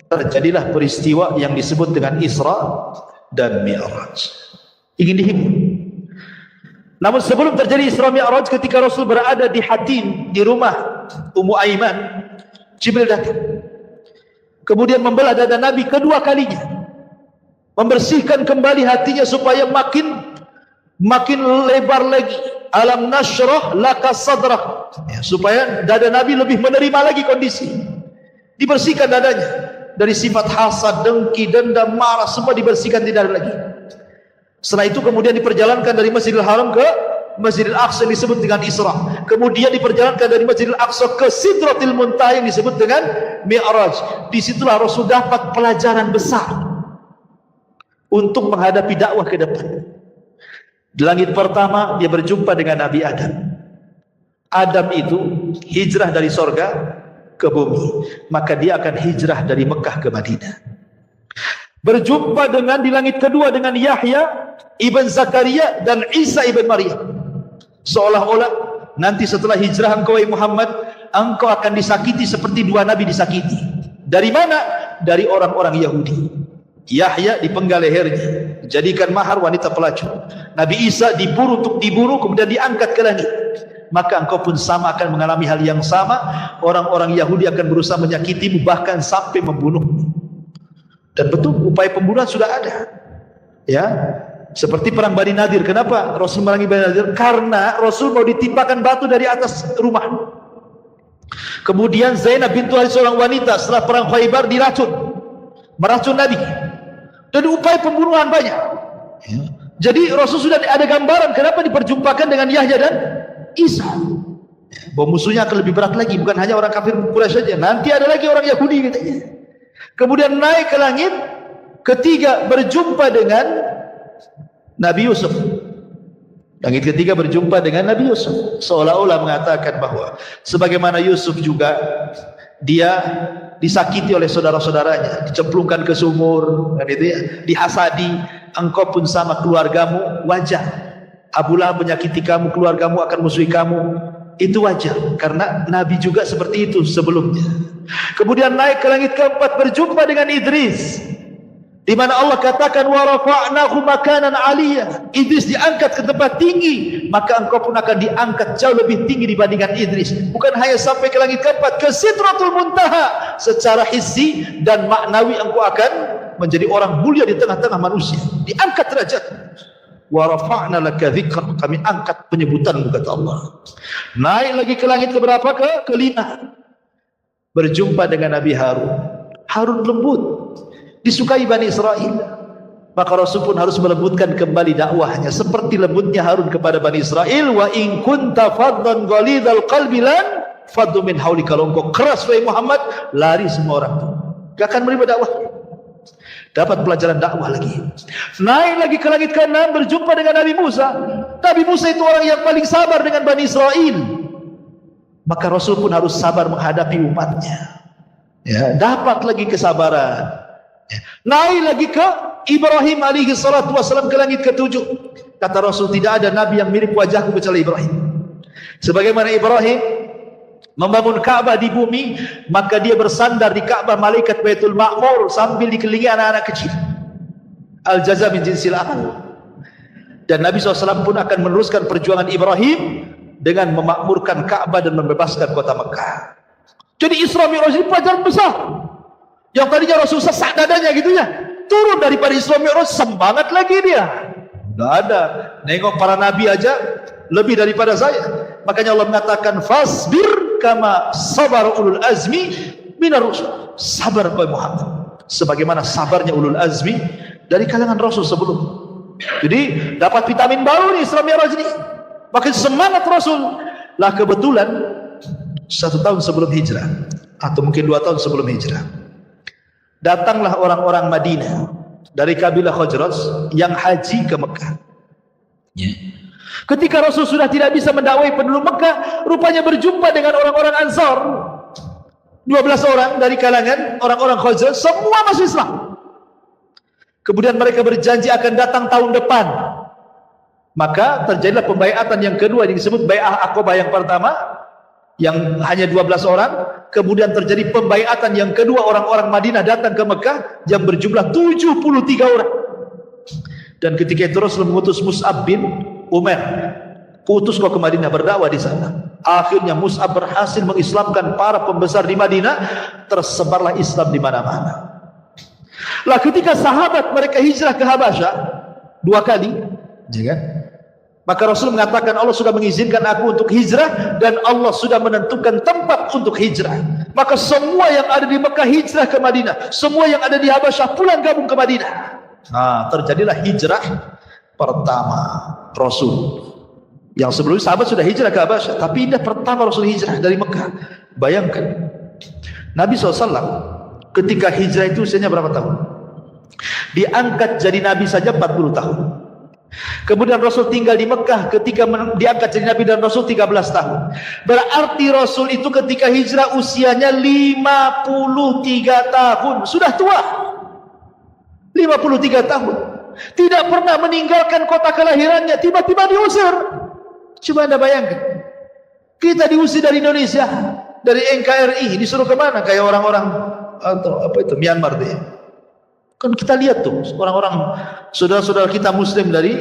Terjadilah peristiwa yang disebut dengan Isra dan Mi'raj. Ingin dihibur. Namun sebelum terjadi Isra Mi'raj, ketika Rasul berada di Hatim, di rumah Ummu Aiman, Jibril datang. Kemudian membelah dada Nabi kedua kalinya, membersihkan kembali hatinya supaya makin lebar lagi. Alam nashrah laka sadrak, ya, supaya dada Nabi lebih menerima lagi kondisi. Dibersihkan dadanya dari sifat hasad, dengki, dendam, marah, semua dibersihkan, tidak ada lagi. Setelah itu kemudian diperjalankan dari Masjidil Haram ke Masjidil Aqsa yang disebut dengan Isra. Kemudian diperjalankan dari Masjidil Aqsa ke Sidratil Muntaha yang disebut dengan Mi'raj. Disitulah Rasul dapat pelajaran besar untuk menghadapi dakwah ke depan. Di langit pertama dia berjumpa dengan Nabi Adam. Adam itu hijrah dari sorga ke bumi, maka dia akan hijrah dari Mekah ke Madinah. Berjumpa dengan di langit kedua dengan Yahya ibn Zakaria dan Isa ibn Maryam. Seolah-olah nanti setelah hijrah engkau Muhammad, engkau akan disakiti seperti dua nabi disakiti. Dari mana? Dari orang-orang Yahudi. Yahya dipenggal lehernya, jadikan mahar wanita pelacur. Nabi Isa diburu untuk dibunuh, kemudian diangkat ke langit. Maka engkau pun sama akan mengalami hal yang sama. Orang-orang Yahudi akan berusaha menyakitimu, bahkan sampai membunuhmu. Dan betul, upaya pembunuhan sudah ada. Ya, seperti perang Bani Nadir. Kenapa Rasul memerangi Bani Nadir? Karena Rasul mau ditimpakan batu dari atas rumah. Kemudian Zainab bintu Haris, seorang wanita, setelah perang Khaybar diracun, meracun Nabi. Dan upaya pembunuhan banyak. Ya. Jadi Rasul sudah ada gambaran kenapa diperjumpakan dengan Yahya dan Isa. Bahwa musuhnya akan lebih berat lagi, bukan hanya orang kafir Quraisy saja, nanti ada lagi orang Yahudi katanya. Kemudian naik ke langit ketiga berjumpa dengan Nabi Yusuf. Langit ketiga berjumpa dengan Nabi Yusuf, seolah-olah mengatakan bahwa sebagaimana Yusuf juga dia disakiti oleh saudara-saudaranya, dicemplungkan ke sumur, kan itu ya, dihasadi, engkau pun sama, keluargamu wajar. Abu Lahab menyakiti kamu, keluargamu akan musuhi kamu, itu wajar, karena Nabi juga seperti itu sebelumnya. Kemudian naik ke langit keempat berjumpa dengan Idris, di mana Allah katakan wa rafa'nahu makanan 'aliyya. Idris diangkat ke tempat tinggi, maka engkau pun akan diangkat jauh lebih tinggi dibandingkan Idris. Bukan hanya sampai ke langit keempat, ke Sidratul Muntaha, secara hissi dan maknawi engkau akan menjadi orang mulia di tengah-tengah manusia, diangkat derajat. Wa rafa'na laka dzikra, kami angkat penyebutanmu, kata Allah. Naik lagi ke langit keberapa? Kelima, berjumpa dengan Nabi Harun. Harun lembut, disukai Bani Israel, maka Rasul pun harus melembutkan kembali dakwahnya seperti lembutnya Harun kepada Bani Israel. Wa in kunta faddan ghalidhal qalbi lan faddu min hauli, kalau engkau keras wahai Muhammad, lari semua orang, gak akan menerima dakwah. Dapat pelajaran dakwah lagi. Naik lagi ke langit ke-6 berjumpa dengan Nabi Musa. Nabi Musa itu orang yang paling sabar dengan Bani Israel, maka Rasul pun harus sabar menghadapi umatnya, ya, dapat lagi kesabaran. Naik lagi ke Ibrahim alaihi salatu wassalam, ke langit ke-7. Kata Rasul, tidak ada nabi yang mirip wajahku kecuali Ibrahim. Sebagaimana Ibrahim membangun Ka'bah di bumi, maka dia bersandar di Ka'bah malaikat Baitul Ma'mur sambil dikelilingi anak-anak kecil. Al-jaza min jinsil amal. Dan Nabi SAW pun akan meneruskan perjuangan Ibrahim dengan memakmurkan Ka'bah dan membebaskan kota Mekah. Jadi Isra Mi'raj ini pelajaran besar. Yang tadinya Rasul sesak dadanya gitu ya, turun daripada Isra Mi'raj semangat lagi dia. Enggak ada, nengok para nabi aja lebih daripada saya. Makanya Allah mengatakan fasbir kama sabar ulul azmi minar rusul. Sabar Bapak Muhammad sebagaimana sabarnya ulul azmi dari kalangan Rasul sebelum. Jadi dapat vitamin baru nih Isra Mi'raj ini, makin semangat Rasul. Lah kebetulan 1 tahun sebelum hijrah, atau mungkin 2 tahun sebelum hijrah, datanglah orang-orang Madinah dari kabilah Khazraj yang haji ke Mekah. Ketika Rasul sudah tidak bisa mendakwai penduduk Mekah, rupanya berjumpa dengan orang-orang Ansar, 12 orang dari kalangan orang-orang Khazraj, semua masuk Islam. Kemudian mereka berjanji akan datang tahun depan. Maka terjadilah pembaiatan yang kedua yang disebut Bai'ah Aqabah yang pertama, yang hanya 12 orang. Kemudian terjadi pembaiatan yang kedua, orang-orang Madinah datang ke Mekah yang berjumlah 73 orang. Dan ketika itu Rasul mengutus Mus'ab bin Umair, utus kau ke Madinah berdakwah di sana. Akhirnya Mus'ab berhasil mengislamkan para pembesar di Madinah, tersebarlah Islam di mana-mana. Lah ketika sahabat mereka hijrah ke Habasyah 2 kali, ya kan? Maka Rasul mengatakan, Allah sudah mengizinkan aku untuk hijrah dan Allah sudah menentukan tempat untuk hijrah. Maka semua yang ada di Mekah hijrah ke Madinah, semua yang ada di Habasyah pulang gabung ke Madinah. Nah, terjadilah hijrah pertama Rasul. Yang sebelumnya sahabat sudah hijrah ke Habasyah, tapi ini pertama Rasul hijrah dari Mekah. Bayangkan, Nabi SAW ketika hijrah itu usianya berapa tahun? Diangkat jadi Nabi saja 40 tahun. Kemudian Rasul tinggal di Mekah ketika diangkat jadi Nabi dan Rasul 13 tahun. Berarti Rasul itu ketika hijrah usianya 53 tahun. Sudah tua, 53 tahun. Tidak pernah meninggalkan kota kelahirannya, tiba-tiba diusir. Coba Anda bayangkan, kita diusir dari Indonesia, dari NKRI, disuruh kemana? Kayak orang-orang atau apa itu, Myanmar deh. Kan kita lihat tuh orang-orang saudara-saudara kita Muslim dari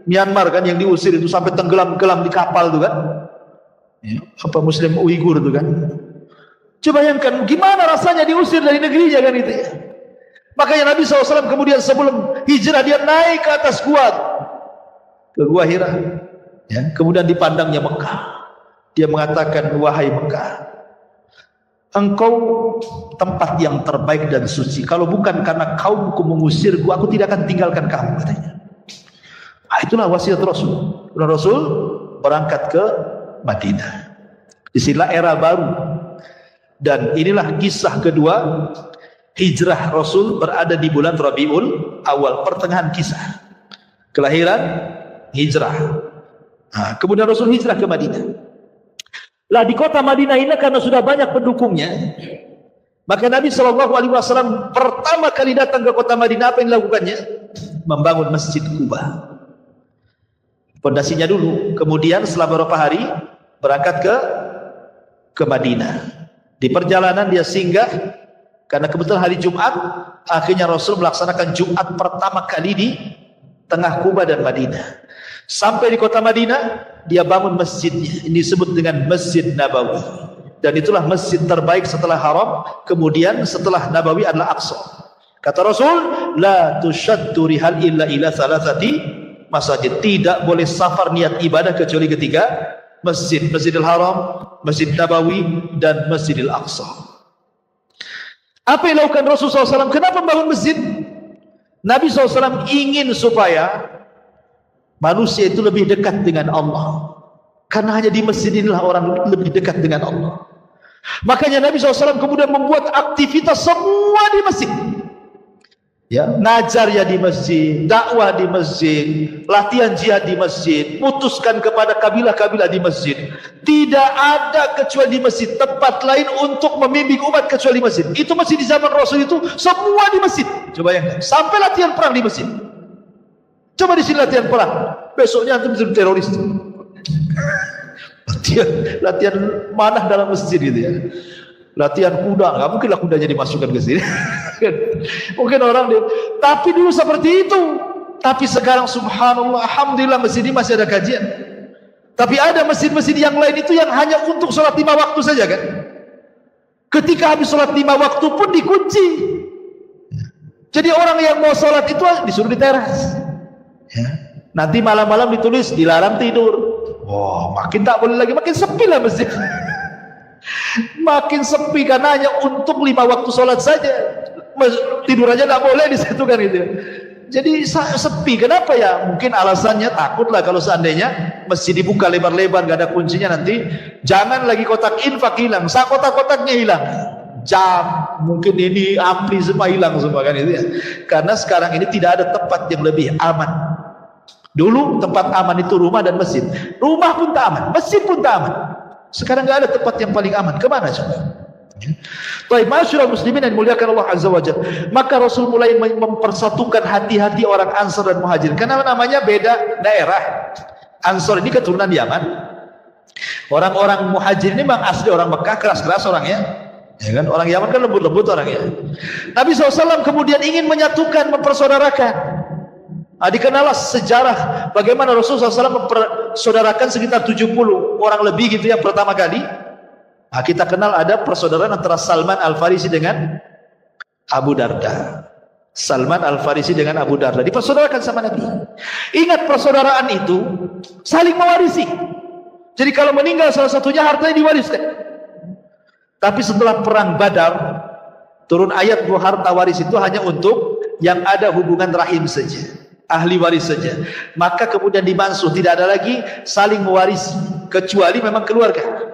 Myanmar kan yang diusir itu sampai tenggelam-gelam di kapal tuh kan, ya, apa Muslim Uighur tuh kan. Coba bayangkan gimana rasanya diusir dari negerinya kan itu ya. Makanya Nabi SAW kemudian sebelum hijrah dia naik ke atas gua, ke Gua Hira, ya. Kemudian dipandangnya Mekah. Dia mengatakan, wahai Mekah, engkau tempat yang terbaik dan suci. Kalau bukan karena kaumku mengusirku, aku tidak akan tinggalkan kamu, katanya. Nah, itulah wasiat Rasul. Rasul berangkat ke Madinah. Disinilah era baru. Dan inilah kisah kedua hijrah Rasul berada di bulan Rabiul Awal, pertengahan kisah kelahiran hijrah. Kemudian Rasul hijrah ke Madinah. Lah di kota Madinah ini karena sudah banyak pendukungnya, maka Nabi SAW pertama kali datang ke kota Madinah, apa yang dilakukannya? Membangun Masjid Quba. Pondasinya dulu, kemudian setelah beberapa hari berangkat ke Madinah. Di perjalanan dia singgah, karena kebetulan hari Jumat, akhirnya Rasul melaksanakan Jumat pertama kali di tengah Quba dan Madinah. Sampai di kota Madinah, dia bangun masjidnya. Ini disebut dengan Masjid Nabawi. Dan itulah masjid terbaik setelah Haram, kemudian setelah Nabawi adalah Aqsa. Kata Rasul, la tushaddu rihal illa ila thalathati masjid. Tidak boleh safar niat ibadah kecuali ketiga masjid: Masjidil Haram, Masjid Nabawi, dan Masjidil Aqsa. Apa yang dilakukan Rasulullah SAW? Kenapa membangun masjid? Nabi SAW ingin supaya manusia itu lebih dekat dengan Allah. Karena hanya di masjid inilah orang lebih dekat dengan Allah. Makanya Nabi SAW kemudian membuat aktivitas semua di masjid. Ya, ngajar ya di masjid, dakwah di masjid, latihan jihad di masjid, putuskan kepada kabilah-kabilah di masjid. Tidak ada kecuali di masjid, tempat lain untuk membimbing umat kecuali di masjid. Itu masih di zaman Rasul itu semua di masjid. Coba bayangkan, sampai latihan perang di masjid. Coba di sini latihan perang, besoknya antum jadi teroris. Latihan manah dalam masjid gitu ya. Latihan kuda, nggak mungkin lah kudanya dimasukkan ke sini. Mungkin orang dia, tapi dulu seperti itu. Tapi sekarang subhanallah, alhamdulillah masjid ini masih ada kajian. Tapi ada masjid-masjid yang lain itu yang hanya untuk sholat 5 waktu saja kan. Ketika habis sholat 5 waktu pun dikunci. Jadi orang yang mau sholat itu disuruh di teras. Ya. Nanti malam-malam ditulis dilarang tidur. Wah, makin tak boleh lagi, makin sepi lah masjid. Makin sepi karena hanya untuk 5 waktu sholat saja. Tidur aja tidak boleh di situ kan itu. Jadi sepi. Kenapa ya? Mungkin alasannya takutlah kalau seandainya masjid dibuka lebar-lebar gak ada kuncinya, nanti jangan lagi kotak infak hilang, kotak-kotaknya hilang, jam mungkin ini ampli semua hilang semua kan itu ya. Karena sekarang ini tidak ada tempat yang lebih aman. Dulu tempat aman itu rumah dan masjid. Rumah pun tak aman, masjid pun tak aman. Sekarang nggak ada tempat yang paling aman. Kemana coba? Baik, masyarakat muslimin yang dimuliakan Allah Azza wa Jalla. Maka Rasul mulai mempersatukan hati-hati orang Ansar dan Muhajirin. Karena namanya beda daerah. Ansar ini keturunan Yaman. Orang-orang Muhajirin ini memang asli orang Mekah, keras-keras orangnya. Ya kan? Orang Yaman kan lembut-lembut orangnya. Nabi SAW kemudian ingin menyatukan, mempersaudarakan. Dikenallah sejarah bagaimana Rasulullah SAW mempersaudarakan sekitar 70 orang lebih gitu yang pertama kali. Kita kenal ada persaudaraan antara Salman Al-Farisi dengan Abu Darda. Salman Al-Farisi dengan Abu Darda dipersaudarakan sama Nabi. Ingat, persaudaraan itu saling mewarisi. Jadi kalau meninggal salah satunya hartanya diwariskan. Tapi setelah perang Badar turun ayat bahwa harta waris itu hanya untuk yang ada hubungan rahim saja, ahli waris saja. Maka kemudian dimansuh, tidak ada lagi saling mewarisi kecuali memang keluarga.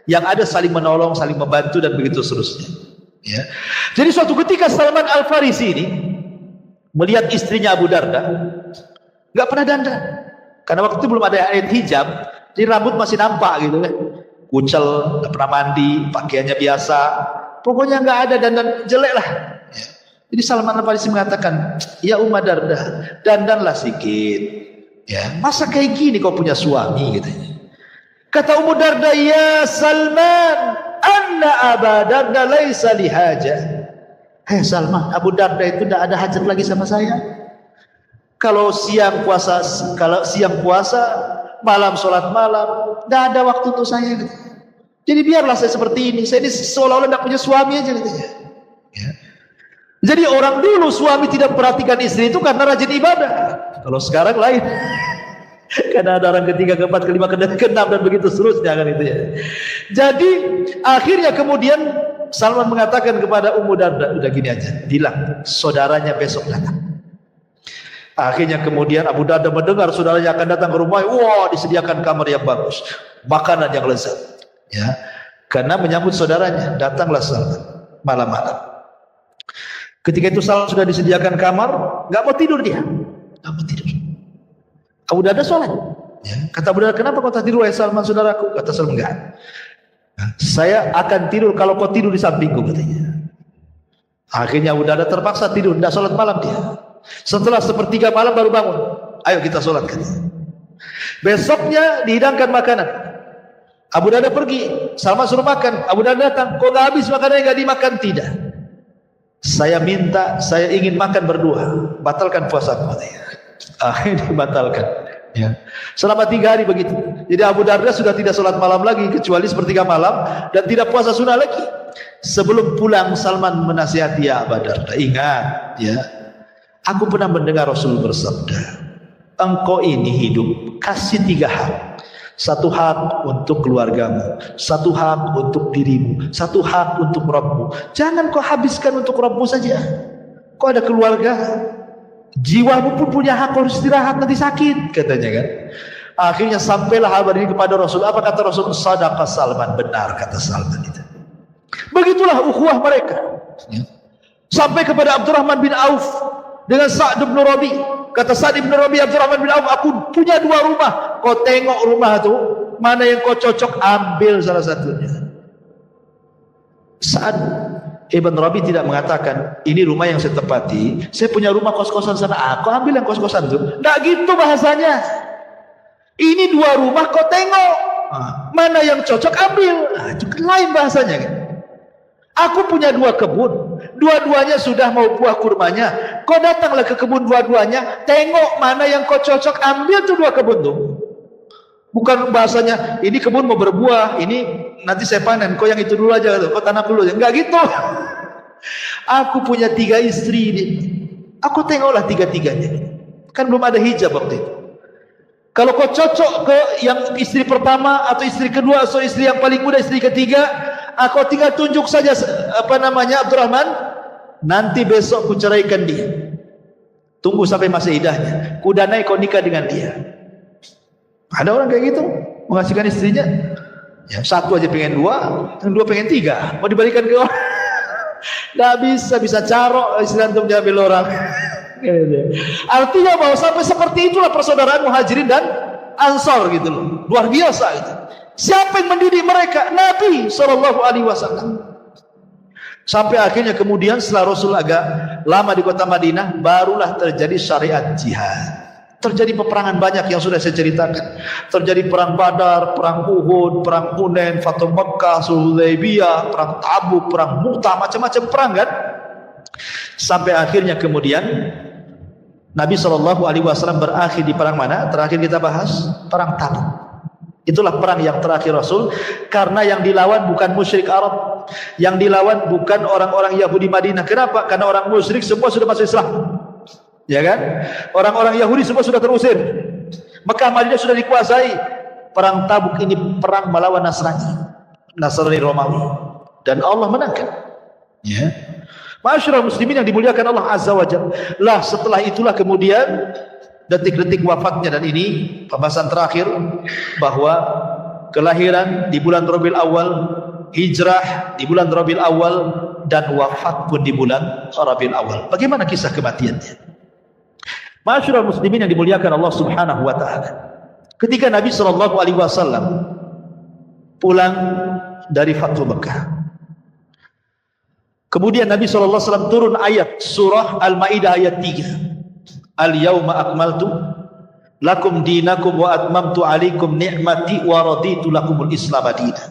Yang ada saling menolong, saling membantu dan begitu seterusnya. Ya. Jadi suatu ketika Salman Al-Farisi ini melihat istrinya Abu Darda nggak pernah dandan. Karena waktu itu belum ada ayat hijab, jadi rambut masih nampak gitu kan. Kucel, nggak pernah mandi, pakaiannya biasa. Pokoknya nggak ada dandan, jelek lah. Ya. Jadi Salman Al-Farisi mengatakan, ya Umma Darda, dandanlah sedikit. Ya, masa kayak gini kau punya suami gitu. Kata Ummu Darda, ya Salman, anna Abu Darda laisa lihaja. Hei Salman, Abu Darda itu tidak ada hajat lagi sama saya. Kalau siang puasa, malam sholat malam, tidak ada waktu untuk saya. Jadi biarlah saya seperti ini. Saya ini seolah-olah tidak punya suami aja. Ya. Jadi orang dulu suami tidak perhatikan istri itu karena rajin ibadah. Kalau sekarang lain. Karena ada orang ketiga, keempat, kelima, keenam dan begitu seterusnya kan itu ya. Jadi akhirnya kemudian Salman mengatakan kepada Ummu Darda, udah gini aja, bilang saudaranya besok datang. Akhirnya kemudian Abu Darda mendengar saudaranya akan datang ke rumah. Wah, disediakan kamar yang bagus, makanan yang lezat. Ya, karena menyambut saudaranya, datanglah Salman malam-malam. Ketika itu Salman sudah disediakan kamar, nggak mau tidur dia, nggak mau tidur. Abu Darda sholat. Ya. Kata Abu Darda, kenapa kau tak tidur wahai Salman saudaraku? Kata Salman, enggak. Saya akan tidur kalau kau tidur di sampingku, katanya. Akhirnya Abu Darda terpaksa tidur, tidak sholat malam dia. Setelah sepertiga malam baru bangun. Ayo kita sholat, katanya. Besoknya dihidangkan makanan. Abu Darda pergi, Salman suruh makan. Abu Darda datang, kok nggak habis makanannya, nggak dimakan? Tidak. Saya ingin makan berdua. Batalkan puasaku, katanya. Akhirnya dibatalkan. Ya. Selama 3 hari begitu. Jadi Abu Darda sudah tidak sholat malam lagi kecuali sepertiga malam dan tidak puasa sunnah lagi. Sebelum pulang Salman menasihati Abu Darda, ingat ya, aku pernah mendengar Rasul bersabda, engkau ini hidup kasih 3 hak. 1 hak untuk keluargamu, 1 hak untuk dirimu, 1 hak untuk Rabbmu. Jangan kau habiskan untuk Rabbmu saja. Kau ada keluarga, jiwamu pun punya hak, harus istirahat, nanti sakit, katanya kan. Akhirnya sampailah kabar ini kepada Rasul. Apa kata Rasul? Sadaqah Salman, benar kata Salman itu. Begitulah ukhuwah mereka. Sampai kepada Abdurrahman bin Auf dengan Sa'd bin Rabi. Kata Sa'd bin Rabi, Abdurrahman bin Auf, aku punya 2 rumah. Kau tengok rumah itu, mana yang kau cocok, ambil salah satunya. Sa'd Ibn Rabi tidak mengatakan, ini rumah yang saya tempati, saya punya rumah kos-kosan sana, aku ambil yang kos-kosan itu. Nggak gitu bahasanya. Ini 2 rumah, kau tengok mana yang cocok, ambil. Itu lain bahasanya kan? Aku punya 2 kebun, dua-duanya sudah mau buah kurmanya. Kau datanglah ke kebun dua-duanya, tengok mana yang kau cocok, ambil tuh 2 kebun tuh. Bukan bahasanya, ini kebun mau berbuah, ini nanti saya panen, kau yang itu dulu aja, kau tanam dulu aja. Enggak gitu. Aku punya 3 istri ini. Aku tengoklah 3-tiganya. Kan belum ada hijab waktu itu. Kalau kau cocok ke yang istri pertama atau istri kedua atau istri yang paling muda, istri ketiga, aku tinggal tunjuk saja Abdurrahman, nanti besok ku ceraikan dia. Tunggu sampai masa iddahnya, ku danai kau nikah dengan dia. Ada orang kayak gitu, mengasihkan istrinya. Ya, 1 aja pengen 2, yang 2 pengen 3, mau dibalikan ke orang. Nggak bisa carok istilah untuk diambil orang. Artinya bahwa sampai seperti itulah persaudaraan Muhajirin dan Ansor gitu loh, luar biasa itu. Siapa yang mendidik mereka? Nabi SAW. Sampai akhirnya kemudian setelah Rasul agak lama di kota Madinah, barulah terjadi syariat jihad. Terjadi peperangan banyak yang sudah saya ceritakan. Terjadi perang Badar, perang Uhud, perang Hunain, Fathu Makkah, Sulh Hudaybiyah, perang Tabuk, perang Mu'tah, macam-macam perang kan. Sampai akhirnya kemudian Nabi SAW berakhir di perang mana? Terakhir kita bahas perang Tabuk. Itulah perang yang terakhir Rasul, karena yang dilawan bukan musyrik Arab, yang dilawan bukan orang-orang Yahudi Madinah. Kenapa? Karena orang musyrik semua sudah masuk Islam. Ya kan? Orang-orang Yahudi semua sudah terusir. Mekah Madinah sudah dikuasai. Perang Tabuk ini perang melawan Nasrani Romawi, dan Allah menangkan. Ya. Ma'asyiral muslimin yang dimuliakan Allah Azza wa Jalla. Lah setelah itulah kemudian detik-detik wafatnya, dan ini pembahasan terakhir, bahwa kelahiran di bulan Rabiul Awal, hijrah di bulan Rabiul Awal, dan wafat pun di bulan Rabiul Awal. Bagaimana kisah kematiannya? Ma'asyiral muslimin yang dimuliakan Allah Subhanahu wa taala. Ketika Nabi SAW pulang dari Fathu Makkah, kemudian Nabi SAW turun ayat surah Al-Maidah ayat 3. Al-yawma akmaltu lakum dinakum wa atmamtu alaikum ni'mati wa raditu lakumul Islam dinan.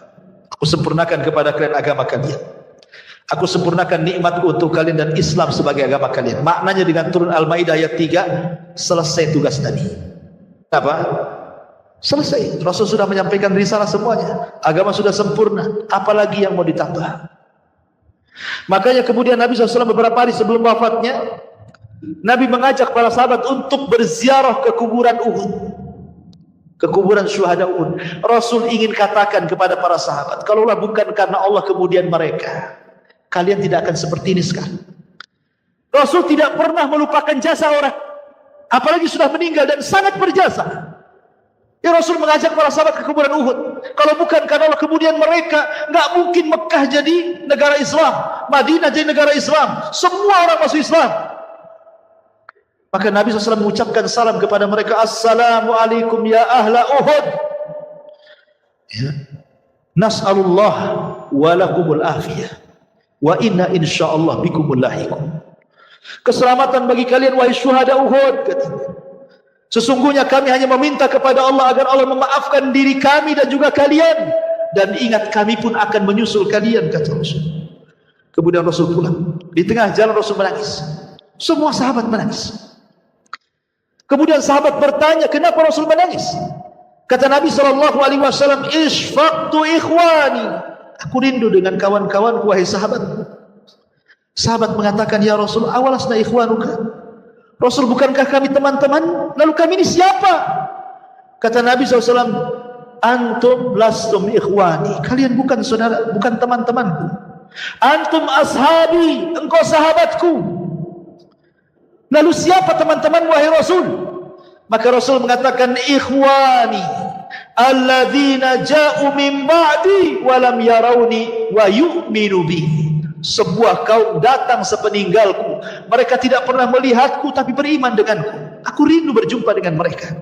Aku sempurnakan kepada kalian agama kalian. Aku sempurnakan nikmatku untuk kalian dan Islam sebagai agama kalian. Maknanya dengan turun Al-Maidah ayat 3, selesai tugas Nabi. Apa? Selesai. Rasul sudah menyampaikan risalah semuanya. Agama sudah sempurna. Apalagi yang mau ditambah? Makanya kemudian Nabi SAW beberapa hari sebelum wafatnya, Nabi mengajak para sahabat untuk berziarah ke kuburan Uhud, ke kuburan syuhada Uhud. Rasul ingin katakan kepada para sahabat, kalaulah bukan karena Allah kemudian mereka, kalian tidak akan seperti ini sekarang. Rasul tidak pernah melupakan jasa orang, apalagi sudah meninggal dan sangat berjasa. Ya Rasul mengajak para sahabat ke kuburan Uhud. Kalau bukan karena Allah, kemudian mereka nggak mungkin Mekah jadi negara Islam, Madinah jadi negara Islam, semua orang masuk Islam. Maka Nabi SAW mengucapkan salam kepada mereka, Assalamualaikum ya ahla Uhud. Ya. Nas'alullah walakumul afiyah wa inna insyaallah bikumul lahiqun. Keselamatan bagi kalian wahai syuhada Uhud, katanya. Sesungguhnya kami hanya meminta kepada Allah agar Allah memaafkan diri kami dan juga kalian, dan ingat kami pun akan menyusul kalian, kata Rasul. Kemudian Rasul pulang. Di tengah jalan Rasul menangis. Semua sahabat menangis. Kemudian sahabat bertanya, kenapa Rasul menangis? Kata Nabi SAW, Ishfaqtu ikhwani. Aku rindu dengan kawan-kawanku, wahai sahabat. Sahabat mengatakan, ya Rasul, awalasna ikhwanuka. Rasul, bukankah kami teman-teman? Lalu kami ini siapa? Kata Nabi SAW, antum lastum ikhwani. Kalian bukan saudara, bukan teman-temanku. Antum ashabi, engkau sahabatku. Lalu siapa teman-teman wahai Rasul? Maka Rasul mengatakan, ikhwani alladzina ja'u min ba'di wa lam yarawni wa yu'minu bi. Sebuah kaum datang sepeninggalku, mereka tidak pernah melihatku tapi beriman denganku. Aku rindu berjumpa dengan mereka.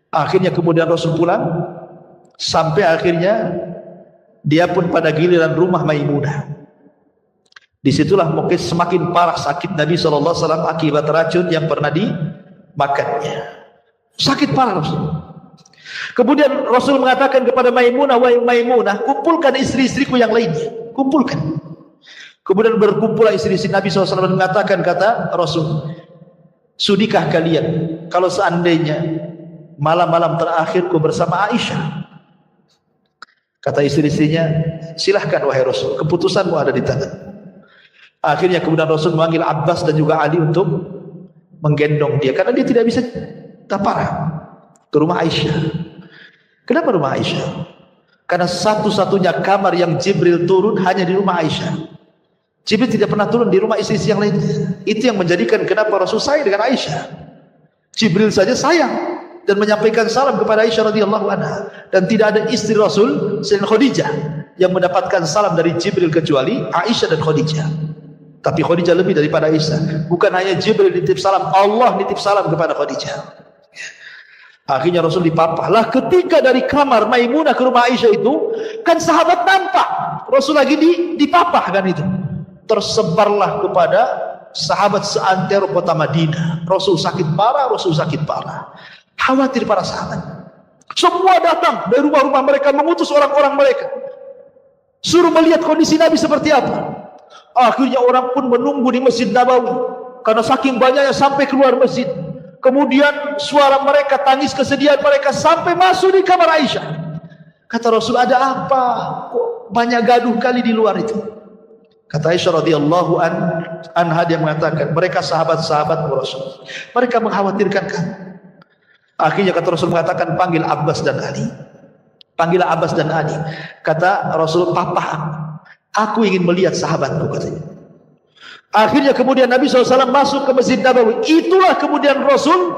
Akhirnya kemudian Rasul pulang, sampai akhirnya dia pun pada giliran rumah Maimunah. Disitulah mungkin semakin parah sakit Nabi SAW akibat racun yang pernah dimakannya. Sakit parah Rasul. Kemudian Rasul mengatakan kepada Maimunah, wahai Maimunah, kumpulkan istri-istriku yang lainnya, kumpulkan. Kemudian berkumpullah istri-istri Nabi SAW, mengatakan, kata Rasul, sudikah kalian kalau seandainya malam-malam terakhirku bersama Aisyah? Kata istri-istrinya, silahkan wahai Rasul, keputusanmu ada di tangan. Akhirnya kemudian Rasul memanggil Abbas dan juga Ali untuk menggendong dia, karena dia tidak bisa taparah ke rumah Aisyah. Kenapa rumah Aisyah? Karena satu-satunya kamar yang Jibril turun hanya di rumah Aisyah. Jibril tidak pernah turun di rumah istri-istri yang lainnya. Itu yang menjadikan kenapa Rasul sayang dengan Aisyah. Jibril saja sayang dan menyampaikan salam kepada Aisyah radhiyallahu anha, dan tidak ada istri Rasul selain Khadijah yang mendapatkan salam dari Jibril kecuali Aisyah dan Khadijah. Tapi Khadijah lebih daripada Aisyah. Bukan hanya Jibril nitip salam, Allah nitip salam kepada Khadijah. Akhirnya Rasul dipapah. Lah ketika dari kamar Maimunah ke rumah Aisyah itu, kan sahabat nampak Rasul lagi dipapah kan itu. Tersebarlah kepada sahabat seantero kota Madinah. Rasul sakit parah, Rasul sakit parah. Khawatir para sahabat. Semua datang dari rumah-rumah mereka, mengutus orang-orang mereka, suruh melihat kondisi Nabi seperti apa. Akhirnya orang pun menunggu di Masjid Nabawi, karena saking banyaknya sampai keluar masjid. Kemudian suara mereka, tangis kesedihan mereka sampai masuk di kamar Aisyah. Kata Rasul, ada apa? Kok banyak gaduh kali di luar itu? Kata Aisyah radhiyallahu anha, dia mengatakan, mereka sahabat-sahabat Rasul, mereka mengkhawatirkan kamu. Akhirnya kata Rasul mengatakan, panggil Abbas dan Ali. Panggil Abbas dan Ali. Kata Rasul, papa, aku ingin melihat sahabatku, katanya. Akhirnya kemudian Nabi SAW masuk ke Masjid Nabawi. Itulah kemudian Rasul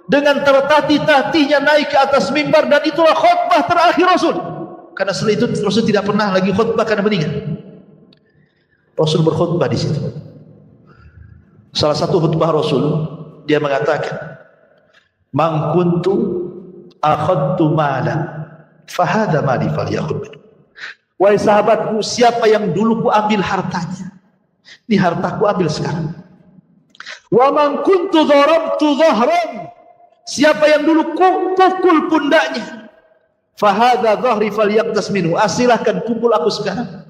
dengan tertatih-tatihnya naik ke atas mimbar, dan itulah khutbah terakhir Rasul. Karena setelah itu Rasul tidak pernah lagi khutbah karena meninggal. Rasul berkhutbah di situ. Salah satu khutbah Rasul, dia mengatakan, "Man kuntu akhadtu malan, fahada mali falyakhudh minhu." Wahai sahabatku, siapa yang dulu ku ambil hartanya, ini hartaku ambil sekarang. Wa man kuntu darabtu dhahran, siapa yang dulu ku pukul pundaknya, fahadha dhahri falyaqtas minhu, silahkan pukul aku sekarang.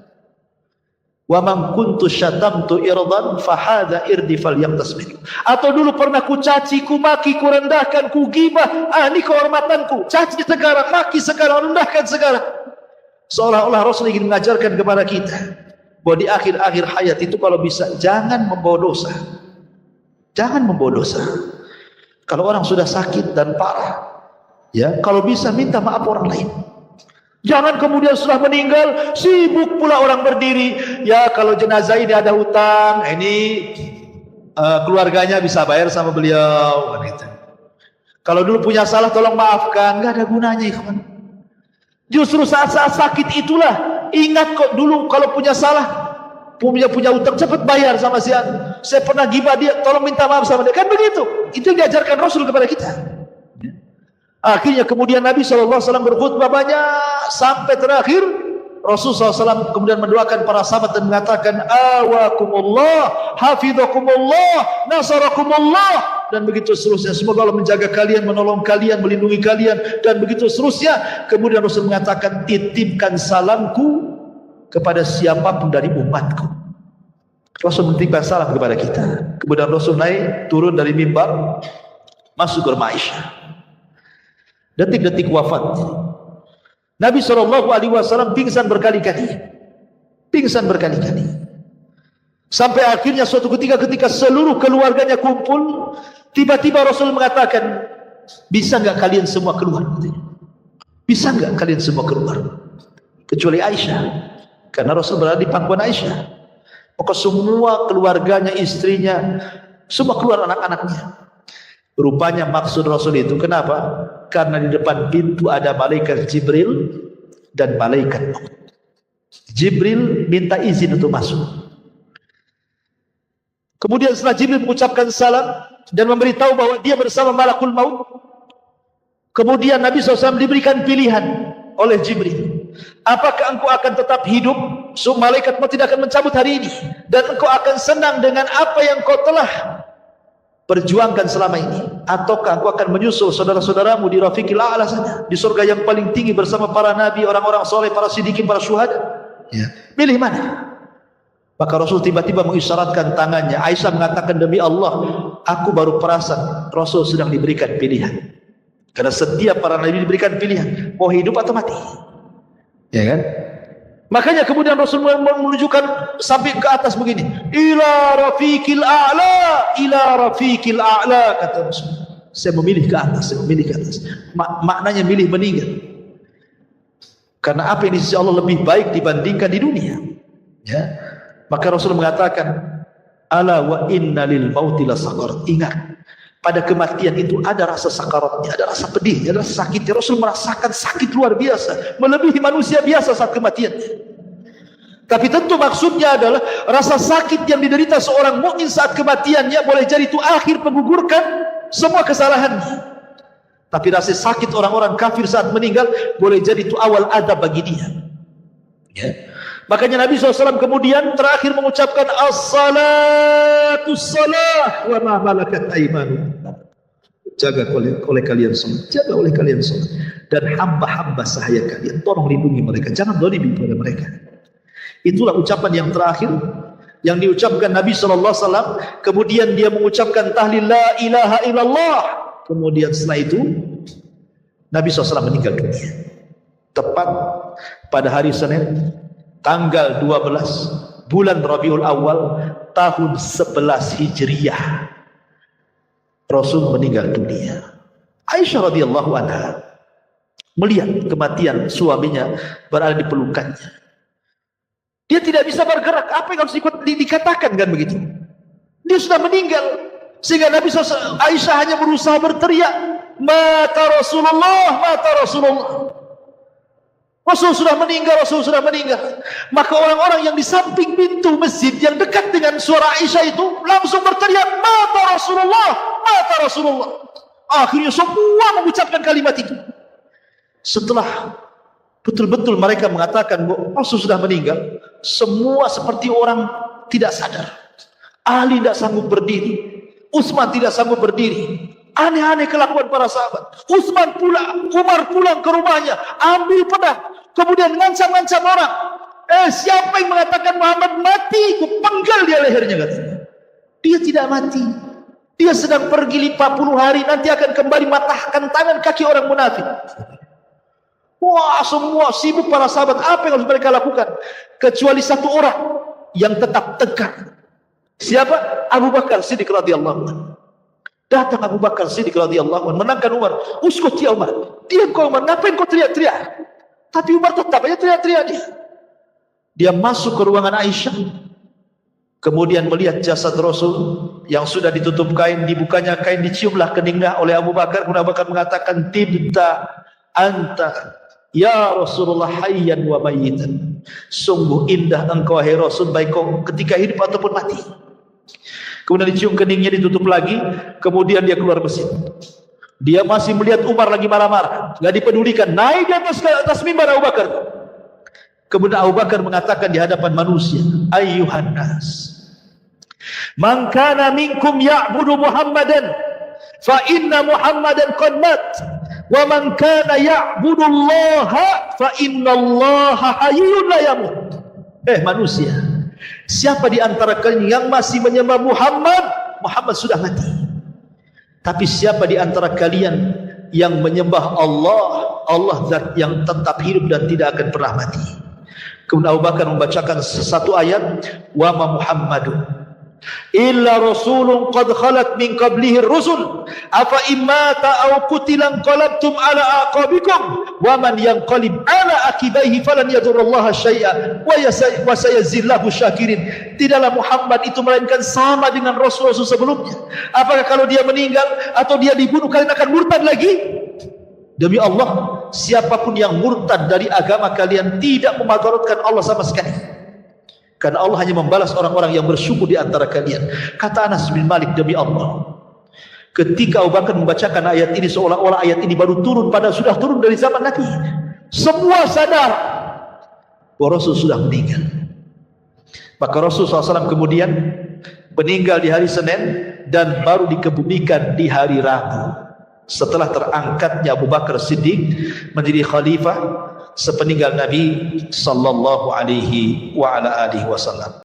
Wa man kuntu syatamtu irdan, fahadha irdi falyaqtas minhu, atau dulu pernah ku caci, ku maki, ku rendahkan, ku gibah, ini kehormatanku, caci sekarang, maki sekarang, rendahkan sekarang. Seolah-olah Rasul ingin mengajarkan kepada kita bahwa di akhir-akhir hayat itu kalau bisa jangan membawa dosa. Jangan membawa dosa. Kalau orang sudah sakit dan parah, ya, kalau bisa minta maaf orang lain. Jangan kemudian setelah meninggal sibuk pula orang berdiri, ya kalau jenazah ini ada hutang, ini keluarganya bisa bayar sama beliau, gitu. Kalau dulu punya salah tolong maafkan, nggak ada gunanya ikhwan. Justru saat-saat sakit itulah ingat kok dulu kalau punya salah, punya utang cepat bayar sama si anu. Saya pernah gibah dia, tolong minta maaf sama dia. Kan begitu. Itu yang diajarkan Rasul kepada kita. Akhirnya kemudian Nabi SAW berkhutbah banyak sampai terakhir Rasul SAW kemudian mendoakan para sahabat dan mengatakan awakumullah, hafidhakumullah, nasarakumullah, dan begitu seterusnya. Semoga Allah menjaga kalian, menolong kalian, melindungi kalian, dan begitu seterusnya. Kemudian Rasul mengatakan, titipkan salamku kepada siapapun dari umatku. Rasul menitipkan salam kepada kita. Kemudian Rasul naik turun dari mimbar, masuk ke rumah Aisyah. Detik-detik wafatnya Nabi SAW pingsan berkali-kali, sampai akhirnya suatu ketika seluruh keluarganya kumpul, tiba-tiba Rasul mengatakan, bisa nggak kalian semua keluar? Bisa nggak kalian semua keluar? Kecuali Aisyah, karena Rasul berada di pangkuan Aisyah. Maka semua keluarganya, istrinya, semua keluar, anak-anaknya. Rupanya maksud Rasul itu kenapa? Karena di depan pintu ada malaikat Jibril dan malaikat maut. Jibril minta izin untuk masuk. Kemudian setelah Jibril mengucapkan salam dan memberitahu bahwa dia bersama malakul maut, kemudian Nabi SAW diberikan pilihan oleh Jibril. Apakah engkau akan tetap hidup? So, malaikat maut tidak akan mencabut hari ini, dan engkau akan senang dengan apa yang kau telah perjuangkan selama ini, ataukah engkau akan menyusul saudara-saudaramu di Rafiqil A'la sana, di surga yang paling tinggi bersama para nabi, orang-orang soleh, para siddiqin, para syuhada? Ya. Pilih mana? Maka Rasul tiba-tiba mengisyaratkan tangannya. Aisyah mengatakan, demi Allah, aku baru perasan Rasul sedang diberikan pilihan. Karena setiap para nabi diberikan pilihan, mau hidup atau mati. Ya kan? Makanya kemudian Rasul menunjukkan sampai ke atas begini, ila rafiqil a'la, kata Rasul. Saya memilih ke atas, maknanya milih meninggal. Karena apa yang di sisi Allah lebih baik dibandingkan di dunia. Ya. Maka Rasul mengatakan, ala wa inna lil mauti lasaqar. Ingat, pada kematian itu ada rasa sakaratnya, ada rasa pedihnya, ada rasa sakitnya. Rasul merasakan sakit luar biasa, melebihi manusia biasa saat kematiannya. Tapi tentu maksudnya adalah rasa sakit yang diderita seorang mukmin saat kematiannya boleh jadi itu akhir menggugurkan semua kesalahannya. Tapi rasa sakit orang-orang kafir saat meninggal boleh jadi itu awal adab bagi dia. Ya. Makanya Nabi SAW kemudian terakhir mengucapkan as-salatu salah wa ma malakat aymanukum. Jaga oleh kalian semua, jaga oleh kalian semua, dan hamba-hamba sahaya kalian, tolong lindungi mereka, jangan dzalimi pada mereka. Itulah ucapan yang terakhir yang diucapkan Nabi SAW. Kemudian dia mengucapkan tahlil la ilaha illallah. Kemudian setelah itu Nabi SAW meninggal dunia tepat pada hari Senin tanggal 12 bulan Rabiul Awal tahun 11 Hijriah. Rasul meninggal dunia. Aisyah radhiyallahu anha melihat kematian suaminya berada di pelukannya. Dia tidak bisa bergerak. Apa yang harus dikatakan kan begitu? Dia sudah meninggal. Sehingga Nabi SAW, Aisyah hanya berusaha berteriak, mata Rasulullah, mata Rasulullah. Rasul sudah meninggal, Rasul sudah meninggal. Maka orang-orang yang di samping pintu masjid yang dekat dengan suara Aisyah itu langsung berteriak, mata Rasulullah, mata Rasulullah. Akhirnya semua mengucapkan kalimat itu. Setelah betul-betul mereka mengatakan bahwa Rasul sudah meninggal, semua seperti orang tidak sadar. Ali tidak sanggup berdiri, Utsman tidak sanggup berdiri. Aneh-aneh kelakuan para sahabat. Umar pulang ke rumahnya, ambil pedang, kemudian ngancam-ngancam orang. Siapa yang mengatakan Muhammad mati, kupenggal dia lehernya, katanya. Dia tidak mati. Dia sedang pergi 40 hari, nanti akan kembali matahkan tangan kaki orang munafik. Wah, semua sibuk para sahabat. Apa yang harus mereka lakukan? Kecuali satu orang yang tetap tegar. Siapa? Abu Bakar Siddiq radhiyallahu anhu. Datang Abu Bakar Siddiq radhiyallahu anhu menenangkan Umar. Uskut ya Umar. Diam kau Umar. Ngapain kau teriak-teriak? Tapi Umar tetap aja teriak-teriak dia. Dia masuk ke ruangan Aisyah. kemudian melihat jasad Rasul yang sudah ditutup kain, dibukanya kain, diciumlah keningnya oleh Abu Bakar. Kemudian Abu Bakar mengatakan, tibta anta ya Rasulullah hayyan wa mayyitan. Sungguh indah engkau wahai Rasul, baik kau ketika hidup ataupun mati. Kemudian dicium keningnya, ditutup lagi. Kemudian dia keluar masjid. Dia masih melihat Umar lagi marah-marah, enggak dipedulikan. Naik di atas mimbar Abu Bakar. Kemudian Abu Bakar mengatakan di hadapan manusia, ayyuhan nas, man kana minkum ya'budu Muhammadan fa inna Muhammadan qad mat, wa man kana ya'budu Allah fa inna Allah hayyun la yamut. Manusia, siapa di antara kalian yang masih menyembah Muhammad, Muhammad sudah mati. Tapi siapa di antara kalian yang menyembah Allah, Allah zat yang tetap hidup dan tidak akan pernah mati. Kemudian Abu Bakar membacakan satu ayat, wa ma Muhammadun illa rasulun qad khalat min qablihi rusul afa immata aw qutilan qalabtum ala aqabikum wa man yanqalib ala akibaihi falan yadurrallaha syai'a wa sayazillahu syakirin. Tidaklah Muhammad itu melainkan sama dengan rasul-rasul sebelumnya. Apakah kalau dia meninggal atau dia dibunuh kalian akan murtad lagi? Demi Allah, siapapun yang murtad dari agama kalian tidak memadaratkan Allah sama sekali. Karena Allah hanya membalas orang-orang yang bersyukur di antara kalian. Kata Anas bin Malik, demi Allah, ketika Abu Bakar membacakan ayat ini, seolah-olah ayat ini baru turun, padahal sudah turun dari zaman Nabi. Semua sadar bahwa Rasul sudah meninggal. Maka Rasul SAW kemudian meninggal di hari Senin dan baru dikebumikan di hari Rabu. Setelah terangkatnya Abu Bakar Siddiq menjadi khalifah sepeninggal Nabi sallallahu alaihi wa ala alihi wasallam.